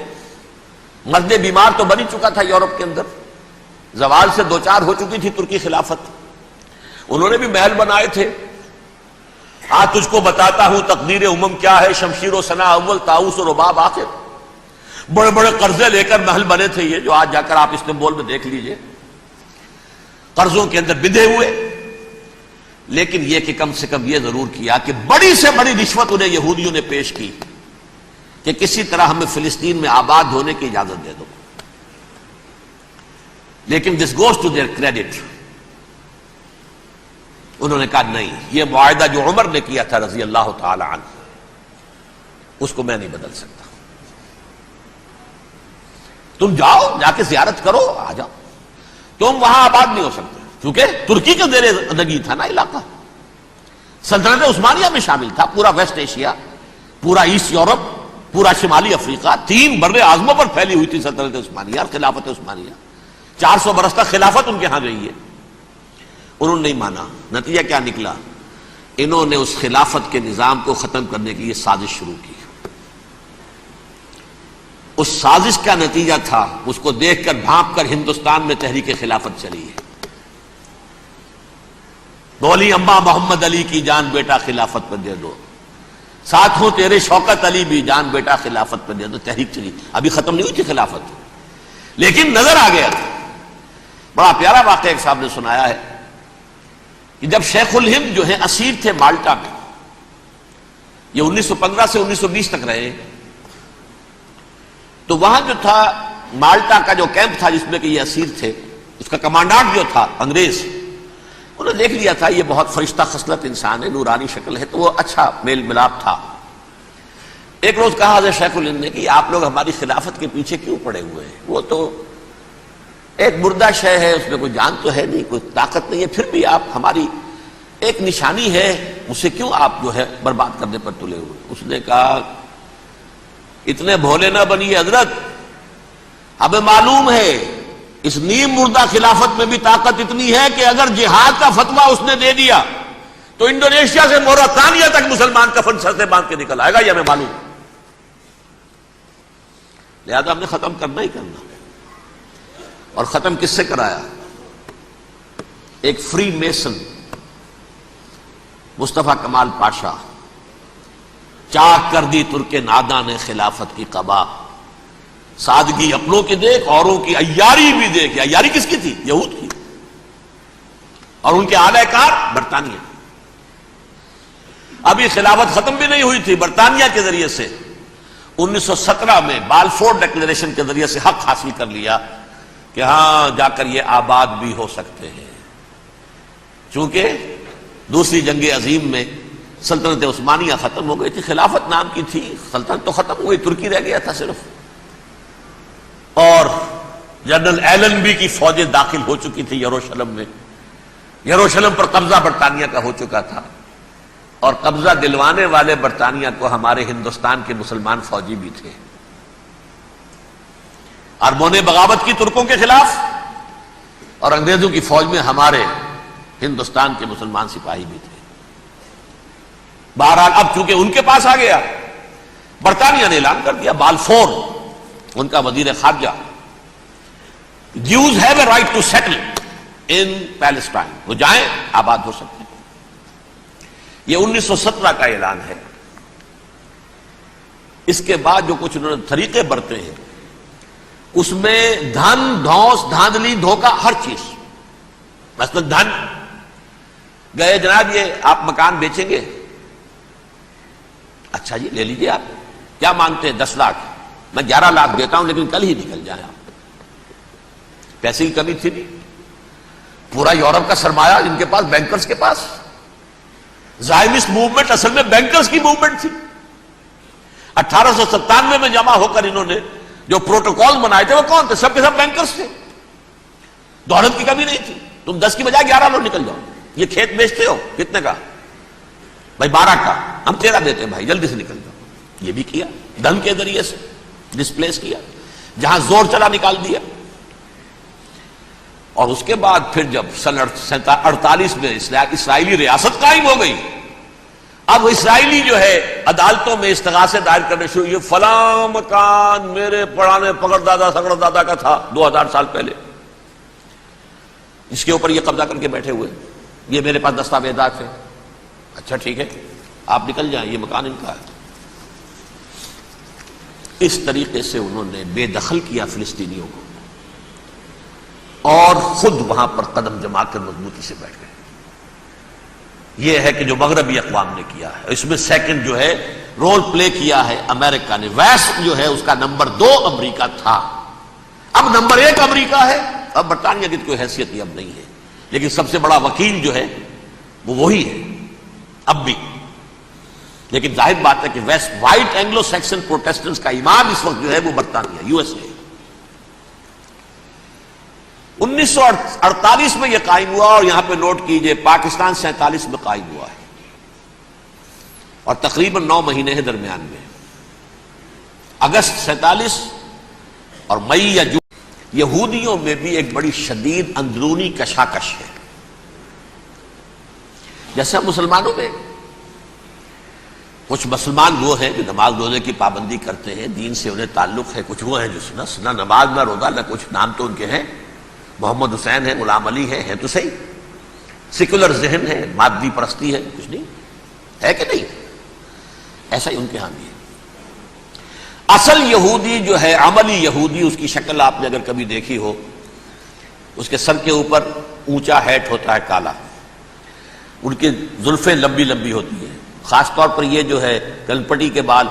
مرد بیمار تو بن ہی چکا تھا یورپ کے اندر، زوال سے دوچار ہو چکی تھی ترکی خلافت. انہوں نے بھی محل بنائے تھے. آج تجھ کو بتاتا ہوں تقدیر امم کیا ہے، شمشیر و ثنا اول، طاؤس و رباب آخر. بڑے بڑے قرضے لے کر محل بنے تھے یہ، جو آج جا کر آپ استنبول میں دیکھ لیجئے، قرضوں کے اندر بندھے ہوئے. لیکن یہ کہ کم سے کم یہ ضرور کیا کہ بڑی سے بڑی رشوت انہیں یہودیوں نے پیش کی کہ کسی طرح ہمیں فلسطین میں آباد ہونے کی اجازت دے دو. لیکن this goes to their credit. انہوں نے کہا نہیں، یہ معاہدہ جو عمر نے کیا تھا رضی اللہ تعالی عنہ، اس کو میں نہیں بدل سکتا. تم جاؤ، جا کے زیارت کرو، آ جاؤ، تم وہاں آباد نہیں ہو سکتے، کیونکہ ترکی کے زیر زندگی تھا نا علاقہ. سلطنت عثمانیہ میں شامل تھا پورا ویسٹ ایشیا، پورا ایسٹ یورپ، پورا شمالی افریقہ. 3 بر اعظموں پر پھیلی ہوئی تھی سلطنت عثمانیہ، خلافت عثمانیہ. 400 برس تک خلافت ان کے ہاں گئی ہے. انہوں نے نہیں مانا. نتیجہ کیا نکلا؟ انہوں نے اس خلافت کے نظام کو ختم کرنے کی یہ سازش شروع کی. اس سازش کا نتیجہ تھا، اس کو دیکھ کر بھانپ کر ہندوستان میں تحریک خلافت چلی ہے. بولی اماں محمد علی کی جان بیٹا خلافت پر دے دو، ساتھ ہوں تیرے شوکت علی بھی جان بیٹا خلافت پر دے دو. تحریک چلی، ابھی ختم نہیں ہوئی تھی خلافت، لیکن نظر آ گیا تھا. بڑا پیارا واقعہ ایک صاحب نے سنایا ہے کہ جب شیخ الہند جو ہیں اسیر تھے مالٹا میں، یہ 1915 سے 1920 تک رہے، تو وہاں جو تھا مالٹا کا جو کیمپ تھا جس میں کہ یہ اسیر تھے، اس کا کمانڈانٹ جو تھا انگریز، انہوں نے دیکھ لیا تھا یہ بہت فرشتہ خصلت انسان ہے، نورانی شکل ہے، تو وہ اچھا میل ملاپ تھا. ایک روز کہا حضرت شیخ الہند نے کہ آپ لوگ ہماری خلافت کے پیچھے کیوں پڑے ہوئے ہیں؟ وہ تو ایک مردہ شے ہے، اس میں کوئی جان تو ہے نہیں، کوئی طاقت نہیں ہے، پھر بھی آپ ہماری ایک نشانی ہے، اسے کیوں آپ جو ہے برباد کرنے پر تلے ہوئے؟ اس نے کہا اتنے بھولے نہ بنیے حضرت، ہمیں معلوم ہے اس نیم مردہ خلافت میں بھی طاقت اتنی ہے کہ اگر جہاد کا فتویٰ اس نے دے دیا تو انڈونیشیا سے موریتانیہ تک مسلمان کفن سر سے باندھ کے نکل آئے گا، یہ ہمیں معلوم. لہذا ہم نے ختم کرنا ہی کرنا. اور ختم کس سے کرایا؟ ایک فری میسن مصطفیٰ کمال پاشا، چاک کر دی ترک ناداں نے خلافت کی قبا، سادگی اپنوں کی دیکھ اوروں کی عیاری بھی دیکھ۔ عیاری کس کی تھی؟ یہود کی، اور ان کے اعلی کار برطانیہ۔ ابھی خلافت ختم بھی نہیں ہوئی تھی، برطانیہ کے ذریعے سے 1917 میں بالفور ڈکلیریشن کے ذریعے سے حق حاصل کر لیا کہ ہاں جا کر یہ آباد بھی ہو سکتے ہیں۔ چونکہ دوسری جنگ عظیم میں سلطنت عثمانیہ ختم ہو گئی تھی، خلافت نام کی تھی، سلطنت تو ختم ہو گئی، ترکی رہ گیا تھا صرف، اور جنرل ایلنبی کی فوجیں داخل ہو چکی تھی یروشلم میں، یروشلم پر قبضہ برطانیہ کا ہو چکا تھا، اور قبضہ دلوانے والے برطانیہ کو ہمارے ہندوستان کے مسلمان فوجی بھی تھے۔ اربوں نے بغاوت کی ترکوں کے خلاف، اور انگریزوں کی فوج میں ہمارے ہندوستان کے مسلمان سپاہی بھی تھے۔ بہرحال اب چونکہ ان کے پاس آ گیا، برطانیہ نے اعلان کر دیا، بالفور ان کا وزیر خارجہ، Jews have a right to settle in Palestine، وہ جائیں آباد ہو سکتے ہیں۔ یہ 1917 کا اعلان ہے۔ اس کے بعد جو کچھ انہوں نے طریقے برتے ہیں، اس میں دھن، دھوس، دھاندلی، دھوکہ، ہر چیز۔ مثلا دھن گئے، جناب یہ آپ مکان بیچیں گے؟ اچھا جی لے لیجیے، آپ کیا مانگتے ہیں؟ 10 لاکھ، میں 11 لاکھ دیتا ہوں، لیکن کل ہی نکل جائیں آپ۔ پیسے کی کمی تھی نہیں، پورا یورپ کا سرمایہ ان کے پاس، بینکرز کے پاس۔ زائمسٹ موومنٹ اصل میں بینکرز کی موومنٹ تھی۔ 1897 میں جمع ہو کر انہوں نے جو پروٹوکول بنائے تھے وہ کون تھے؟ سب کے سب بینکرز تھے۔ دولت کی کمی نہیں تھی، تم 10 کی بجائے 11 لو نکل جاؤ۔ یہ کھیت بیچتے ہو کتنے کا؟ بھائی 12 کا، ہم 13 دیتے ہیں بھائی، جلدی سے نکل جاؤ۔ یہ بھی کیا، دھن کے ذریعے سے ڈسپلیس کیا، جہاں زور چلا نکال دیا۔ اور اس کے بعد پھر جب سن 48 میں اسرائیلی ریاست قائم ہو گئی، اب اسرائیلی جو ہے عدالتوں میں استغاثے دائر کرنے شروع، یہ فلاں مکان میرے پرانے پکڑ دادا سگڑ دادا کا تھا 2000 سال پہلے، اس کے اوپر یہ قبضہ کر کے بیٹھے ہوئے، یہ میرے پاس دستاویزات ہیں۔ اچھا ٹھیک ہے، آپ نکل جائیں، یہ مکان ان کا ہے۔ اس طریقے سے انہوں نے بے دخل کیا فلسطینیوں کو، اور خود وہاں پر قدم جما کر مضبوطی سے بیٹھ گئے۔ یہ ہے کہ جو مغربی اقوام نے کیا ہے۔ اس میں سیکنڈ جو ہے رول پلے کیا ہے امریکہ نے۔ ویسٹ جو ہے اس کا نمبر 2 امریکہ تھا، اب نمبر 1 امریکہ ہے۔ اب برطانیہ کی کوئی حیثیت ہی اب نہیں ہے، لیکن سب سے بڑا وکیل جو ہے وہ وہی ہے اب بھی۔ لیکن ظاہر بات ہے کہ west white Anglo Saxon Protestants کا امام اس وقت جو ہے وہ برطانیہ، یو ایس اے۔ 1948 میں یہ قائم ہوا، اور یہاں پہ نوٹ کیجئے پاکستان 47 میں قائم ہوا ہے، اور تقریباً 9 مہینے ہیں درمیان میں۔ اگست 47 اور مئی یا جون۔ یہودیوں میں بھی ایک بڑی شدید اندرونی کشاکش ہے، جیسے مسلمانوں میں کچھ مسلمان وہ ہیں جو نماز روزے کی پابندی کرتے ہیں، دین سے انہیں تعلق ہے، کچھ وہ ہیں جو نہ نماز نہ روزہ نہ کچھ، نام تو ان کے ہیں، محمد حسین ہے، غلام علی ہے تو صحیح، سیکولر ذہن ہے، مادی پرستی ہے، کچھ نہیں ہے کہ نہیں؟ ایسا ہی ان کے ہاں بھی ہے۔ اصل یہودی جو ہے، عملی یہودی، اس کی شکل آپ نے اگر کبھی دیکھی ہو، اس کے سر کے اوپر اونچا ہیٹ ہوتا ہے کالا، ان کی زلفیں لمبی لمبی ہوتی ہیں، خاص طور پر یہ جو ہے کلپٹی کے بال،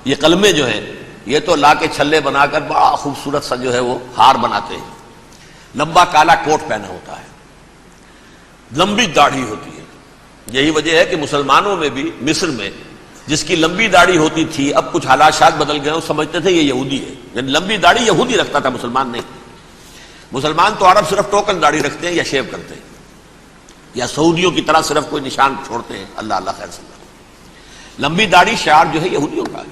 یہ قلمے جو ہیں یہ تو لا کے چھلے بنا کر بڑا خوبصورت سا جو ہے وہ ہار بناتے ہیں، لمبا کالا کوٹ پہنا ہوتا ہے، لمبی داڑھی ہوتی ہے۔ یہی وجہ ہے کہ مسلمانوں میں بھی مصر میں جس کی لمبی داڑھی ہوتی تھی، اب کچھ حالات شاید بدل گئے، وہ سمجھتے تھے یہ یہودی ہے، یعنی لمبی داڑھی یہودی رکھتا تھا، مسلمان نہیں۔ مسلمان تو عرب صرف ٹوکن داڑھی رکھتے ہیں یا شیو کرتے ہیں، یا سعودیوں کی طرح صرف کوئی نشان چھوڑتے ہیں، اللہ اللہ خیر صلی اللہ۔ لمبی داڑھی شعار جو ہے یہودیوں کا ہے۔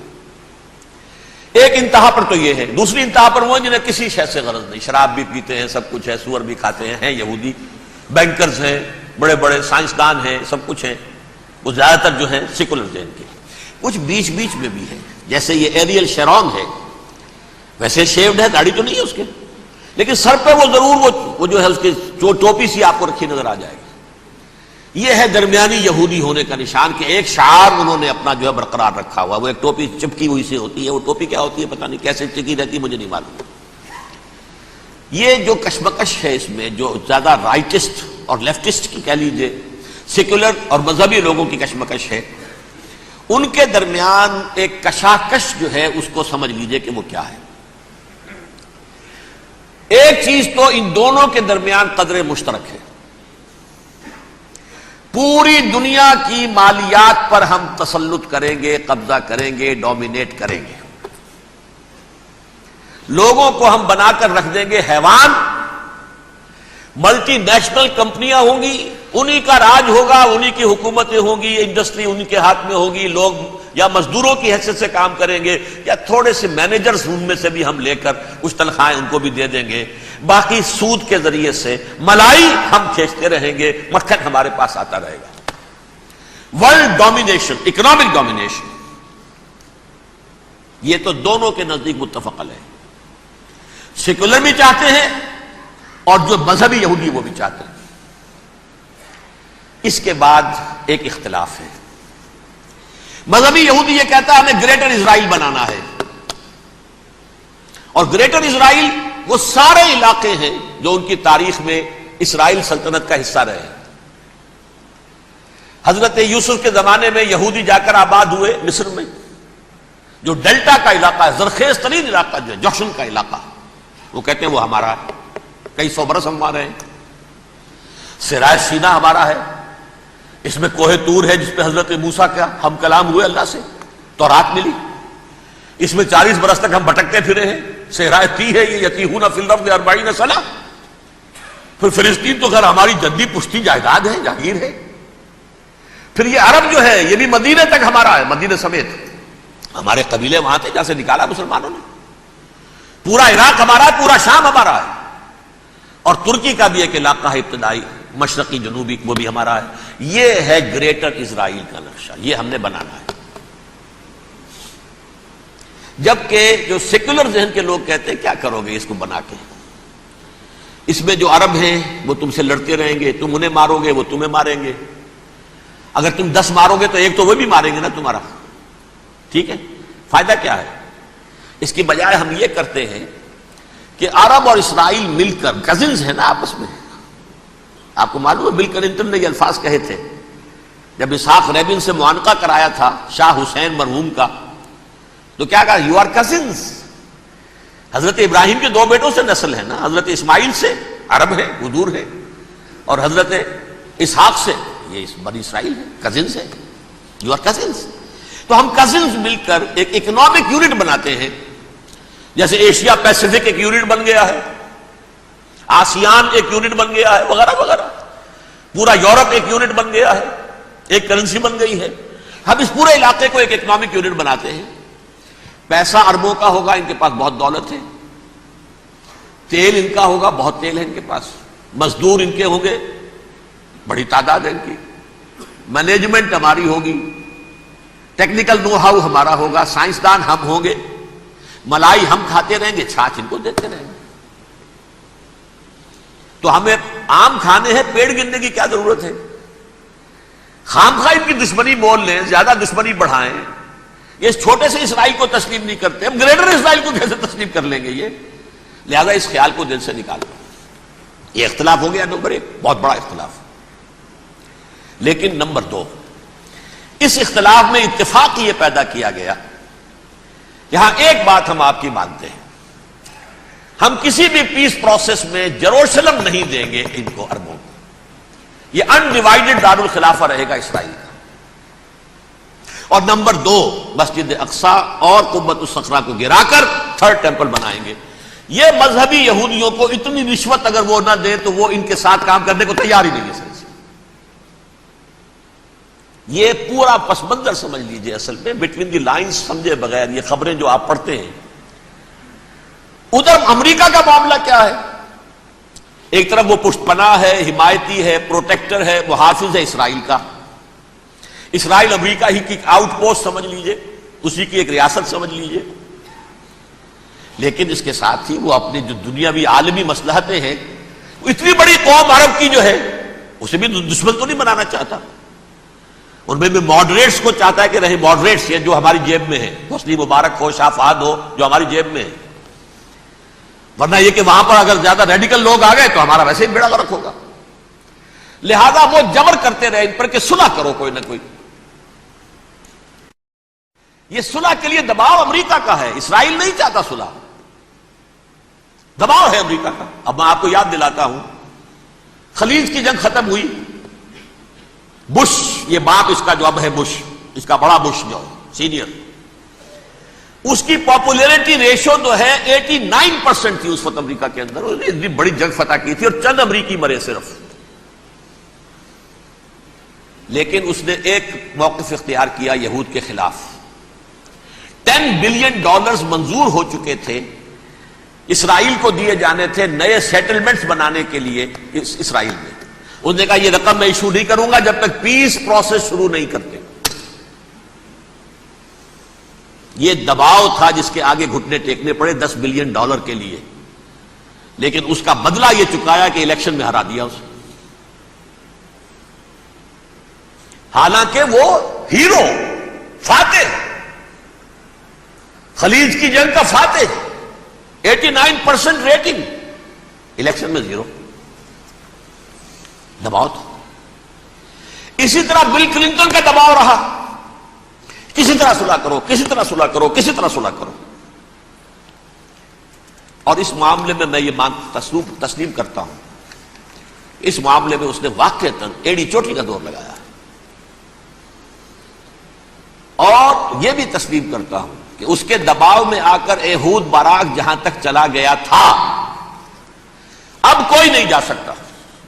ایک انتہا پر تو یہ ہے، دوسری انتہا پر وہ جنہیں کسی شے سے غرض نہیں، شراب بھی پیتے ہیں، سب کچھ ہے، سور بھی کھاتے ہیں یہودی، بینکرز ہیں، بڑے بڑے سائنسدان ہیں، سب کچھ ہیں، وہ زیادہ تر جو ہیں سیکولر ذہن کے۔ کچھ بیچ بیچ میں بھی ہے، جیسے یہ ایریل شیرون ہے، ویسے شیوڈ ہے، داڑھی تو نہیں ہے اس کے، لیکن سر پہ وہ ضرور وہ جو ہے اس کی جو ٹوپی سی آپ کو رکھی نظر آ جائے گی۔ یہ ہے درمیانی یہودی ہونے کا نشان کہ ایک شعار انہوں نے اپنا جو ہے برقرار رکھا ہوا. وہ ایک ٹوپی چپکی ہوئی سے ہوتی ہے, وہ ٹوپی کیا ہوتی ہے پتہ نہیں, کیسے چکی رہتی ہے مجھے نہیں معلوم. یہ جو کشمکش ہے اس میں, جو زیادہ رائٹسٹ اور لیفٹسٹ کی کہہ لیجیے, سیکولر اور مذہبی لوگوں کی کشمکش ہے, ان کے درمیان ایک کشاکش جو ہے اس کو سمجھ لیجیے کہ وہ کیا ہے. ایک چیز تو ان دونوں کے درمیان قدر مشترک ہے, پوری دنیا کی مالیات پر ہم تسلط کریں گے, قبضہ کریں گے, ڈومینیٹ کریں گے. لوگوں کو ہم بنا کر رکھ دیں گے حیوان, ملٹی نیشنل کمپنیاں ہوں گی, انہی کا راج ہوگا, انہی کی حکومتیں ہوں گی, انڈسٹری انہی کے ہاتھ میں ہوگی, لوگ یا مزدوروں کی حیثیت سے کام کریں گے یا تھوڑے سے مینیجرز ان میں سے بھی ہم لے کر کچھ تنخواہیں ان کو بھی دے دیں گے, باقی سود کے ذریعے سے ملائی ہم کھینچتے رہیں گے, مکھن ہمارے پاس آتا رہے گا. ورلڈ ڈومینیشن, اکنامک ڈومینیشن, یہ تو دونوں کے نزدیک متفق علیہ ہے. سیکولر بھی چاہتے ہیں اور جو مذہبی یہودی وہ بھی چاہتے ہیں. اس کے بعد ایک اختلاف ہے. مذہبی یہودی یہ کہتا ہے ہمیں گریٹر اسرائیل بنانا ہے, اور گریٹر اسرائیل وہ سارے علاقے ہیں جو ان کی تاریخ میں اسرائیل سلطنت کا حصہ رہے. حضرت یوسف کے زمانے میں یہودی جا کر آباد ہوئے مصر میں, جو ڈیلٹا کا علاقہ ہے, زرخیز ترین علاقہ جو ہے, جوشن کا علاقہ, وہ کہتے ہیں وہ ہمارا ہے, کئی سو برس ہمارے ہیں. سرائے سینا ہمارا ہے, اس میں کوہ طور ہے جس پہ حضرت موسیٰ کا ہم کلام ہوئے اللہ سے, تورات ملی, اس میں 40 برس تک ہم بھٹکتے پھرے ہیں. صحرائے تی ہے یہ, یتیہون فی الارض 40 سنہ. پھر فلسطین تو خیر ہماری جدی پشتی جائیداد ہے, جاگیر ہے. پھر یہ عرب جو ہے یہ بھی مدینے تک ہمارا ہے, مدینے سمیت ہمارے قبیلے وہاں تھے جہاں سے نکالا مسلمانوں نے. پورا عراق ہمارا ہے, پورا شام ہمارا ہے, اور ترکی کا بھی ایک علاقہ ہے ابتدائی مشرقی جنوبی, وہ بھی ہمارا ہے. یہ ہے گریٹر اسرائیل کا نقشہ, یہ ہم نے بنانا ہے. جبکہ جو سیکولر ذہن کے لوگ کہتے ہیں کیا کرو گے اس کو بنا کے, اس میں جو عرب ہیں وہ تم سے لڑتے رہیں گے, تم انہیں مارو گے وہ تمہیں ماریں گے, اگر تم 10 مارو گے تو ایک تو وہ بھی ماریں گے نا تمہارا. ٹھیک ہے, فائدہ کیا ہے؟ اس کی بجائے ہم یہ کرتے ہیں کہ عرب اور اسرائیل مل کر, کزنز ہیں نا آپس میں, آپ کو معلوم ہے بل کلنٹن نے یہ الفاظ کہے تھے جب اسحاق ریبن سے معانقہ کرایا تھا شاہ حسین مرحوم کا, تو کیا کہا, یو آر کزنز. حضرت ابراہیم کے 2 بیٹوں سے نسل ہے نا, حضرت اسماعیل سے عرب ہے, وہ دور ہے, اور حضرت اسحاق سے یہ بنی اسرائیل ہے, کزنز ہے, یو آر کزنز. تو ہم کزنز مل کر ایک اکنامک یونٹ بناتے ہیں, جیسے ایشیا پیسیفک ایک یونٹ بن گیا ہے, آسیان ایک یونٹ بن گیا ہے, وغیرہ وغیرہ. پورا یورپ ایک یونٹ بن گیا ہے, ایک کرنسی بن گئی ہے. ہم اس پورے علاقے کو ایک اکنامک یونٹ بناتے ہیں. پیسہ اربوں کا ہوگا, ان کے پاس بہت دولت ہے. تیل ان کا ہوگا, بہت تیل ہے ان کے پاس. مزدور ان کے ہوں گے, بڑی تعداد ہے ان کی. مینجمنٹ ہماری ہوگی, ٹیکنیکل نو ہاؤ ہمارا ہوگا, سائنسدان ہم ہوں گے. ملائی ہم کھاتے رہیں گے, چھاچھ ان کو دیتے رہیں گے. تو ہمیں آم کھانے ہیں, پیڑ گرنے کی کیا ضرورت ہے؟ خام خواہ ان کی دشمنی مول لیں, زیادہ دشمنی بڑھائیں. یہ اس چھوٹے سے اسرائیل کو تسلیم نہیں کرتے, ہم گریٹر اسرائیل کو کیسے تسلیم کر لیں گے؟ یہ لہذا اس خیال کو دل سے نکالو. یہ اختلاف ہو گیا نمبر 1, بہت بڑا اختلاف. لیکن نمبر 2, اس اختلاف میں اتفاق یہ پیدا کیا گیا, یہاں ایک بات ہم آپ کی مانتے ہیں, ہم کسی بھی پیس پروسیس میں جروسلم نہیں دیں گے ان کو, عربوں کو. یہ انڈیوائیڈڈ دارالخلافہ رہے گا اسرائیل کا. اور نمبر 2, مسجد اقصی اور قبۃ الصخرہ کو گرا کر 3rd ٹیمپل بنائیں گے. یہ مذہبی یہودیوں کو اتنی رشوت اگر وہ نہ دیں تو وہ ان کے ساتھ کام کرنے کو تیار ہی نہیں ہے. یہ پورا پس منظر سمجھ لیجئے, اصل میں بٹوین دی لائنز سمجھے بغیر یہ خبریں جو آپ پڑھتے ہیں. ادھر امریکہ کا معاملہ کیا ہے؟ ایک طرف وہ پشت پناہ ہے, حمایتی ہے, پروٹیکٹر ہے, محافظ ہے اسرائیل کا. اسرائیل امریکہ ہی کی آؤٹ پوسٹ سمجھ لیجئے, اسی کی ایک ریاست سمجھ لیجئے. لیکن اس کے ساتھ ہی وہ اپنی جو دنیاوی عالمی مصلحتیں ہیں, اتنی بڑی قوم عرب کی جو ہے اسے بھی دشمن تو نہیں بنانا چاہتا، ان میں بھی ماڈریٹس کو چاہتا ہے کہ رہے ماڈریٹس یہ جو ہماری جیب میں ہے، حسنی مبارک ہو، شاہ فہد ہو، جو ہماری جیب میں ہے، ورنہ یہ کہ وہاں پر اگر زیادہ ریڈیکل لوگ آ گئے تو ہمارا ویسے ہی بیڑا غرق ہوگا۔ لہذا وہ جبر کرتے رہے ان پر کہ صلح کرو کوئی نہ کوئی۔ یہ صلح کے لیے دباؤ امریکہ کا ہے، اسرائیل نہیں چاہتا صلح، دباؤ ہے امریکہ کا۔ اب میں آپ کو یاد دلاتا ہوں، خلیج کی جنگ ختم ہوئی، بش، یہ باپ اس کا جو اب ہے بش، اس کا بڑا بش جو سینئر، اس کی پاپولیرٹی ریشو جو ہے 89% تھی اس وقت امریکہ کے اندر، اتنی بڑی جنگ فتح کی تھی اور چند امریکی مرے صرف، لیکن اس نے ایک موقف اختیار کیا یہود کے خلاف۔ $10 بلین منظور ہو چکے تھے، اسرائیل کو دیے جانے تھے نئے سیٹلمنٹس بنانے کے لیے اسرائیل میں۔ اس نے کہا یہ رقم میں ایشو نہیں کروں گا جب تک پیس پروسیس شروع نہیں کرتے۔ یہ دباؤ تھا جس کے آگے گھٹنے ٹیکنے پڑے $10 بلین کے لیے، لیکن اس کا بدلہ یہ چکایا کہ الیکشن میں ہرا دیا اسے، حالانکہ وہ ہیرو، فاتح، خلیج کی جنگ کا فاتح، 89% ریٹنگ، الیکشن میں 0۔ دباؤ تھا۔ اسی طرح بل کلنٹن کا دباؤ رہا، کسی طرح صلح کرو، کسی طرح صلح کرو، کسی طرح صلح کرو، اور اس معاملے میں یہ تسلیم کرتا ہوں، اس معاملے میں اس نے واقعتاً ایڑی چوٹی کا دور لگایا، اور یہ بھی تسلیم کرتا ہوں کہ اس کے دباؤ میں آ کر ایہود باراک جہاں تک چلا گیا تھا اب کوئی نہیں جا سکتا،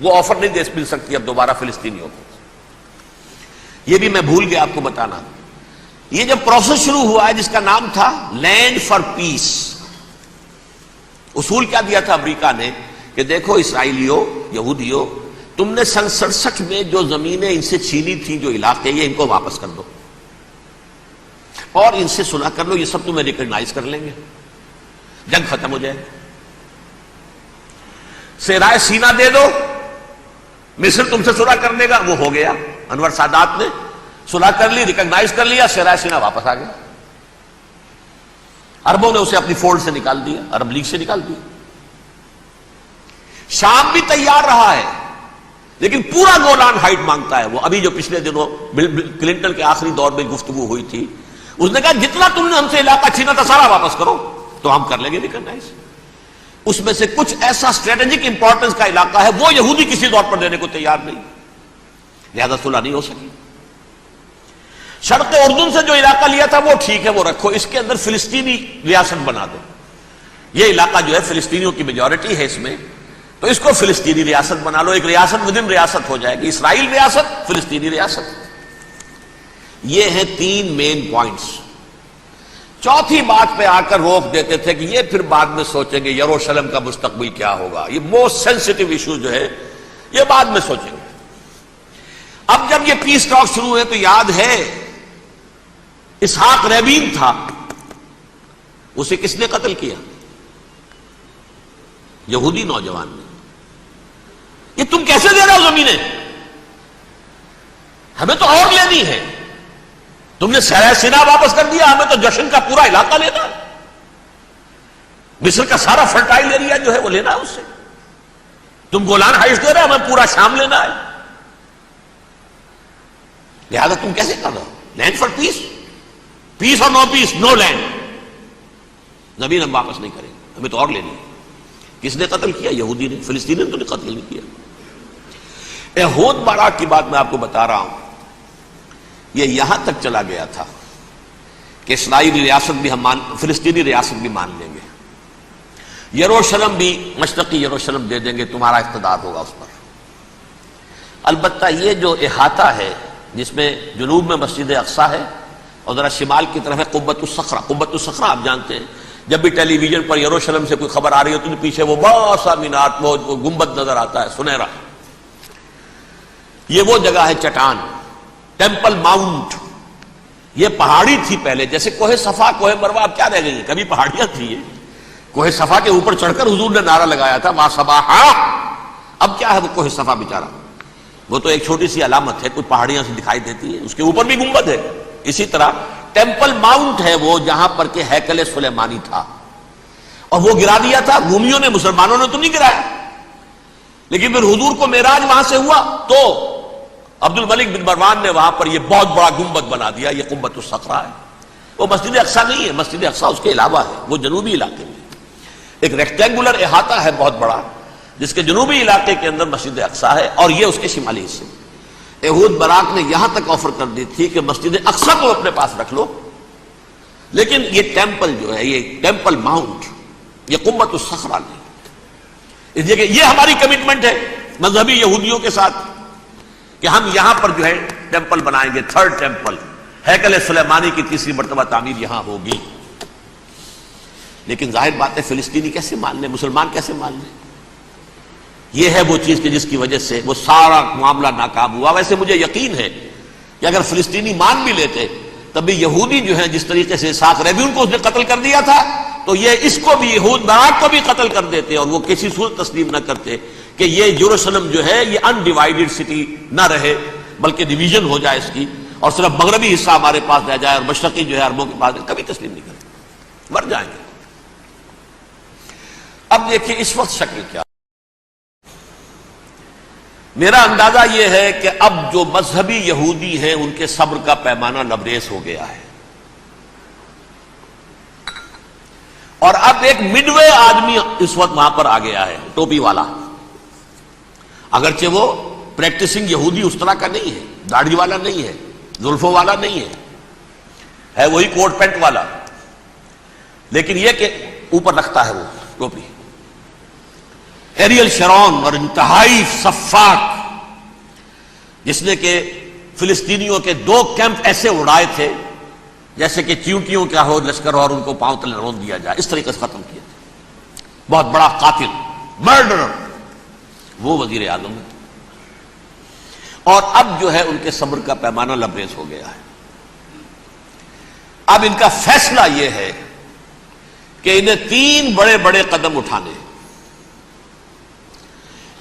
وہ آفر نہیں دے مل سکتی اب دوبارہ فلسطینیوں کو۔ یہ بھی میں بھول گیا آپ کو بتانا، یہ جب پروسیس شروع ہوا ہے جس کا نام تھا لینڈ فار پیس، اصول کیا دیا تھا امریکہ نے کہ دیکھو اسرائیلیوں، یہودیوں، تم نے سن 67 میں جو زمینیں ان سے چھینی تھیں، جو علاقے، یہ ان کو واپس کر دو اور ان سے صلح کر لو، یہ سب تمہیں ریکگنائز کر لیں گے، جنگ ختم ہو جائے۔ صحرائے سینا دے دو، مصر تم سے صلح کر لے گا، وہ ہو گیا، انور سادات نے صلح کر لی، ریکگنائز کر لیا، صحرائے سینا واپس آ گیا۔ عربوں نے اسے اپنی فولڈ سے نکال دیا، عرب لیگ سے نکال دیا۔ شام بھی تیار رہا ہے لیکن پورا گولان ہائٹ مانگتا ہے وہ۔ ابھی جو پچھلے دنوں کلنٹن کے آخری دور میں گفتگو ہوئی تھی، اس نے کہا جتنا تم نے ہم سے علاقہ چھینا تھا سارا واپس کرو تو ہم کر لیں گے ریکگنائز۔ اس میں سے کچھ ایسا اسٹریٹجک امپورٹنس کا علاقہ ہے وہ یہودی کسی طور پر دینے کو تیار نہیں، لہذا صلح نہیں ہو سکی۔ شرق اردن سے جو علاقہ لیا تھا وہ ٹھیک ہے، وہ رکھو، اس کے اندر فلسطینی ریاست بنا دو، یہ علاقہ جو ہے فلسطینیوں کی میجورٹی ہے اس میں، تو اس کو فلسطینی ریاست بنا لو، ایک ریاست ودن ریاست ہو جائے گی، اسرائیل ریاست، فلسطینی ریاست۔ یہ ہیں 3 مین پوائنٹس۔ چوتھی بات پہ آ کر روک دیتے تھے کہ یہ پھر بعد میں سوچیں گے یروشلم کا مستقبل کیا ہوگا، یہ موسٹ سینسٹیو ایشو جو ہے یہ بعد میں سوچیں گے۔ اب جب یہ پیس ٹاک شروع ہوئے تو یاد ہے اسحاق رابین تھا، اسے کس نے قتل کیا؟ یہودی نوجوان نے۔ یہ تم کیسے دے رہے ہو زمینیں؟ ہمیں تو اور لینی ہے، تم نے صحرائے سینا واپس کر دیا، ہمیں تو جشن کا پورا علاقہ لینا ہے، مصر کا سارا فرٹائل ایریا جو ہے وہ لینا ہے اس سے، تم گولان ہائٹس دے رہے ہو، ہمیں پورا شام لینا ہے، لہذا تم کیسے کر رہے ہو؟ لینڈ فار پیس، پیس اور نو پیس، نو لینڈ، زمین ہم واپس نہیں کریں گے، ہمیں تو اور لینی ہے۔ کس نے قتل کیا؟ یہودی نے، فلسطینی نے تو قتل نہیں کیا۔ ایہود باراک کی بات میں آپ کو بتا رہا ہوں، یہ یہاں تک چلا گیا تھا کہ اسرائیلی ریاست بھی ہم فلسطینی ریاست بھی مان لیں گے، یروشلم بھی، مشرقی یروشلم دے دیں گے، تمہارا اقتدار ہوگا اس پر۔ البتہ یہ جو احاطہ ہے جس میں جنوب میں مسجد اقصیٰ ہے اور ذرا شمال کی طرف ہے قبۃ الصخرہ، قبۃ الصخرہ آپ جانتے ہیں، جب بھی ٹیلی ویژن پر یروشلم سے کوئی خبر آ رہی ہوتی ہے تو پیچھے وہ بڑا سا مینار، وہ گنبد نظر آتا ہے سنہرا، یہ وہ جگہ ہے چٹان، ٹیمپل ماؤنٹ۔ یہ پہاڑی تھی پہلے، جیسے کوہ صفا، کوہ مروہ، اب کیا رہ گئی؟ کبھی پہاڑیاں تھی یہ، کوہ صفا کے اوپر چڑھ کر حضور نے نعرہ لگایا تھا ما صباحا، اب کیا ہے وہ کوہ صفا بیچارہ، وہ تو ایک چھوٹی سی علامت ہے، کوئی پہاڑیاں سے دکھائی دیتی ہے، اس کے اوپر بھی گنبد ہے. اسی طرح ٹیمپل ماؤنٹ ہے وہ جہاں پر کہ ہیکل سلیمانی تھا، اور وہ گرا دیا تھا. رومیوں نے، مسلمانوں نے تو نہیں گرایا، لیکن پھر حضور کو معراج وہاں سے ہوا تو عبد الملک بن مروان نے وہاں پر یہ بہت بڑا گنبد بنا دیا. یہ قبۃ الصخرہ ہے. وہ مسجد اقصی نہیں ہے، مسجد اقصی اس کے علاوہ ہے، وہ جنوبی علاقے میں ایک ریکٹینگولر احاطہ ہے بہت بڑا، جس کے جنوبی علاقے کے اندر مسجد اقصی ہے، اور یہ اس کے شمالی حصے. یہود براق نے یہاں تک آفر کر دی تھی کہ مسجد اقصی کو اپنے پاس رکھ لو، لیکن یہ ٹیمپل جو ہے، یہ ٹیمپل ماؤنٹ، یہ قبۃ الصخرہ نہیں. اس لیے کہ یہ ہماری کمٹمنٹ ہے مذہبی یہودیوں کے ساتھ کہ ہم یہاں پر جو ہے ٹیمپل بنائیں گے، تھرڈ ٹیمپل، ہیکل سلیمانی کی تیسری مرتبہ تعمیر یہاں ہوگی. لیکن ظاہر بات ہے فلسطینی کیسے مان لیں، مسلمان کیسے مان لیں؟ یہ ہے وہ چیز کہ جس کی وجہ سے وہ سارا معاملہ ناکام ہوا. ویسے مجھے یقین ہے کہ اگر فلسطینی مان بھی لیتے تب بھی یہودی جو ہیں جس طریقے سے اسحاق ریبیون کو اس نے قتل کر دیا تھا، تو یہ اس کو بھی، یہود براق کو بھی قتل کر دیتے، اور وہ کسی صورت تسلیم نہ کرتے کہ یہ یروشلم جو ہے یہ انڈیوائیڈڈ سٹی نہ رہے، بلکہ ڈویژن ہو جائے اس کی، اور صرف مغربی حصہ ہمارے پاس رہ جائے اور مشرقی جو ہے عربوں کے پاس. کبھی تسلیم نہیں کرتے، مر جائیں گے. اب دیکھیں اس وقت شکل کیا. میرا اندازہ یہ ہے کہ اب جو مذہبی یہودی ہیں ان کے صبر کا پیمانہ لبریز ہو گیا ہے، اور اب ایک مڈ وے آدمی اس وقت وہاں پر آ گیا ہے، ٹوپی والا. اگرچہ وہ پریکٹسنگ یہودی اس طرح کا نہیں ہے، داڑھی والا نہیں ہے، زلفوں والا نہیں ہے وہی کوٹ پینٹ والا، لیکن یہ کہ اوپر رکھتا ہے وہ ٹوپی. ایریل شرون اور انتہائی سفاک، جس نے کہ فلسطینیوں کے 2 کیمپ ایسے اڑائے تھے جیسے کہ چیونٹیوں کا ہو لشکر اور ان کو پاؤں تلے رون دیا جائے، اس طریقے سے ختم کیا. بہت بڑا قاتل، مرڈرر، وہ وزیر اعظم ہے. اور اب جو ہے ان کے صبر کا پیمانہ لبریز ہو گیا ہے. اب ان کا فیصلہ یہ ہے کہ انہیں 3 بڑے بڑے قدم اٹھانے ہیں.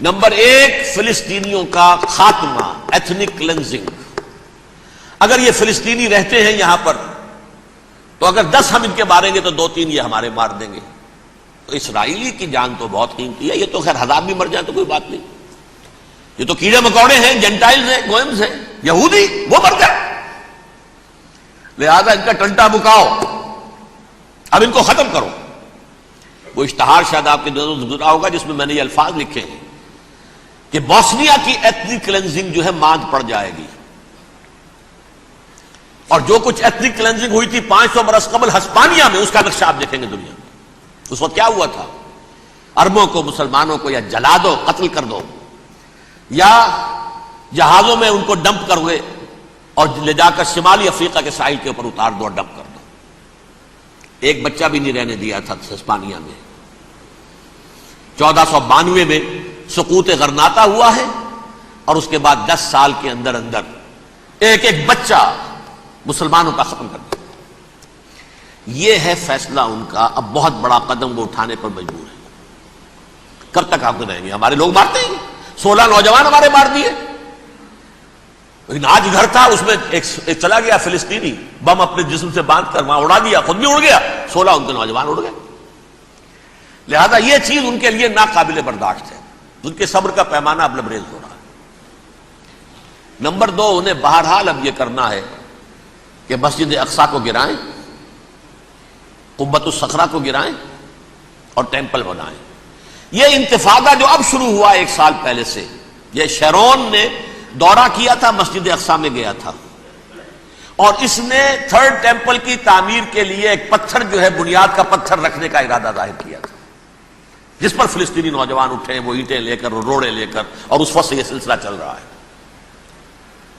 نمبر 1، فلسطینیوں کا خاتمہ، ایتھنک کلینزنگ. اگر یہ فلسطینی رہتے ہیں یہاں پر تو اگر 10 ہم ان کے ماریں گے تو 2-3 یہ ہمارے مار دیں گے. تو اسرائیلی کی جان تو بہت قیمتی ہے. یہ تو خیر 1000 بھی مر جائیں تو کوئی بات نہیں، یہ تو کیڑے مکوڑے ہیں، جینٹائلز ہیں، گوئمز ہیں. یہودی وہ مر جائے، لہذا ان کا ٹنٹا بکاؤ، اب ان کو ختم کرو. وہ اشتہار شاید آپ کے نظروں سے گزرا ہوگا جس میں میں نے یہ الفاظ لکھے ہیں کہ بوسنیا کی ایتھنک کلینزنگ جو ہے ماند پڑ جائے گی، اور جو کچھ ایتھنک کلینزنگ ہوئی تھی 500 برس قبل ہسپانیہ میں، اس کا نقشہ آپ دیکھیں گے دنیا میں. اس وقت کیا ہوا تھا؟ عربوں کو، مسلمانوں کو یا جلا دو، قتل کر دو، یا جہازوں میں ان کو ڈمپ کر ہوئے اور لے جا کر شمالی افریقہ کے ساحل کے اوپر اتار دو اور ڈمپ کر دو. ایک بچہ بھی نہیں رہنے دیا تھا ہسپانیہ میں. 1492 میں سقوط غرناطہ ہوا ہے، اور اس کے بعد 10 سال کے اندر اندر ایک ایک بچہ مسلمانوں کا ختم کر دیا. یہ ہے فیصلہ ان کا. اب بہت بڑا قدم وہ اٹھانے پر مجبور ہے. کب تک آپ رہیں گے؟ ہمارے لوگ مارتے ہیں، 16 نوجوان ہمارے مار دیے. لیکن آج گھر تھا، اس میں ایک چلا گیا فلسطینی، بم اپنے جسم سے باندھ کر وہاں اڑا دیا، خود بھی اڑ گیا، 16 ان کے نوجوان اڑ گئے. لہذا یہ چیز ان کے لیے ناقابل برداشت ہے. ان کے صبر کا پیمانہ اب لبریز ہو رہا ہے. نمبر 2، انہیں بہرحال اب یہ کرنا ہے کہ مسجد اقصی کو گرائیں، قبۃ الصخرہ کو گرائیں اور ٹیمپل بنائیں. یہ انتفاضہ جو اب شروع ہوا 1 سال پہلے سے، یہ شیرون نے دورہ کیا تھا، مسجد اقصی میں گیا تھا، اور اس نے 3rd ٹیمپل کی تعمیر کے لیے ایک پتھر جو ہے بنیاد کا پتھر رکھنے کا ارادہ ظاہر کیا تھا، جس پر فلسطینی نوجوان اٹھے، وہ اینٹیں لے کر اور روڑے لے کر، اور اس وقت سے یہ سلسلہ چل رہا ہے.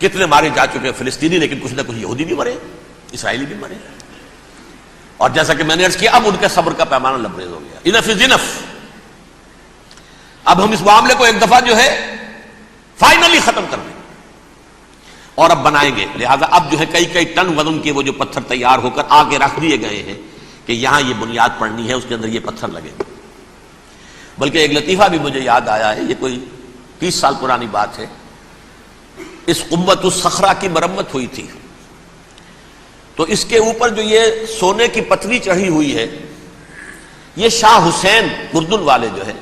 کتنے مارے جا چکے فلسطینی، لیکن کچھ نہ کچھ یہودی بھی مرے، اسرائیلی بھی مرے. اور جیسا کہ میں نے عرض کیا، اب ان کے صبر کا پیمانہ لبریز ہو گیا. انف از انف. اب ہم اس معاملے کو ایک دفعہ جو ہے فائنلی ختم کر دیں اور اب بنائیں گے. لہذا اب جو ہے کئی ٹن وزن کے وہ جو پتھر تیار ہو کر آگے رکھ دیے گئے ہیں کہ یہاں یہ بنیاد پڑنی ہے، اس کے اندر یہ پتھر لگے. بلکہ ایک لطیفہ بھی مجھے یاد آیا ہے، یہ کوئی 30 سال پرانی بات ہے. اس قبۃ الصخرہ کی مرمت ہوئی تھی، تو اس کے اوپر جو یہ سونے کی پتری چڑھی ہوئی ہے، یہ شاہ حسین اردن والے جو ہے،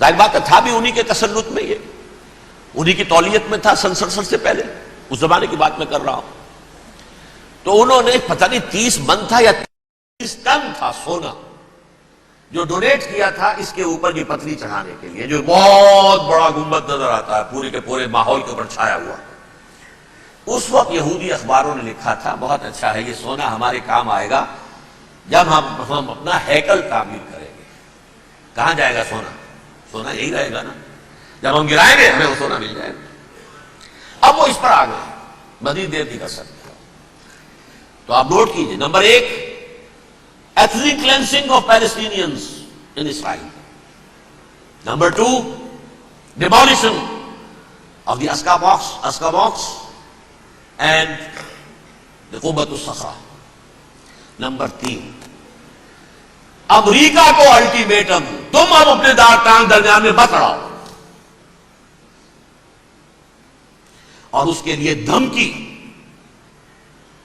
ظاہر بات تھا بھی انہی کے تسلط میں، یہ انہی کی تولیت میں تھا، سن 67 سے پہلے، اس زمانے کی بات میں کر رہا ہوں. تو انہوں نے پتہ نہیں 30 من تھا یا 30 ٹن تھا سونا جو ڈونیٹ کیا تھا اس کے اوپر یہ پتری چڑھانے کے لیے، جو بہت بڑا گنبد نظر آتا ہے پورے کے پورے ماحول کے اوپر چھایا ہوا. اس وقت یہودی اخباروں نے لکھا تھا بہت اچھا ہے، یہ سونا ہمارے کام آئے گا جب ہم اپنا ہیکل تعمیر کریں گے. کہاں جائے گا سونا؟ سونا یہی رہے گا نا، جب ہم گرائیں گے ہمیں وہ سونا مل جائے گا. اب وہ اس پر آ گئے، مزید دیر نہیں کر سکتے. تو آپ نوٹ کیجئے، number 1 ethnic cleansing of Palestinians in Israel. Number 2 demolition of the Aqsa mosque and the Qubbat al-Sakhra. Number 3 امریکہ کو الٹیمیٹم، تم اب اپنے ٹانگ درمیان میں مت لڑاؤ، اور اس کے لیے دھمکی،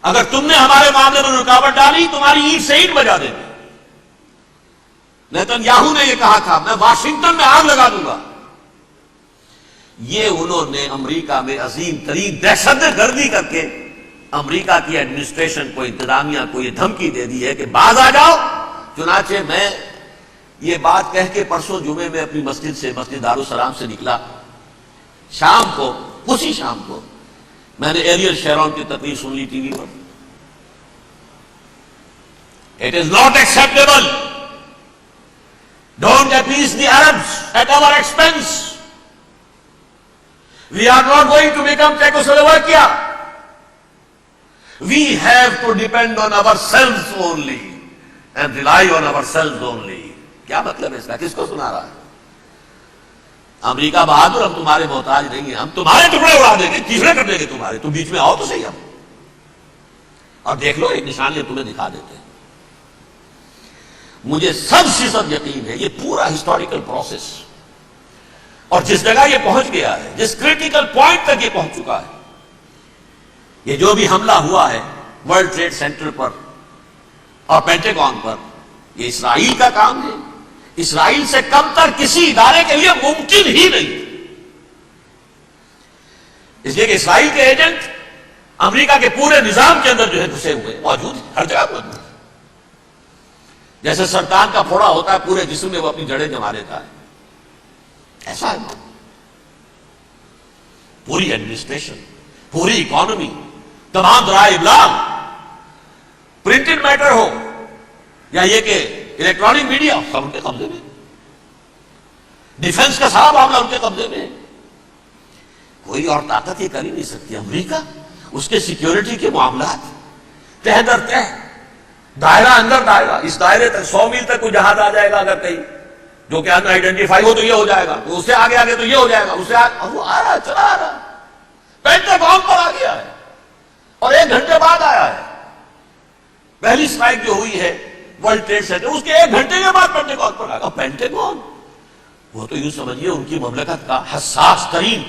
اگر تم نے ہمارے معاملے میں رکاوٹ ڈالی تمہاری اینٹ سے اینٹ بجا دیں گے. نیتن یاہو نے یہ کہا تھا میں واشنگٹن میں آگ لگا دوں گا. یہ انہوں نے امریکہ میں عظیم ترین دہشت گردی کر کے امریکہ کی ایڈمنسٹریشن کو، انتظامیہ کو یہ دھمکی دے دی ہے کہ باز آ جاؤ. چنانچہ میں یہ بات کہہ کے پرسوں جمعے میں اپنی مسجد دارالسلام سے نکلا، شام کو، اسی شام کو میں نے ایریل شیرون کی تقریر سن لی T V per. It is not acceptable. Don't appease the Arabs at our expense. We are not going to become Czechoslovakia. We have to depend on ourselves only and rely on ourselves only. کیا مطلب ہے اس کا؟ کس کو سنا رہا ہے؟ امریکہ بہادر، ہم تمہارے محتاج نہیں ہیں، ہم تمہارے ٹکڑے اڑا دیں گے، تیسرے کر دیں گے تمہارے، تم بیچ میں آؤ تو صحیح. ہم اور دیکھ لو ایک نشانیاں تمہیں دکھا دیتے ہیں. مجھے 100% یقین ہے یہ پورا ہسٹوریکل پروسیس، اور جس جگہ یہ پہنچ گیا ہے، جس کریٹیکل پوائنٹ تک یہ پہنچ چکا ہے، یہ جو بھی حملہ ہوا ہے ورلڈ ٹریڈ سینٹر پر اور پینٹاگون پر، یہ اسرائیل کا کام ہے. اسرائیل سے کم تر کسی ادارے کے لیے ممکن ہی نہیں، اس لیے کہ اسرائیل کے ایجنٹ امریکہ کے پورے نظام کے اندر جو ہے گھسے ہوئے موجود ہیں، ہر جگہ موجود ہیں. جیسے سرطان کا پھوڑا ہوتا ہے پورے جسم میں وہ اپنی جڑیں جما لیتا ہے، ایسا ہے. پوری ایڈمنسٹریشن، پوری اکانومی، تمام ذرائع ابلاغ، پرنٹڈ میٹر ہو یا یہ کہ الیکٹرانک میڈیا، سب ان کے قبضے میں. ڈیفنس کا سارا معاملہ ان کے قبضے میں. کوئی اور طاقت یہ کر ہی نہیں سکتی. امریکہ، اس کے سیکیورٹی کے معاملات تہ در تہ، دائرہ اندر دائرہ، اس دائرے تک 100 میل تک کوئی جہاز آ جائے گا اگر کہیں جو کہ ان آئیڈینٹیفائی ہو تو یہ ہو جائے گا، اس سے آگے آگے تو یہ ہو جائے گا، اس سے اور وہ آ رہا ہے، چلا آ رہا ہے، پینٹاگون پر آ گیا ہے اور 1 گھنٹے بعد آیا ہے. پہلی اسٹرائک جو ہوئی ہے ورلڈ ٹریڈ سینٹر، اس کے 1 گھنٹے کے بعد پینٹاگون پر آ گیا. پینٹاگون وہ تو یوں سمجھیے ان کی مملکت کا حساس ترین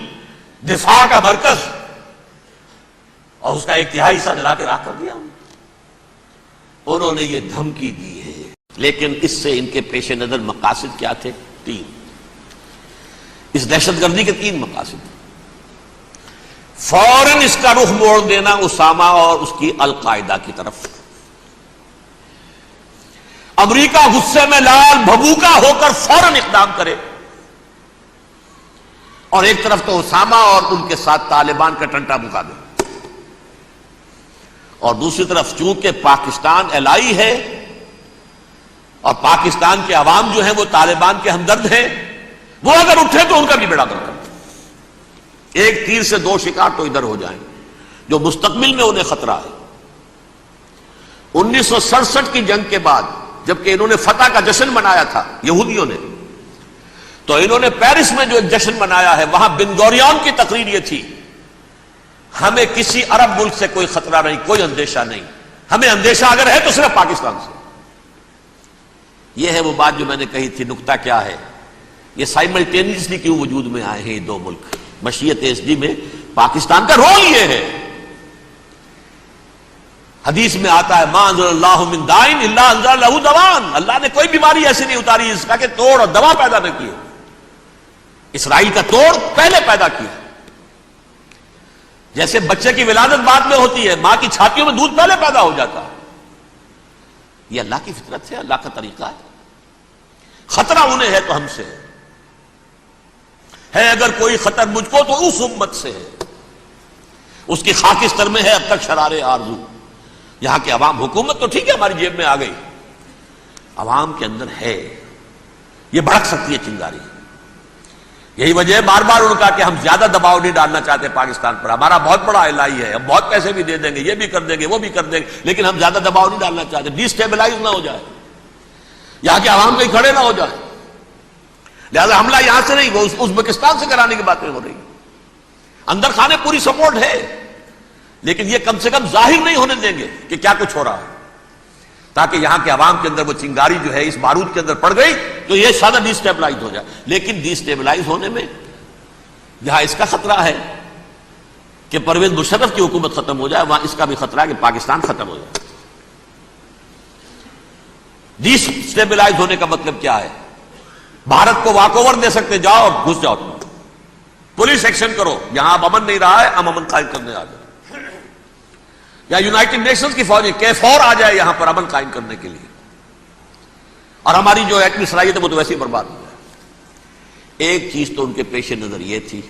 دفاع کا مرکز، اور اس کا 1/3 حصہ جلا کے راکھ کر دیا. انہوں نے یہ دھمکی دی ہے، لیکن اس سے ان کے پیش نظر مقاصد کیا تھے؟ 3. اس دہشت گردی کے 3 مقاصد. فوراً اس کا رخ موڑ دینا اسامہ اور اس کی القاعدہ کی طرف. امریکہ غصے میں لال بھبوکا ہو کر فوراً اقدام کرے، اور ایک طرف تو اسامہ اور ان کے ساتھ طالبان کا ٹنٹا مکا دے، اور دوسری طرف چونکہ پاکستان الائی ہے اور پاکستان کے عوام جو ہیں وہ طالبان کے ہمدرد ہیں، وہ اگر اٹھے تو ان کا بھی بیڑا گرک کر دیں. ایک تیر سے 2 شکار تو ادھر ہو جائیں، جو مستقبل میں انہیں خطرہ ہے. 1967 کی جنگ کے بعد جبکہ انہوں نے فتح کا جشن منایا تھا یہودیوں نے، تو انہوں نے پیرس میں جو ایک جشن منایا ہے، وہاں بن گوریون کی تقریر یہ تھی، ہمیں کسی عرب ملک سے کوئی خطرہ نہیں، کوئی اندیشہ نہیں، ہمیں اندیشہ اگر ہے تو صرف پاکستان سے. یہ ہے وہ بات جو میں نے کہی تھی. نکتہ کیا ہے؟ یہ سائملٹینیسلی کیوں وجود میں آئے ہیں یہ 2 ملک؟ مشیت ایس ڈی میں پاکستان کا رول یہ ہے. حدیث میں آتا ہے ما انزل اللہ من دائن الا انزل لہ دوان، اللہ نے کوئی بیماری ایسی نہیں اتاری اس کا کہ توڑ اور دوا پیدا نہ کی. اسرائیل کا توڑ پہلے پیدا کیا. جیسے بچے کی ولادت بعد میں ہوتی ہے، ماں کی چھاتیوں میں دودھ پہلے پیدا ہو جاتا ہے. یہ اللہ کی فطرت ہے، اللہ کا طریقہ ہے. خطرہ انہیں ہے تو ہم سے ہے اگر کوئی خطر مجھ کو تو اس امت سے ہے. اس کی خاکستر میں ہے اب تک شرار آرزو. یہاں کے عوام، حکومت تو ٹھیک ہے ہماری جیب میں آ گئی، عوام کے اندر ہے، یہ بھڑک سکتی ہے چنگاری. یہی وجہ ہے بار بار ان کا کہ ہم زیادہ دباؤ نہیں ڈالنا چاہتے پاکستان پر. ہمارا بہت بڑا الہی ہے، ہم بہت پیسے بھی دے دیں گے، یہ بھی کر دیں گے، وہ بھی کر دیں گے، لیکن ہم زیادہ دباؤ نہیں ڈالنا چاہتے، ڈی اسٹیبلائز نہ ہو جائے، یہاں کے عوام کہیں کھڑے نہ ہو جائے. لہذا حملہ یہاں سے نہیں، وہ ازبکستان سے کرانے کی باتیں ہو رہی ہیں. اندر خانے پوری سپورٹ ہے، لیکن یہ کم سے کم ظاہر نہیں ہونے دیں گے کہ کیا کچھ ہو رہا ہے، تاکہ یہاں کے عوام کے اندر وہ چنگاری جو ہے اس بارود کے اندر پڑ گئی تو یہ سادہ ڈی اسٹیبلائز ہو جائے. لیکن ڈی اسٹیبلائز ہونے میں جہاں اس کا خطرہ ہے کہ پرویز مشرف کی حکومت ختم ہو جائے، وہاں اس کا بھی خطرہ ہے کہ پاکستان ختم ہو جائے. ڈی اسٹیبلائز ہونے کا مطلب کیا ہے؟ بھارت کو واک اوور دے سکتے، جاؤ اور گھس جاؤ، پولیس ایکشن کرو، یہاں اب امن نہیں رہا ہے، ہم امن قائم کرنے آ جائیں. یا یونائٹڈ نیشنز کی فوجی KFOR آ جائے یہاں پر امن قائم کرنے کے لیے، اور ہماری جو ایٹمی صلاحیت ہے وہ تو ویسے ہی برباد ہو جائے. ایک چیز تو ان کے پیش نظر یہ تھی،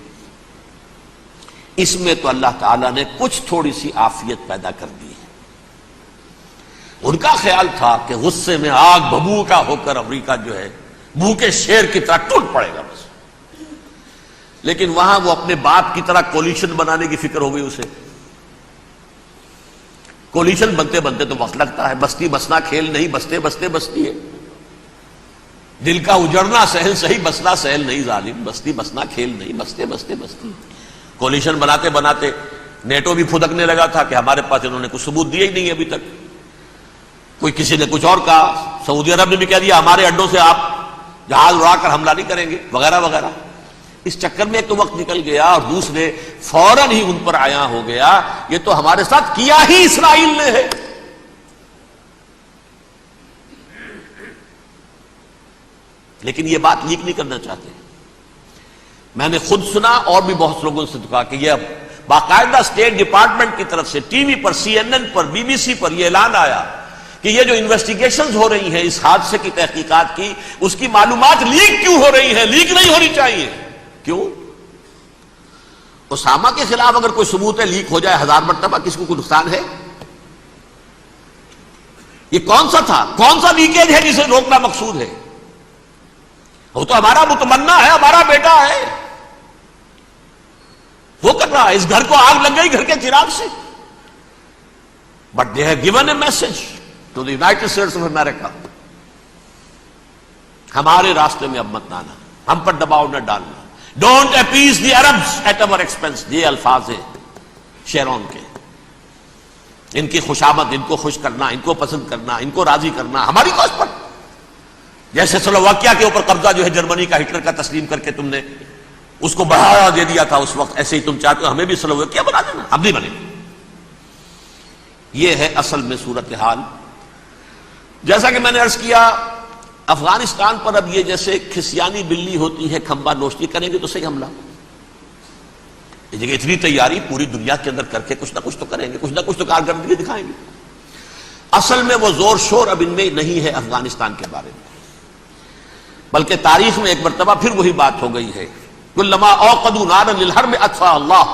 اس میں تو اللہ تعالیٰ نے کچھ تھوڑی سی عافیت پیدا کر دی ہے. ان کا خیال تھا کہ غصے میں آگ بھبوکا ہو کر امریکہ جو ہے بھوکے شیر کی طرح ٹوٹ پڑے گا بس. لیکن وہاں وہ اپنے باپ کی طرح کولیشن بنانے کی فکر ہو گئی اسے. کولیشن بنتے بنتے تو وقت لگتا ہے، بستی بسنا کھیل نہیں، بستے بستے بستی ہے. دل کا اجڑنا سہل صحیح، بسنا سہل نہیں ظالم، بستی بسنا کھیل نہیں، بستے بستے بستی. کولیشن بناتے بناتے نیٹو بھی پھدکنے لگا تھا کہ ہمارے پاس انہوں نے کچھ ثبوت دیے ہی نہیں ابھی تک. کوئی کسی نے کچھ اور کہا، سعودی عرب نے بھی کہہ دیا ہمارے اڈوں سے آپ جہاز اڑا کر حملہ نہیں کریں گے وغیرہ وغیرہ. اس چکر میں ایک تو وقت نکل گیا، اور دوسرے فوراً ہی ان پر آیا ہو گیا یہ تو ہمارے ساتھ کیا ہی اسرائیل نے ہے. لیکن یہ بات لیک نہیں کرنا چاہتے. میں نے خود سنا اور بھی بہت لوگوں سے کہا کہ یہ باقاعدہ اسٹیٹ ڈپارٹمنٹ کی طرف سے ٹی وی پر، CNN پر، BBC پر یہ اعلان آیا کہ یہ جو انویسٹیگیشنز ہو رہی ہیں اس حادثے کی تحقیقات کی، اس کی معلومات لیک کیوں ہو رہی ہیں؟ لیک نہیں ہونی چاہیے. کیوں؟ اسامہ کے خلاف اگر کوئی ثبوت ہے لیک ہو جائے 1000 مرتبہ، کس کو کوئی نقصان ہے؟ یہ کون سا تھا، کون سا لیکیج ہے جسے روکنا مقصود ہے؟ وہ تو ہمارا متمنا ہے، ہمارا بیٹا ہے، وہ کر رہا ہے. اس گھر کو آگ لگ گئی گھر کے چراغ سے. But they have given a message to the United States of America, ہمارے راستے میں اب مت آنا، ہم پر دباؤ نہ ڈالنا. Don't appease the Arabs at our expense. یہ الفاظ ہیں شیرون کے. ان کی خوشامد، ان کو خوش کرنا، ان کو پسند کرنا، ان کو راضی کرنا ہماری کوشش پر. جیسے سلوواکیہ کے اوپر قبضہ جو ہے جرمنی کا ہٹلر کا تسلیم کر کے تم نے اس کو بڑھاوا دے دیا تھا اس وقت، ایسے ہی تم چاہتے ہو ہمیں بھی سلوواکیہ بنا دینا، ہم نہیں بنے. یہ ہے اصل میں صورتحال. جیسا کہ میں نے عرض کیا، افغانستان پر اب یہ جیسے کھسیانی بلی ہوتی ہے کھمبا نوشتی، کریں گے تو صحیح حملہ. یہ جگہ اتنی تیاری پوری دنیا کے اندر کر کے کچھ نہ کچھ تو کریں گے، کچھ نہ کچھ تو کارکردگی دکھائیں گے. اصل میں وہ زور شور اب ان میں نہیں ہے افغانستان کے بارے میں، بلکہ تاریخ میں ایک مرتبہ پھر وہی بات ہو گئی ہے. کلما اوقدوا نارا للحرب اطفاها اللہ.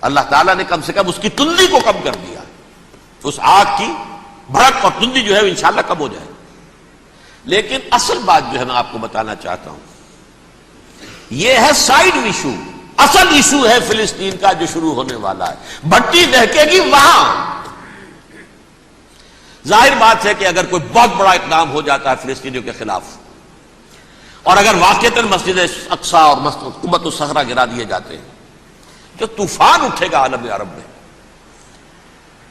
اللہ تعالیٰ نے کم سے کم اس کی تندی کو کم کر دیا، اس آگ کی بھڑک اور تندی جو ہے انشاءاللہ کم ہو جائے. لیکن اصل بات جو ہے میں آپ کو بتانا چاہتا ہوں، یہ ہے سائیڈ ایشو. اصل ایشو ہے فلسطین کا جو شروع ہونے والا ہے. بھٹی دہکے گی وہاں. ظاہر بات ہے کہ اگر کوئی بہت بڑا اقدام ہو جاتا ہے فلسطینیوں کے خلاف، اور اگر واقعتاً مسجد اقصیٰ اور قبۃ الصخرہ گرا دیے جاتے ہیں، جو طوفان اٹھے گا عالم عرب میں،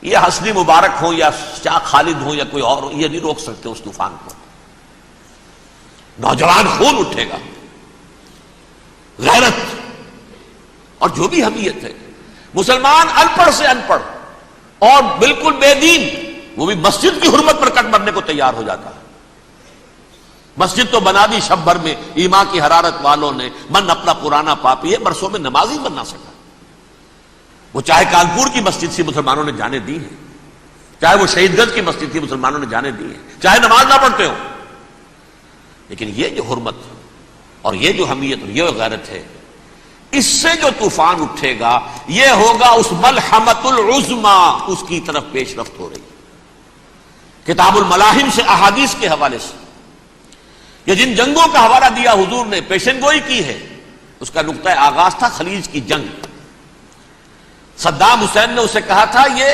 یہ حسنی مبارک ہو یا شاہ خالد ہو یا کوئی اور ہو، یہ نہیں روک سکتے اس طوفان کو. نوجوان خون اٹھے گا، غیرت اور جو بھی حمیت ہے، مسلمان ان پڑھ سے ان پڑھ اور بالکل بے دین، وہ بھی مسجد کی حرمت پر کٹ مرنے کو تیار ہو جاتا ہے۔ مسجد تو بنا دی شب بھر میں ایمان کی حرارت والوں نے، من اپنا پرانا پاپی ہے، برسوں میں نماز ہی بننا سکا۔ وہ چاہے کانپور کی مسجد سے مسلمانوں نے جانے دی ہے، چاہے وہ شہید گنج کی مسجد کی مسلمانوں نے جانے دی ہے، چاہے نماز نہ پڑھتے ہو، لیکن یہ جو حرمت اور یہ جو حمیت اور یہ غیرت ہے، اس سے جو طوفان اٹھے گا یہ ہوگا اس ملحمۃ العظما، اس کی طرف پیش رفت ہو رہی ہے۔ کتاب الملاحم سے احادیث کے حوالے سے یہ جن جنگوں کا حوالہ دیا حضور نے، پیشن گوئی کی ہے، اس کا نقطہ آغاز تھا خلیج کی جنگ۔ صدام حسین نے اسے کہا تھا یہ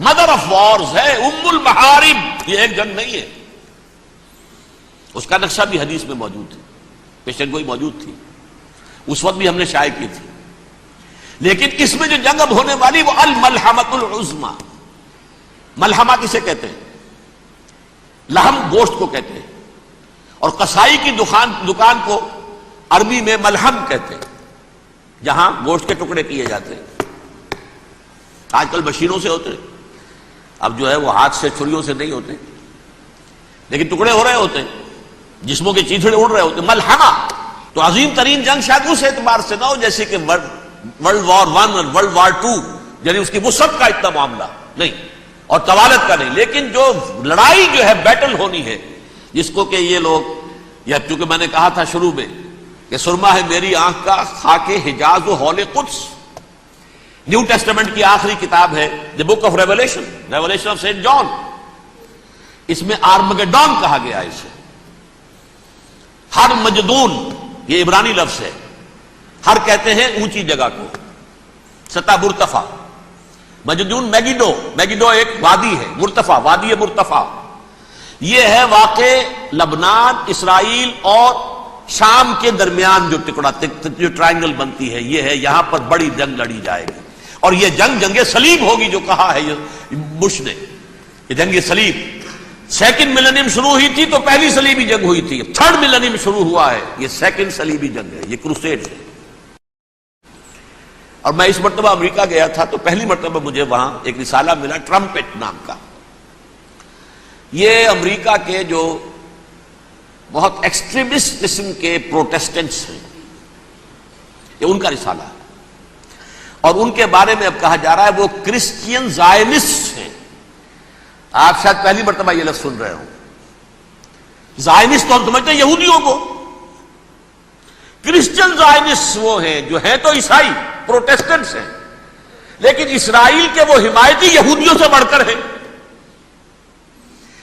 مدر آف وارز ہے، ام المحارب، یہ ایک جنگ نہیں ہے۔ اس کا نقشہ بھی حدیث میں موجود ہے، پیشن گوئی موجود تھی، اس وقت بھی ہم نے شائع کی تھی۔ لیکن اس میں جو جنگ اب ہونے والی وہ الملحمۃ العظما۔ ملحمہ کسے کہتے ہیں؟ لحم گوشت کو کہتے ہیں، اور قصائی کی دکان کو عربی میں ملحم کہتے ہیں، جہاں گوشت کے ٹکڑے کیے جاتے ہیں۔ آج کل مشینوں سے ہوتے ہیں، اب جو ہے وہ ہاتھ سے چھریوں سے نہیں ہوتے، لیکن ٹکڑے ہو رہے ہوتے ہیں، جسموں کے چیتھڑے اڑ رہے ہوتے ہیں۔ ملحمہ تو عظیم ترین جنگ شاید اس اعتبار سے نہ ہو جیسے کہ ورلڈ وار 1 اور ورلڈ وار 2، یعنی اس کی وسعت کا اتنا معاملہ نہیں اور طوالت کا نہیں، لیکن جو لڑائی جو ہے بیٹل ہونی ہے، جس کو کہ یہ لوگ، یا چونکہ میں نے کہا تھا شروع میں کہ سرما ہے میری آنکھ کا خاک حجاز و ہول قدس، نیو ٹیسٹمنٹ کی آخری کتاب ہے the book of revelation of saint John, اس میں آرمگڈون کہا گیا ہے اسے۔ ہر مجدون، یہ عبرانی لفظ ہے، ہر کہتے ہیں اونچی جگہ کو، سطح مرتفع، مجدون میگیڈو ایک وادی ہے، مرتفع، وادی مرتفع، یہ ہے واقع لبنان، اسرائیل اور شام کے درمیان جو ٹکڑا، جو ٹرائنگل بنتی ہے، یہ ہے، یہاں پر بڑی جنگ لڑی جائے گی، اور یہ جنگ صلیب ہوگی، جو کہا ہے بش نے، یہ جنگ صلیب۔ سیکنڈ ملینیم شروع ہوئی تھی تو پہلی صلیبی جنگ ہوئی تھی، تھرڈ ملینیم شروع ہوا ہے، یہ سیکنڈ صلیبی جنگ ہے، یہ کروسیڈ ہے۔ اور میں اس مرتبہ امریکہ گیا تھا تو پہلی مرتبہ مجھے وہاں ایک رسالہ ملا ٹرمپٹ نام کا۔ یہ امریکہ کے جو بہت ایکسٹریمسٹ قسم کے پروٹیسٹنٹس ہیں، یہ ان کا رسالہ ہے، اور ان کے بارے میں اب کہا جا رہا ہے وہ کرسچین زائنسٹ ہیں۔ آپ شاید پہلی مرتبہ یہ لفظ سن رہے ہوں۔ زائنسٹ تو ہم سمجھتے ہیں یہودیوں کو، کرسچین زائنسٹ وہ ہیں جو ہیں تو عیسائی پروٹیسٹنٹس ہیں، لیکن اسرائیل کے وہ حمایتی یہودیوں سے بڑھ کر ہیں۔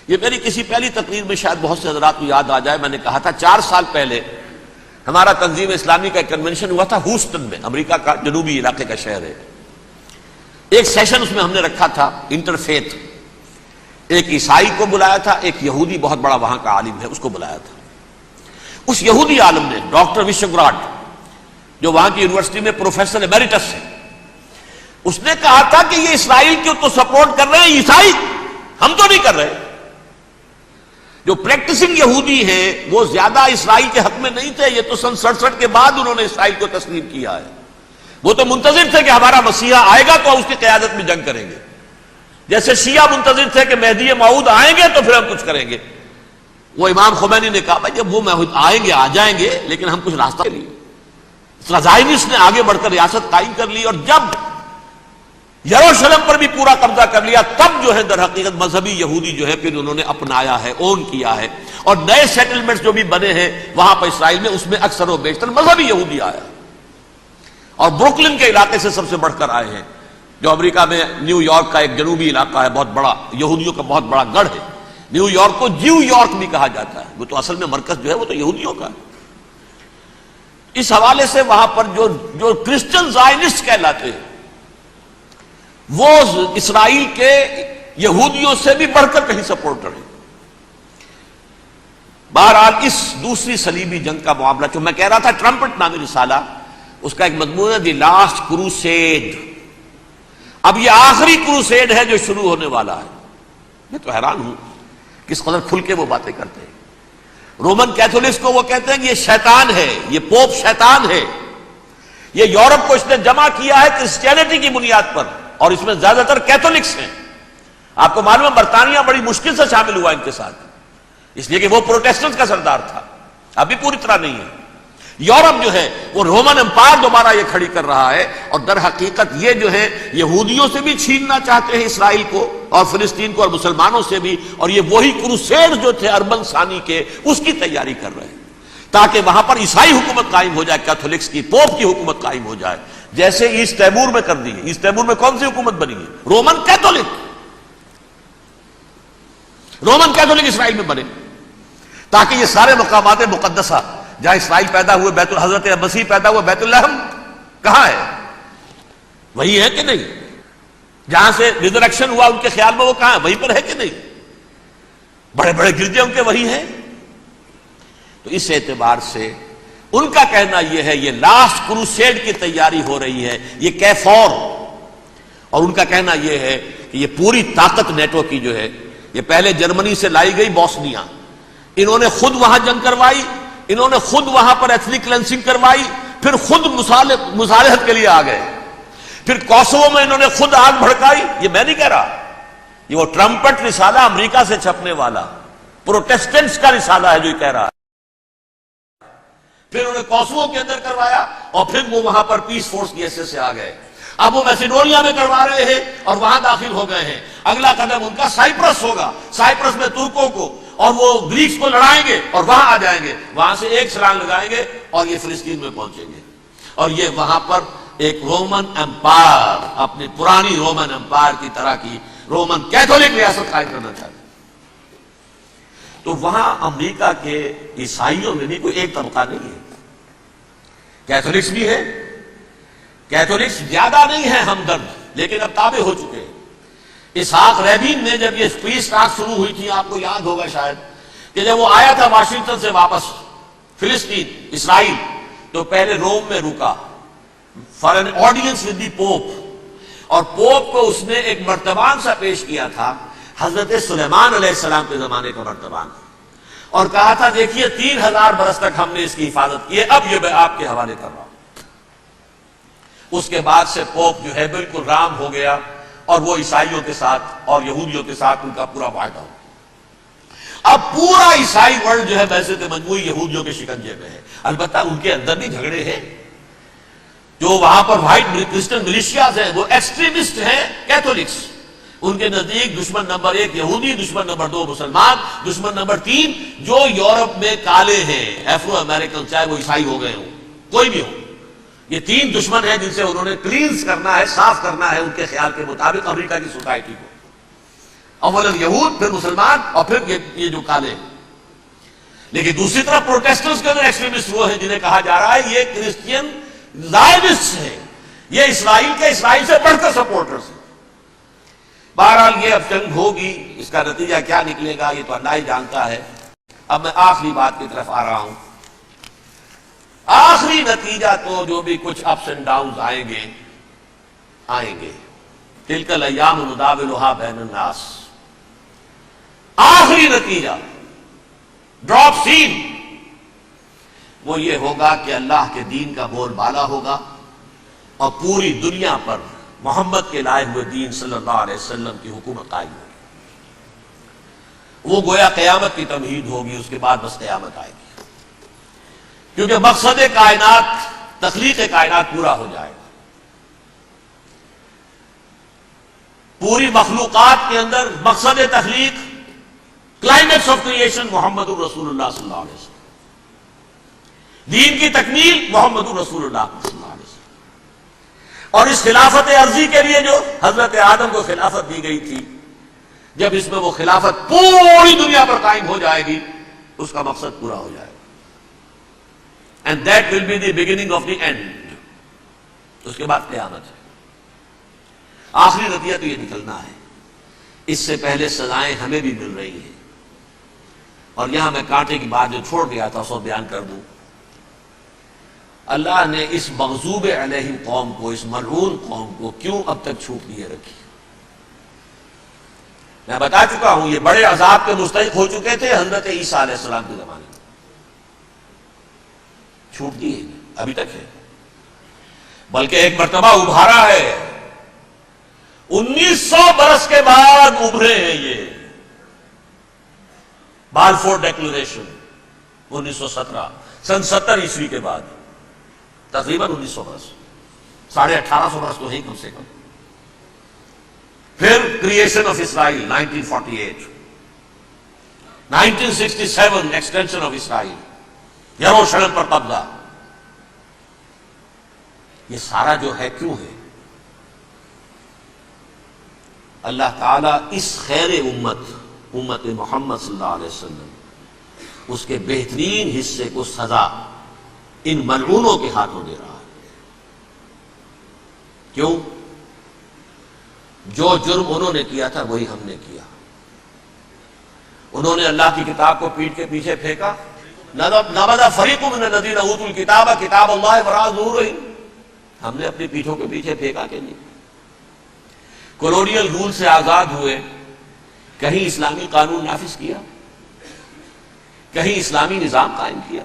یہ میری کسی پہلی تقریر میں شاید بہت سے حضرات کو یاد آ جائے، میں نے کہا تھا 4 سال پہلے ہمارا تنظیم اسلامی کا ایک کنونشن ہوا تھا ہوسٹن میں، امریکہ کا جنوبی علاقے کا شہر ہے۔ ایک سیشن اس میں ہم نے رکھا تھا انٹرفیتھ، ایک عیسائی کو بلایا تھا، ایک یہودی بہت بڑا وہاں کا عالم ہے اس کو بلایا تھا۔ اس یہودی عالم نے، ڈاکٹر وشوگراڈ، جو وہاں کی یونیورسٹی میں پروفیسر ایمیریٹس ہے، اس نے کہا تھا کہ یہ اسرائیل کو تو سپورٹ کر رہے ہیں عیسائی، ہم تو نہیں کر رہے۔ جو پریکٹسنگ یہودی ہیں وہ زیادہ اسرائیل کے حق میں نہیں تھے، یہ تو سن 67 کے بعد انہوں نے اسرائیل کو تسلیم کیا ہے۔ وہ تو منتظر تھے کہ ہمارا مسیحا آئے گا تو اس کی قیادت میں جنگ کریں گے، جیسے شیعہ منتظر تھے کہ مہدی موعود آئیں گے تو پھر ہم کچھ کریں گے۔ وہ امام خمینی نے کہا بھائی جب وہ آئیں گے آ جائیں گے، لیکن ہم کچھ راستہ کے لیے۔ زائنسٹ نے آگے بڑھ کر ریاست قائم کر لی، اور جب یروشلم پر بھی پورا قبضہ کر لیا، تب جو ہے در حقیقت مذہبی یہودی جو ہے پھر انہوں نے اپنایا ہے، اون کیا ہے، اور نئے سیٹلمنٹس جو بھی بنے ہیں وہاں پر اسرائیل میں، اس میں اکثر و بیشتر مذہبی یہودی آیا، اور بروکلن کے علاقے سے سب سے بڑھ کر آئے ہیں، جو امریکہ میں نیو یارک کا ایک جنوبی علاقہ ہے، بہت بڑا یہودیوں کا بہت بڑا گڑھ ہے۔ نیو یارک کو جیو یارک بھی کہا جاتا ہے، وہ تو اصل میں مرکز جو ہے وہ تو یہودیوں کا ہے۔ اس حوالے سے وہاں پر جو کرسچن زائنسٹ کہلاتے ہیں وہ اسرائیل کے یہودیوں سے بھی بڑھ کر کہیں سپورٹر ہیں۔ بہرحال اس دوسری صلیبی جنگ کا معاملہ جو میں کہہ رہا تھا، ٹرمپٹ نامی رسالہ، اس کا ایک مضمون ہے دی لاسٹ کروسیڈ۔ اب یہ آخری کروسیڈ ہے جو شروع ہونے والا ہے۔ میں تو حیران ہوں کس قدر کھل کے وہ باتیں کرتے ہیں۔ رومن کیتھولکس کو وہ کہتے ہیں کہ یہ شیطان ہے، یہ پوپ شیطان ہے، یہ یورپ کو اس نے جمع کیا ہے کرسچینٹی کی بنیاد پر، اور اس میں زیادہ تر کیتھولکس ہیں۔ آپ کو معلوم ہے برطانیہ بڑی مشکل سے شامل ہوا ان کے ساتھ، اس لیے کہ وہ پروٹیسٹنٹ کا سردار تھا، ابھی پوری طرح نہیں ہے۔ یورپ جو ہے وہ رومن امپائر دوبارہ یہ کھڑی کر رہا ہے، اور در حقیقت یہ جو ہے یہودیوں سے بھی چھیننا چاہتے ہیں اسرائیل کو اور فلسطین کو، اور مسلمانوں سے بھی، اور یہ وہی کروسیڈ جو تھے اربن ثانی کے، اس کی تیاری کر رہے ہیں تاکہ وہاں پر عیسائی حکومت قائم ہو جائے، کیتھولکس کی، پوپ کی حکومت قائم ہو جائے، جیسے ایسٹ تیمور میں کر دی ہے۔ ایسٹ تیمور میں کون سی حکومت بنی ہے؟ رومن کیتھولک اسرائیل میں بنے، تاکہ یہ سارے مقامات مقدسہ جہاں اسرائیل پیدا ہوئے، بیت حضرت مسیح پیدا ہوا، بیت الحم کہاں ہے؟ وہی ہے کہ نہیں؟ جہاں سے ریزریکشن ہوا ان کے خیال میں وہ کہاں ہے؟ وہیں پر ہے کہ نہیں؟ بڑے بڑے گرجے ان کے وہی ہیں۔ تو اس اعتبار سے ان کا کہنا یہ ہے یہ لاسٹ کروسیڈ کی تیاری ہو رہی ہے، یہ کیفور، اور ان کا کہنا یہ ہے کہ یہ پوری طاقت نیٹو کی جو ہے یہ پہلے جرمنی سے لائی گئی بوسنیا، انہوں نے خود وہاں جنگ کروائی، انہوں نے خود وہاں پر ایتھنک کلینسنگ کروائی، پھر خود مصالحت کے لیے آ گئے، پھر کوسوو میں انہوں نے خود آگ بھڑکائی۔ یہ میں نہیں کہہ رہا، یہ وہ ٹرمپٹ رسالہ امریکہ سے چھپنے والا پروٹیسٹنٹس کا رسالہ ہے جو یہ کہہ رہا ہے۔ پھر انہوں نے کوسوو کے اندر کروایا، اور پھر وہ وہاں پر پیس فورس کی حیثیت سے آ گئے۔ اب وہ میسیڈونیا میں کروا رہے ہیں اور وہاں داخل ہو گئے ہیں۔ اگلا قدم ان کا سائپرس ہوگا، سائپرس میں ترکوں کو اور وہ گریکس کو لڑائیں گے اور وہاں آ جائیں گے، وہاں سے ایک چھلانگ لگائیں گے اور یہ فلسطین میں پہنچیں گے، اور یہ وہاں پر ایک رومن امپائر، اپنی پرانی رومن امپائر کی طرح کی رومن کیتھولک ریاست قائم کرنا چاہتے ہیں۔ تو وہاں امریکہ کے عیسائیوں میں بھی کوئی ایک طبقہ نہیں ہے، کیتھولکس بھی ہے، کیتھولکس زیادہ نہیں ہے ہمدرد، لیکن اب تابع ہو چکے ہیں۔ اسحاق ریبین نے جب یہ پیس ٹاک شروع ہوئی تھی، آپ کو یاد ہوگا شاید کہ جب وہ آیا تھا واشنگٹن سے واپس فلسطین اسرائیل، تو پہلے روم میں رکا for an audience with the Pope, اور پوپ کو اس نے ایک مرتبان سا پیش کیا تھا، حضرت سلیمان علیہ السلام کے زمانے کا مرتبان، اور کہا تھا دیکھیے 3000 برس تک ہم نے اس کی حفاظت کی ہے، اب یہ میں آپ کے حوالے کر رہا ہوں۔ اس کے بعد سے پوپ جو ہے بالکل رام ہو گیا، اور وہ عیسائیوں کے ساتھ اور یہودیوں کے ساتھ ان کا پورا معاہدہ ہو۔ اب پورا عیسائی ورلڈ جو ہے بحثیت مجموعی یہودیوں کے شکنجے میں ہے۔ البتہ ان کے اندر بھی جھگڑے ہیں، جو وہاں پر وائٹ کرسچن ملیشیاز ہیں وہ ایکسٹریمسٹ ہیں کیتھولکس، ان کے نزدیک دشمن نمبر 1 یہودی، دشمن نمبر 2 مسلمان، دشمن نمبر 3 جو یورپ میں کالے ہیں، ایفرو امریکن، چاہے وہ عیسائی ہو گئے ہوں، کوئی بھی ہو، یہ 3 دشمن ہیں جن سے انہوں نے کلینز کرنا ہے، صاف کرنا ہے ان کے خیال کے مطابق امریکہ کی سوسائٹی کو، اولا یہود، پھر مسلمان، اور پھر یہ جو کالے ہیں۔ لیکن دوسری طرف پروٹیسٹنٹس کے اندر ایکسٹریمسٹ وہ ہیں جنہیں کہا جا رہا ہے یہ کرسچین زائونسٹ ہیں، یہ اسرائیل کے اسرائیل سے بڑھ کر سپورٹرز ہیں۔ بہرحال یہ اب جنگ ہوگی، اس کا نتیجہ کیا نکلے گا یہ تو اللہ ہی جانتا ہے۔ اب میں آخری بات کی طرف آ رہا ہوں۔ آخری نتیجہ تو جو بھی کچھ اپس اینڈ ڈاؤنز آئیں گے، تلک الایام نداولھا بین الناس، آخری نتیجہ ڈراپ سین وہ یہ ہوگا کہ اللہ کے دین کا بول بالا ہوگا، اور پوری دنیا پر محمد کے لائے ہوئے دین صلی اللہ علیہ وسلم کی حکومت قائم ہوگی۔ وہ گویا قیامت کی تمہید ہوگی، اس کے بعد بس قیامت آئے گی، کیونکہ مقصد کائنات، تخلیق کائنات پورا ہو جائے گا۔ پوری مخلوقات کے اندر مقصد تخلیق، کلائمیکس آف کریشن محمد الرسول اللہ صلی اللہ علیہ وسلم، دین کی تکمیل محمد الرسول اللہ صلی اللہ علیہ وسلم، اور اس خلافت عرضی کے لیے جو حضرت آدم کو خلافت دی گئی تھی، جب اس میں وہ خلافت پوری دنیا پر قائم ہو جائے گی، اس کا مقصد پورا ہو جائے گا، and that will be the beginning of the end۔ اس کے بعد قیامت ہے۔ آخری نتیجہ تو یہ نکلنا ہے، اس سے پہلے سزائیں ہمیں بھی مل رہی ہیں، اور یہاں میں کانٹے کی بات جو چھوڑ گیا تھا سو بیان کر دوں۔ اللہ نے اس مغضوب علیہم قوم کو، اس ملعون قوم کو کیوں اب تک چھوٹ لیے رکھی؟ میں بتا چکا ہوں یہ بڑے عذاب کے مستحق ہو چکے تھے حضرت عیسیٰ علیہ السلام کے زمانے میں، چھوٹ دی ہے، ابھی تک ہے۔ بلکہ ایک مرتبہ ابھارا ہے، 1900 برس کے بعد ابھرے ہیں یہ بالفور ڈیکلریشن 1917 سن 70 عیسوی کے بعد، تقریباً 1900 برس، 1850 برس تو ہے کم سے کم۔ پھر creation of Israel 1948، 1967 extension of Israel, یروشلم پر قبضہ۔ یہ سارا جو ہے کیوں ہے؟ اللہ تعالیٰ اس خیر امت محمد صلی اللہ علیہ وسلم، اس کے بہترین حصے کو سزا ان ملعونوں کے ہاتھوں دے رہا ہے۔ کیوں؟ جو جرم انہوں نے کیا تھا وہی ہم نے کیا۔ انہوں نے اللہ کی کتاب کو پیٹھ کے پیچھے پھینکا، نبذ فریق من الذین اوتوا الکتاب کتاب اللہ وراء ظہورہم، ہم نے اپنی پیٹھوں کے پیچھے پھینکا کہ نہیں؟ کولونیل رول سے آزاد ہوئے، کہیں اسلامی قانون نافذ کیا، کہیں اسلامی نظام قائم کیا؟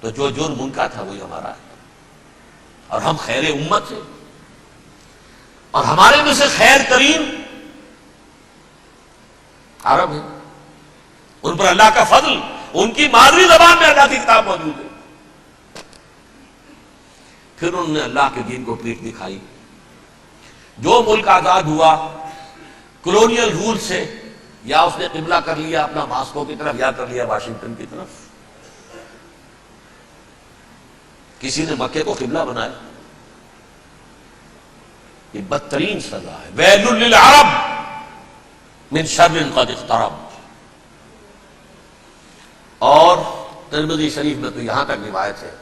تو جو جرم ان کا تھا وہی ہمارا ہے، اور ہم خیر امت ہیں، اور ہمارے میں سے خیر ترین عرب ہیں، ان پر اللہ کا فضل، ان کی مادری زبان میں اللہ کی کتاب موجود ہے۔ پھر انہوں نے اللہ کے دین کو پیٹ دکھائی۔ جو ملک آزاد ہوا کولونیل رول سے، یا اس نے قبلہ کر لیا اپنا ماسکو کی طرف، یا کر لیا واشنگٹن کی طرف۔ کسی نے مکے کو قبلہ بنایا، یہ بدترین سزا ہے۔ ویل للعرب من شر قد اقترب۔ اور ترمذی شریف میں تو یہاں تک روایت ہے،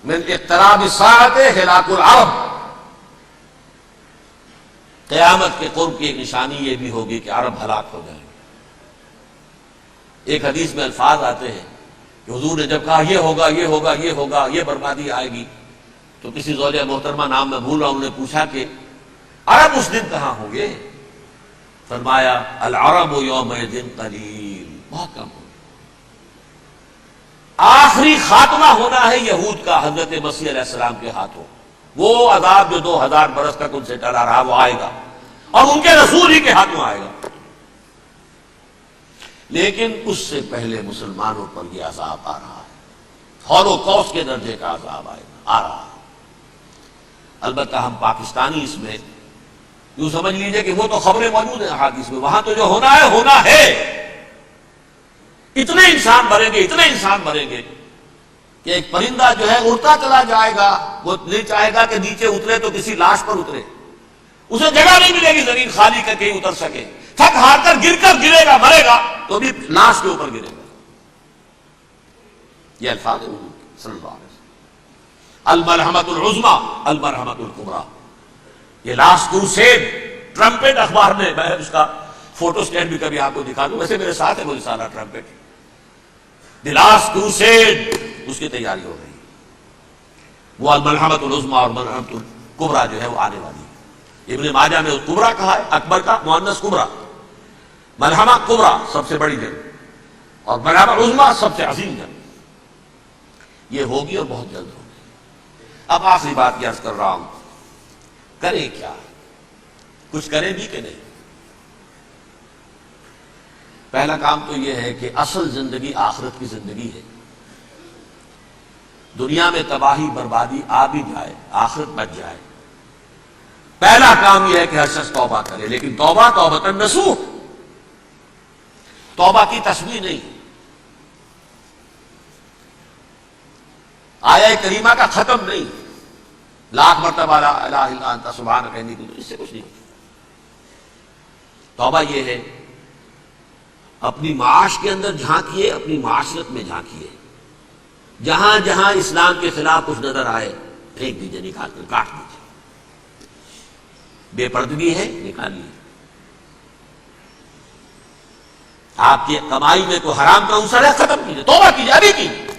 من اقتراب الساعۃ ہلاک العرب، قیامت کے قرب کی ایک نشانی یہ بھی ہوگی کہ عرب ہلاک ہو جائیں گے۔ ایک حدیث میں الفاظ آتے ہیں کہ حضور نے جب کہا یہ ہوگا یہ ہوگا یہ ہوگا، یہ بربادی آئے گی، تو کسی زوجہ محترمہ نام میں بھول رہا ہوں، انہوں نے پوچھا کہ عرب اس دن کہاں ہوں گے؟ فرمایا العرب یومئذ قلیل، بہت کم ہوں۔ آخری خاتمہ ہونا ہے یہود کا حضرت مسیح علیہ السلام کے ہاتھوں۔ وہ عذاب جو 2000 برس تک ان سے ٹلا رہا وہ آئے گا، اور ان کے رسول ہی کے ہاتھوں آئے گا۔ لیکن اس سے پہلے مسلمانوں پر یہ عذاب آ رہا ہے، ہولوکاسٹ کے درجے کا عذاب آ رہا ہے۔ البتہ ہم پاکستانی اس میں یوں سمجھ لیجئے کہ وہ تو خبریں موجود ہیں احادیث میں، وہاں تو جو ہونا ہے ہونا ہے۔ اتنے انسان مریں گے، اتنے انسان مریں گے کہ ایک پرندہ جو ہے اڑتا چلا جائے گا، وہ نہیں چاہے گا کہ نیچے اترے تو کسی لاش پر اترے، اسے جگہ نہیں ملے گی زمین خالی کر کے اتر سکے، تھک ہار کر گرے گا، مرے گا تو بھی لاش کے اوپر گرے گا۔ یہ الفاظ ہیں صلی اللہ علیہ وسلم۔ المرحمۃ العظمیٰ المرحمۃ الکبریٰ، یہ لاسٹ کروسیڈ، ٹرمپٹ اخبار نے، میں اس کا فوٹو اسٹیٹ بھی کبھی آپ کو دکھا دوں، ویسے میرے ساتھ ہے وہ رسالہ ٹرمپٹ، دی لاسٹ کروسیڈ، اس کی تیاری ہو رہی ہے۔ وہ المرحمۃ العظمیٰ اور مرحمۃ الکبریٰ جو ہے وہ آنے والی ہے۔ ابن ماجہ میں کبریٰ کہا ہے، اکبر کا مؤنث کبریٰ، مرحمہ کبریٰ سب سے بڑی جنگ، اور مرحمہ عظمیٰ سب سے عظیم جنگ، یہ ہوگی اور بہت جلد ہوگی۔ اب آخری بات یہ عرض کر رہا ہوں، کریں کیا؟ کچھ کریں بھی کہ نہیں؟ پہلا کام تو یہ ہے کہ اصل زندگی آخرت کی زندگی ہے۔ دنیا میں تباہی بربادی آ بھی جائے، آخرت بچ جائے، پہلا کام یہ ہے کہ ہر شخص توبہ کرے، لیکن توبہ توبۃ نصوح، توبہ کی تسبیح نہیں، آیہ کریمہ کا ختم نہیں، لاکھ مرتبہ لا الہ الا انت سبحانک انی کنت، اس سے کچھ نہیں۔ توبہ یہ ہے اپنی معاش کے اندر جھانکیے، اپنی معاشرت میں جھانکیے، جہاں جہاں اسلام کے خلاف کچھ نظر آئے پھینک دیجیے، نکال کر کاٹ دیجیے۔ بے پردگی ہے، نکالیے۔ آپ کی کمائی میں کوئی حرام کا عنصر ہے، ختم کیجیے، توبہ کیجیے، ابھی کیجیے،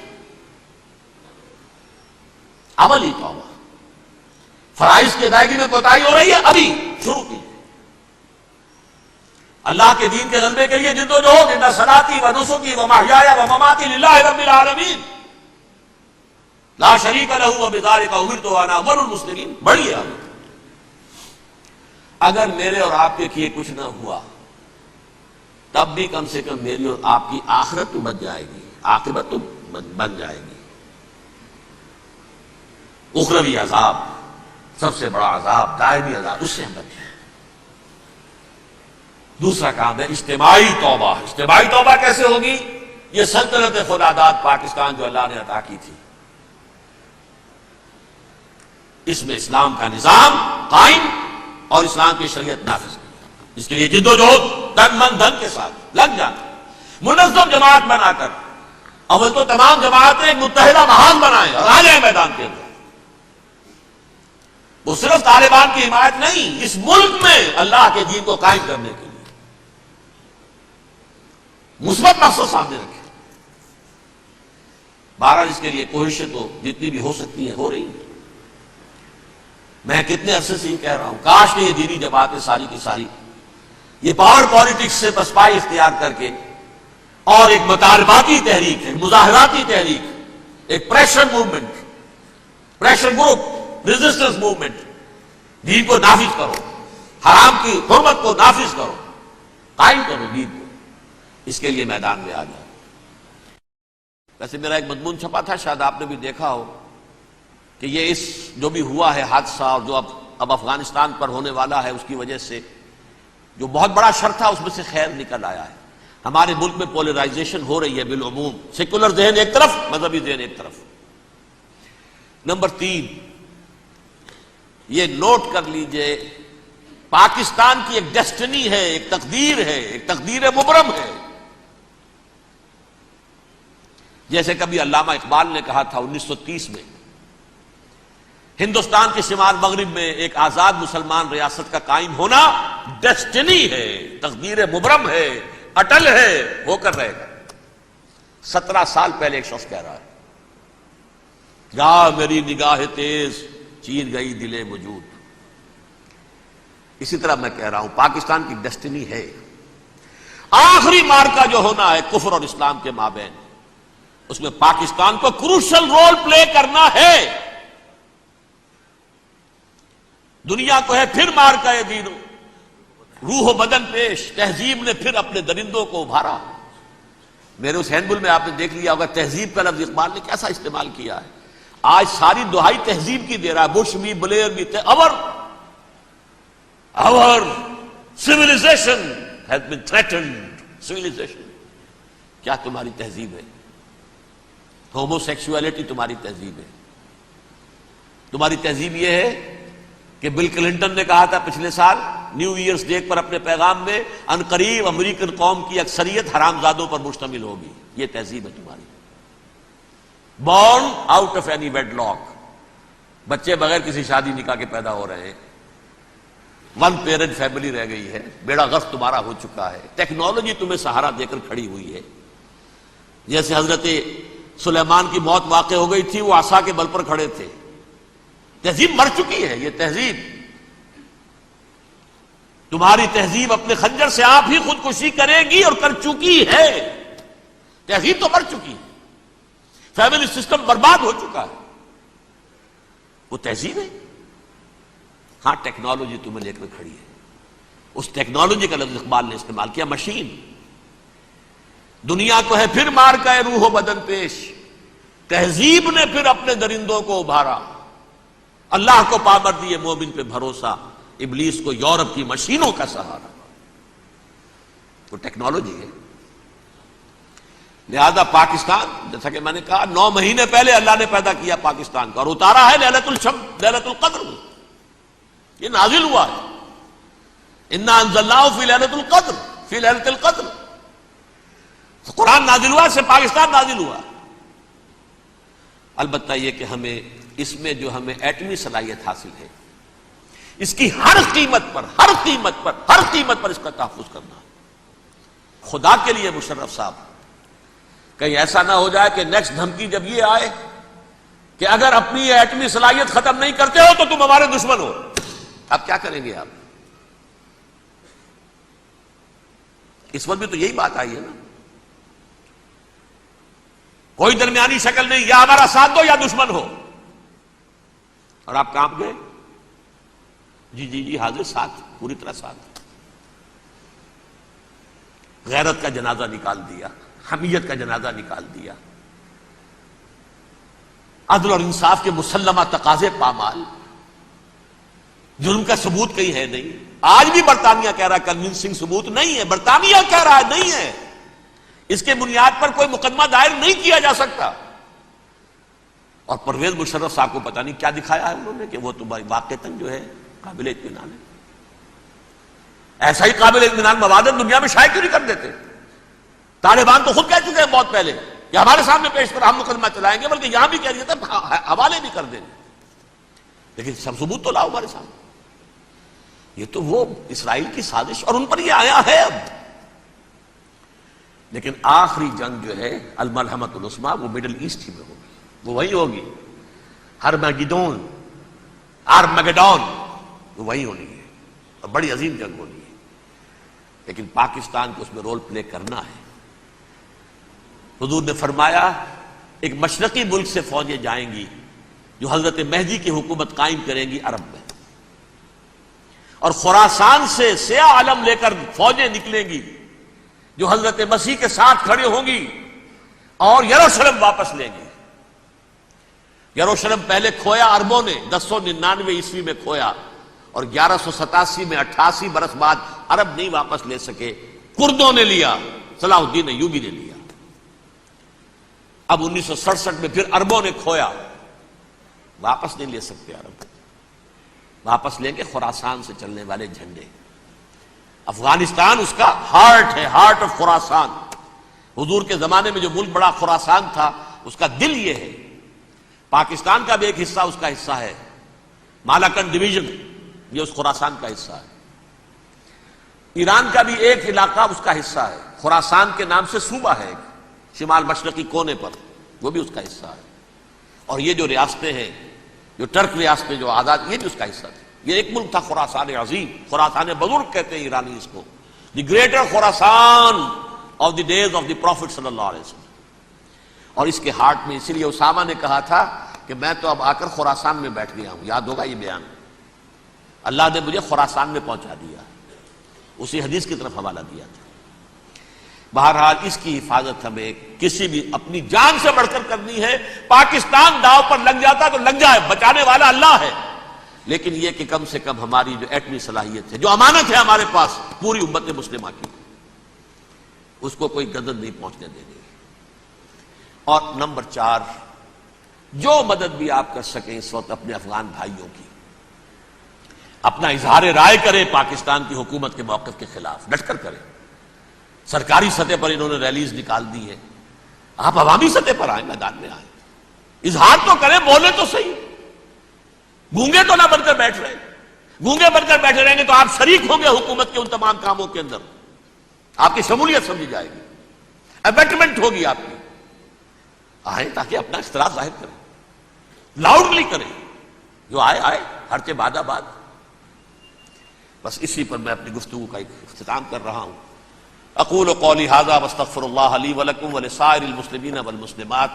عملی توبہ۔ فرائض کی ادائیگی میں کوتاہی ہو رہی ہے، ابھی شروع کیجیے۔ اللہ کے دین کے غلبے کے لیے جدوجہد، ان صلاتی و نسکی و محیایا و مماتی للہ رب العالمین، لا شریک لہ وبذالک امرت وانا اول المسلمین. بڑی ہے. اگر میرے اور آپ کے کیے کچھ نہ ہوا تب بھی کم سے کم میری اور آپ کی آخرت تو بن جائے گی، عاقبت تو بن جائے گی. اخروی عذاب، سب سے بڑا عذاب، دائمی عذاب، اس سے ہم بچیں. دوسرا کام ہے اجتماعی توبہ. اجتماعی توبہ کیسے ہوگی؟ یہ سلطنت خداداد پاکستان جو اللہ نے عطا کی تھی، اس میں اسلام کا نظام قائم اور اسلام کی شریعت نافذ کی. اس کے لیے جد و جہد تن من دھن کے ساتھ لگ جانا، منظم جماعت بنا کر. اول تو تمام جماعتیں ایک متحدہ محاذ بنائیں اور آ جائیں میدان کے اندر. وہ صرف طالبان کی حمایت نہیں، اس ملک میں اللہ کے دین کو قائم کرنے کے لیے مثبت مقصد سامنے رکھے. بہرحال اس کے لیے کوششیں تو جتنی بھی ہو سکتی ہیں ہو رہی ہیں. میں کتنے عرصے سے یہ کہہ رہا ہوں، کاش کہ یہ دینی جماعتیں ساری کی ساری یہ پاور پالیٹکس سے پسپائی اختیار کر کے اور ایک مطالباتی تحریک، ایک مظاہراتی تحریک، ایک pressure movement, pressure group, resistance movement, دین کو نافذ کرو، حرام کی حرمت کو نافذ کرو، قائم کرو دین کو. اس کے لیے میدان میں آ جاؤ. ویسے میرا ایک مضمون چھپا تھا، شاید آپ نے بھی دیکھا ہو، کہ یہ اس جو بھی ہوا ہے حادثہ اور جو اب افغانستان پر ہونے والا ہے، اس کی وجہ سے جو بہت بڑا شر تھا اس میں سے خیر نکل آیا ہے. ہمارے ملک میں پولرائزیشن ہو رہی ہے بالعموم، سیکولر ذہن ایک طرف، مذہبی ذہن ایک طرف. نمبر 3، یہ نوٹ کر لیجئے، پاکستان کی ایک ڈیسٹنی ہے، ایک تقدیر ہے، ایک تقدیر مبرم ہے. جیسے کبھی علامہ اقبال نے کہا تھا 1930 میں، ہندوستان کے شمال مغرب میں ایک آزاد مسلمان ریاست کا قائم ہونا ڈیسٹنی ہے، تقدیر مبرم ہے، اٹل ہے، ہو کر رہے گا. 17 سال پہلے ایک شخص کہہ رہا ہے، جا میری نگاہ تیز چیر گئی دل وجود. اسی طرح میں کہہ رہا ہوں پاکستان کی ڈیسٹنی ہے. آخری مارکا جو ہونا ہے کفر اور اسلام کے مابین، اس میں پاکستان کو کروشل رول پلے کرنا ہے. دنیا کو ہے پھر مارکا دین، روح و بدن پیش، تہذیب نے پھر اپنے درندوں کو ابھارا. میرے اس ہینڈبل میں آپ نے دیکھ لیا ہوگا تہذیب کا لفظ اقبال نے کیسا استعمال کیا ہے. آج ساری دہائی تہذیب کی دے رہا ہے، بش بھی، بلیر بھی. Our civilization has been threatened. Civilization. کیا تمہاری تہذیب ہے؟ ہومو سیکسولیٹی تمہاری تہذیب ہے. تمہاری تہذیب یہ ہے کہ بل کلنٹن نے کہا تھا پچھلے سال نیو ایئرز ڈے پر اپنے پیغام میں، ان قریب امریکن قوم کی اکثریت حرامزادوں پر مشتمل ہوگی. یہ تہذیب ہے تمہاری. Born out of any wedlock, بچے بغیر کسی شادی نکاح کے پیدا ہو رہے ہیں. ون پیرنٹ فیملی رہ گئی ہے. بیڑا غرق تمہارا ہو چکا ہے. ٹیکنالوجی تمہیں سہارا دے کر کھڑی ہوئی ہے. جیسے حضرت سلیمان کی موت واقع ہو گئی تھی، وہ عصا کے بل پر کھڑے تھے. تہذیب مر چکی ہے. یہ تہذیب، تمہاری تہذیب اپنے خنجر سے آپ ہی خودکشی کرے گی اور کر چکی ہے. تہذیب تو مر چکی ہے. فیملی سسٹم برباد ہو چکا ہے. وہ تہذیب ہے. ہاں ٹیکنالوجی تمہیں لے کر کھڑی ہے. اس ٹیکنالوجی کا لفظ اقبال نے استعمال کیا، مشین. دنیا کو ہے پھر مار کا روح و بدن پیش، تہذیب نے پھر اپنے درندوں کو ابھارا. اللہ کو پامر دیے مومن پہ بھروسہ، ابلیس کو یورپ کی مشینوں کا سہارا. وہ ٹیکنالوجی ہے. لہذا پاکستان، جیسا کہ میں نے کہا 9 مہینے پہلے اللہ نے پیدا کیا پاکستان کو اور اتارا ہے لیلۃ القدر. یہ نازل ہوا ہے. انا انزلناہ فی لیلۃ القدر، فی لیلۃ القدر. قرآن نازل ہوا سے پاکستان نازل ہوا. البتہ یہ کہ ہمیں اس میں جو ہمیں ایٹمی صلاحیت حاصل ہے، اس کی ہر قیمت پر اس کا تحفظ کرنا. خدا کے لیے مشرف صاحب، کہیں ایسا نہ ہو جائے کہ نیکسٹ دھمکی جب یہ آئے کہ اگر اپنی ایٹمی صلاحیت ختم نہیں کرتے ہو تو تم ہمارے دشمن ہو. اب کیا کریں گے آپ؟ اس وقت بھی تو یہی بات آئی ہے نا. کوئی درمیانی شکل نہیں، یا ہمارا ساتھ دو یا دشمن ہو. اور آپ کہاں گئے؟ جی حاضر، ساتھ، پوری طرح ساتھ. غیرت کا جنازہ نکال دیا، حمیت کا جنازہ نکال دیا، عدل اور انصاف کے مسلمہ تقاضے پامال. جرم کا ثبوت کہیں ہے نہیں. آج بھی برطانیہ کہہ رہا ہے کنونسنگ ثبوت نہیں ہے، برطانیہ کہہ رہا ہے نہیں ہے، اس کے بنیاد پر کوئی مقدمہ دائر نہیں کیا جا سکتا. اور پرویز مشرف صاحب کو پتہ نہیں کیا دکھایا ہے انہوں نے کہ وہ تو واقعتاً جو ہے قابل اطمینان ہے. ایسا ہی قابل اطمینان مواد دنیا میں شائع کیوں نہیں کر دیتے؟ طالبان تو خود کہہ چکے ہیں بہت پہلے کہ ہمارے سامنے پیش کر ہم مقدمہ چلائیں گے، بلکہ یہاں بھی کہہ دیا تھا حوالے بھی کر دیں گے، لیکن سب ثبوت تو لاؤ ہمارے سامنے. یہ تو وہ اسرائیل کی سازش، اور ان پر یہ آیا ہے اب. لیکن آخری جنگ جو ہے الملحمۃ العظمیٰ وہ مڈل ایسٹ ہی میں ہوگی، وہ وہی ہوگی. ہرمگیڈون، آرمگیڈون، وہ وہی ہونی ہے، اور بڑی عظیم جنگ ہونی ہے. لیکن پاکستان کو اس میں رول پلے کرنا ہے. حضور نے فرمایا ایک مشرقی ملک سے فوجیں جائیں گی جو حضرت مہدی کی حکومت قائم کریں گی عرب میں، اور خراسان سے سیاہ علم لے کر فوجیں نکلیں گی جو حضرت مسیح کے ساتھ کھڑے ہوں گی اور یروشلم واپس لیں گی. یروشلم پہلے کھویا عربوں نے 1099 عیسوی میں کھویا، اور 1187 میں 88 برس بعد عرب نہیں واپس لے سکے، کردوں نے لیا، صلاح الدین ایوبی نے لیا. اب 1967 میں پھر عربوں نے کھویا، واپس نہیں لے سکتے عرب. واپس لیں گے خراسان سے چلنے والے جھنڈے. افغانستان اس کا ہارٹ ہے، ہارٹ آف خراسان. حضور کے زمانے میں جو ملک بڑا خراسان تھا اس کا دل یہ ہے. پاکستان کا بھی ایک حصہ اس کا حصہ ہے، مالاکنڈ ڈویژن، یہ اس خراسان کا حصہ ہے. ایران کا بھی ایک علاقہ اس کا حصہ ہے، خراسان کے نام سے صوبہ ہے ایک شمال مشرقی کونے پر، وہ بھی اس کا حصہ ہے. اور یہ جو ریاستیں ہیں، جو ٹرک ریاستیں جو آزاد، یہ بھی اس کا حصہ تھی. یہ ایک ملک تھا خراسان عظیم، خراسان بزرگ کہتے ہیں ایرانی اس کو، the greater Khorasan of the days of the Prophet صلی اللہ علیہ وسلم. اور اس کے ہارٹ میں، اسی لیے اسامہ نے کہا تھا کہ میں تو اب آ کر خراسان میں بیٹھ گیا ہوں. یاد ہوگا یہ بیان، اللہ نے مجھے خراسان میں پہنچا دیا، اسی حدیث کی طرف حوالہ دیا تھا. بہرحال اس کی حفاظت ہمیں کسی بھی اپنی جان سے بڑھ کر کرنی ہے. پاکستان داؤ پر لگ جاتا تو لگ جائے، بچانے والا اللہ ہے. لیکن یہ کہ کم سے کم ہماری جو ایٹمی صلاحیت ہے، جو امانت ہے ہمارے پاس پوری امت مسلمہ کی، اس کو کوئی گدن نہیں پہنچنے دے گی. اور نمبر 4، جو مدد بھی آپ کر سکیں اس وقت اپنے افغان بھائیوں کی، اپنا اظہار رائے کریں پاکستان کی حکومت کے موقف کے خلاف، ڈٹ کر کریں. سرکاری سطح پر انہوں نے ریلیز نکال دی ہے، آپ عوامی سطح پر آئیں، میدان میں آئیں، اظہار تو کریں، بولے تو صحیح. گونگے تو نہ بن کر بیٹھ رہے. گونگے بن کر بیٹھے رہیں گے تو آپ شریک ہوں گے حکومت کے ان تمام کاموں کے اندر، آپ کی شمولیت سمجھی جائے گی، ابیٹمنٹ ہوگی آپ کی. آئیں تاکہ اپنا اختلاف ظاہر کریں، لاؤڈلی کریں، جو آئے آئے، ہر کے بعد آباد. بس اسی پر میں اپنی گفتگو کا اختتام کر رہا ہوں. اقول قولی ھذا واستغفر اللہ لی ولکم ولسائر المسلمین والمسلمات.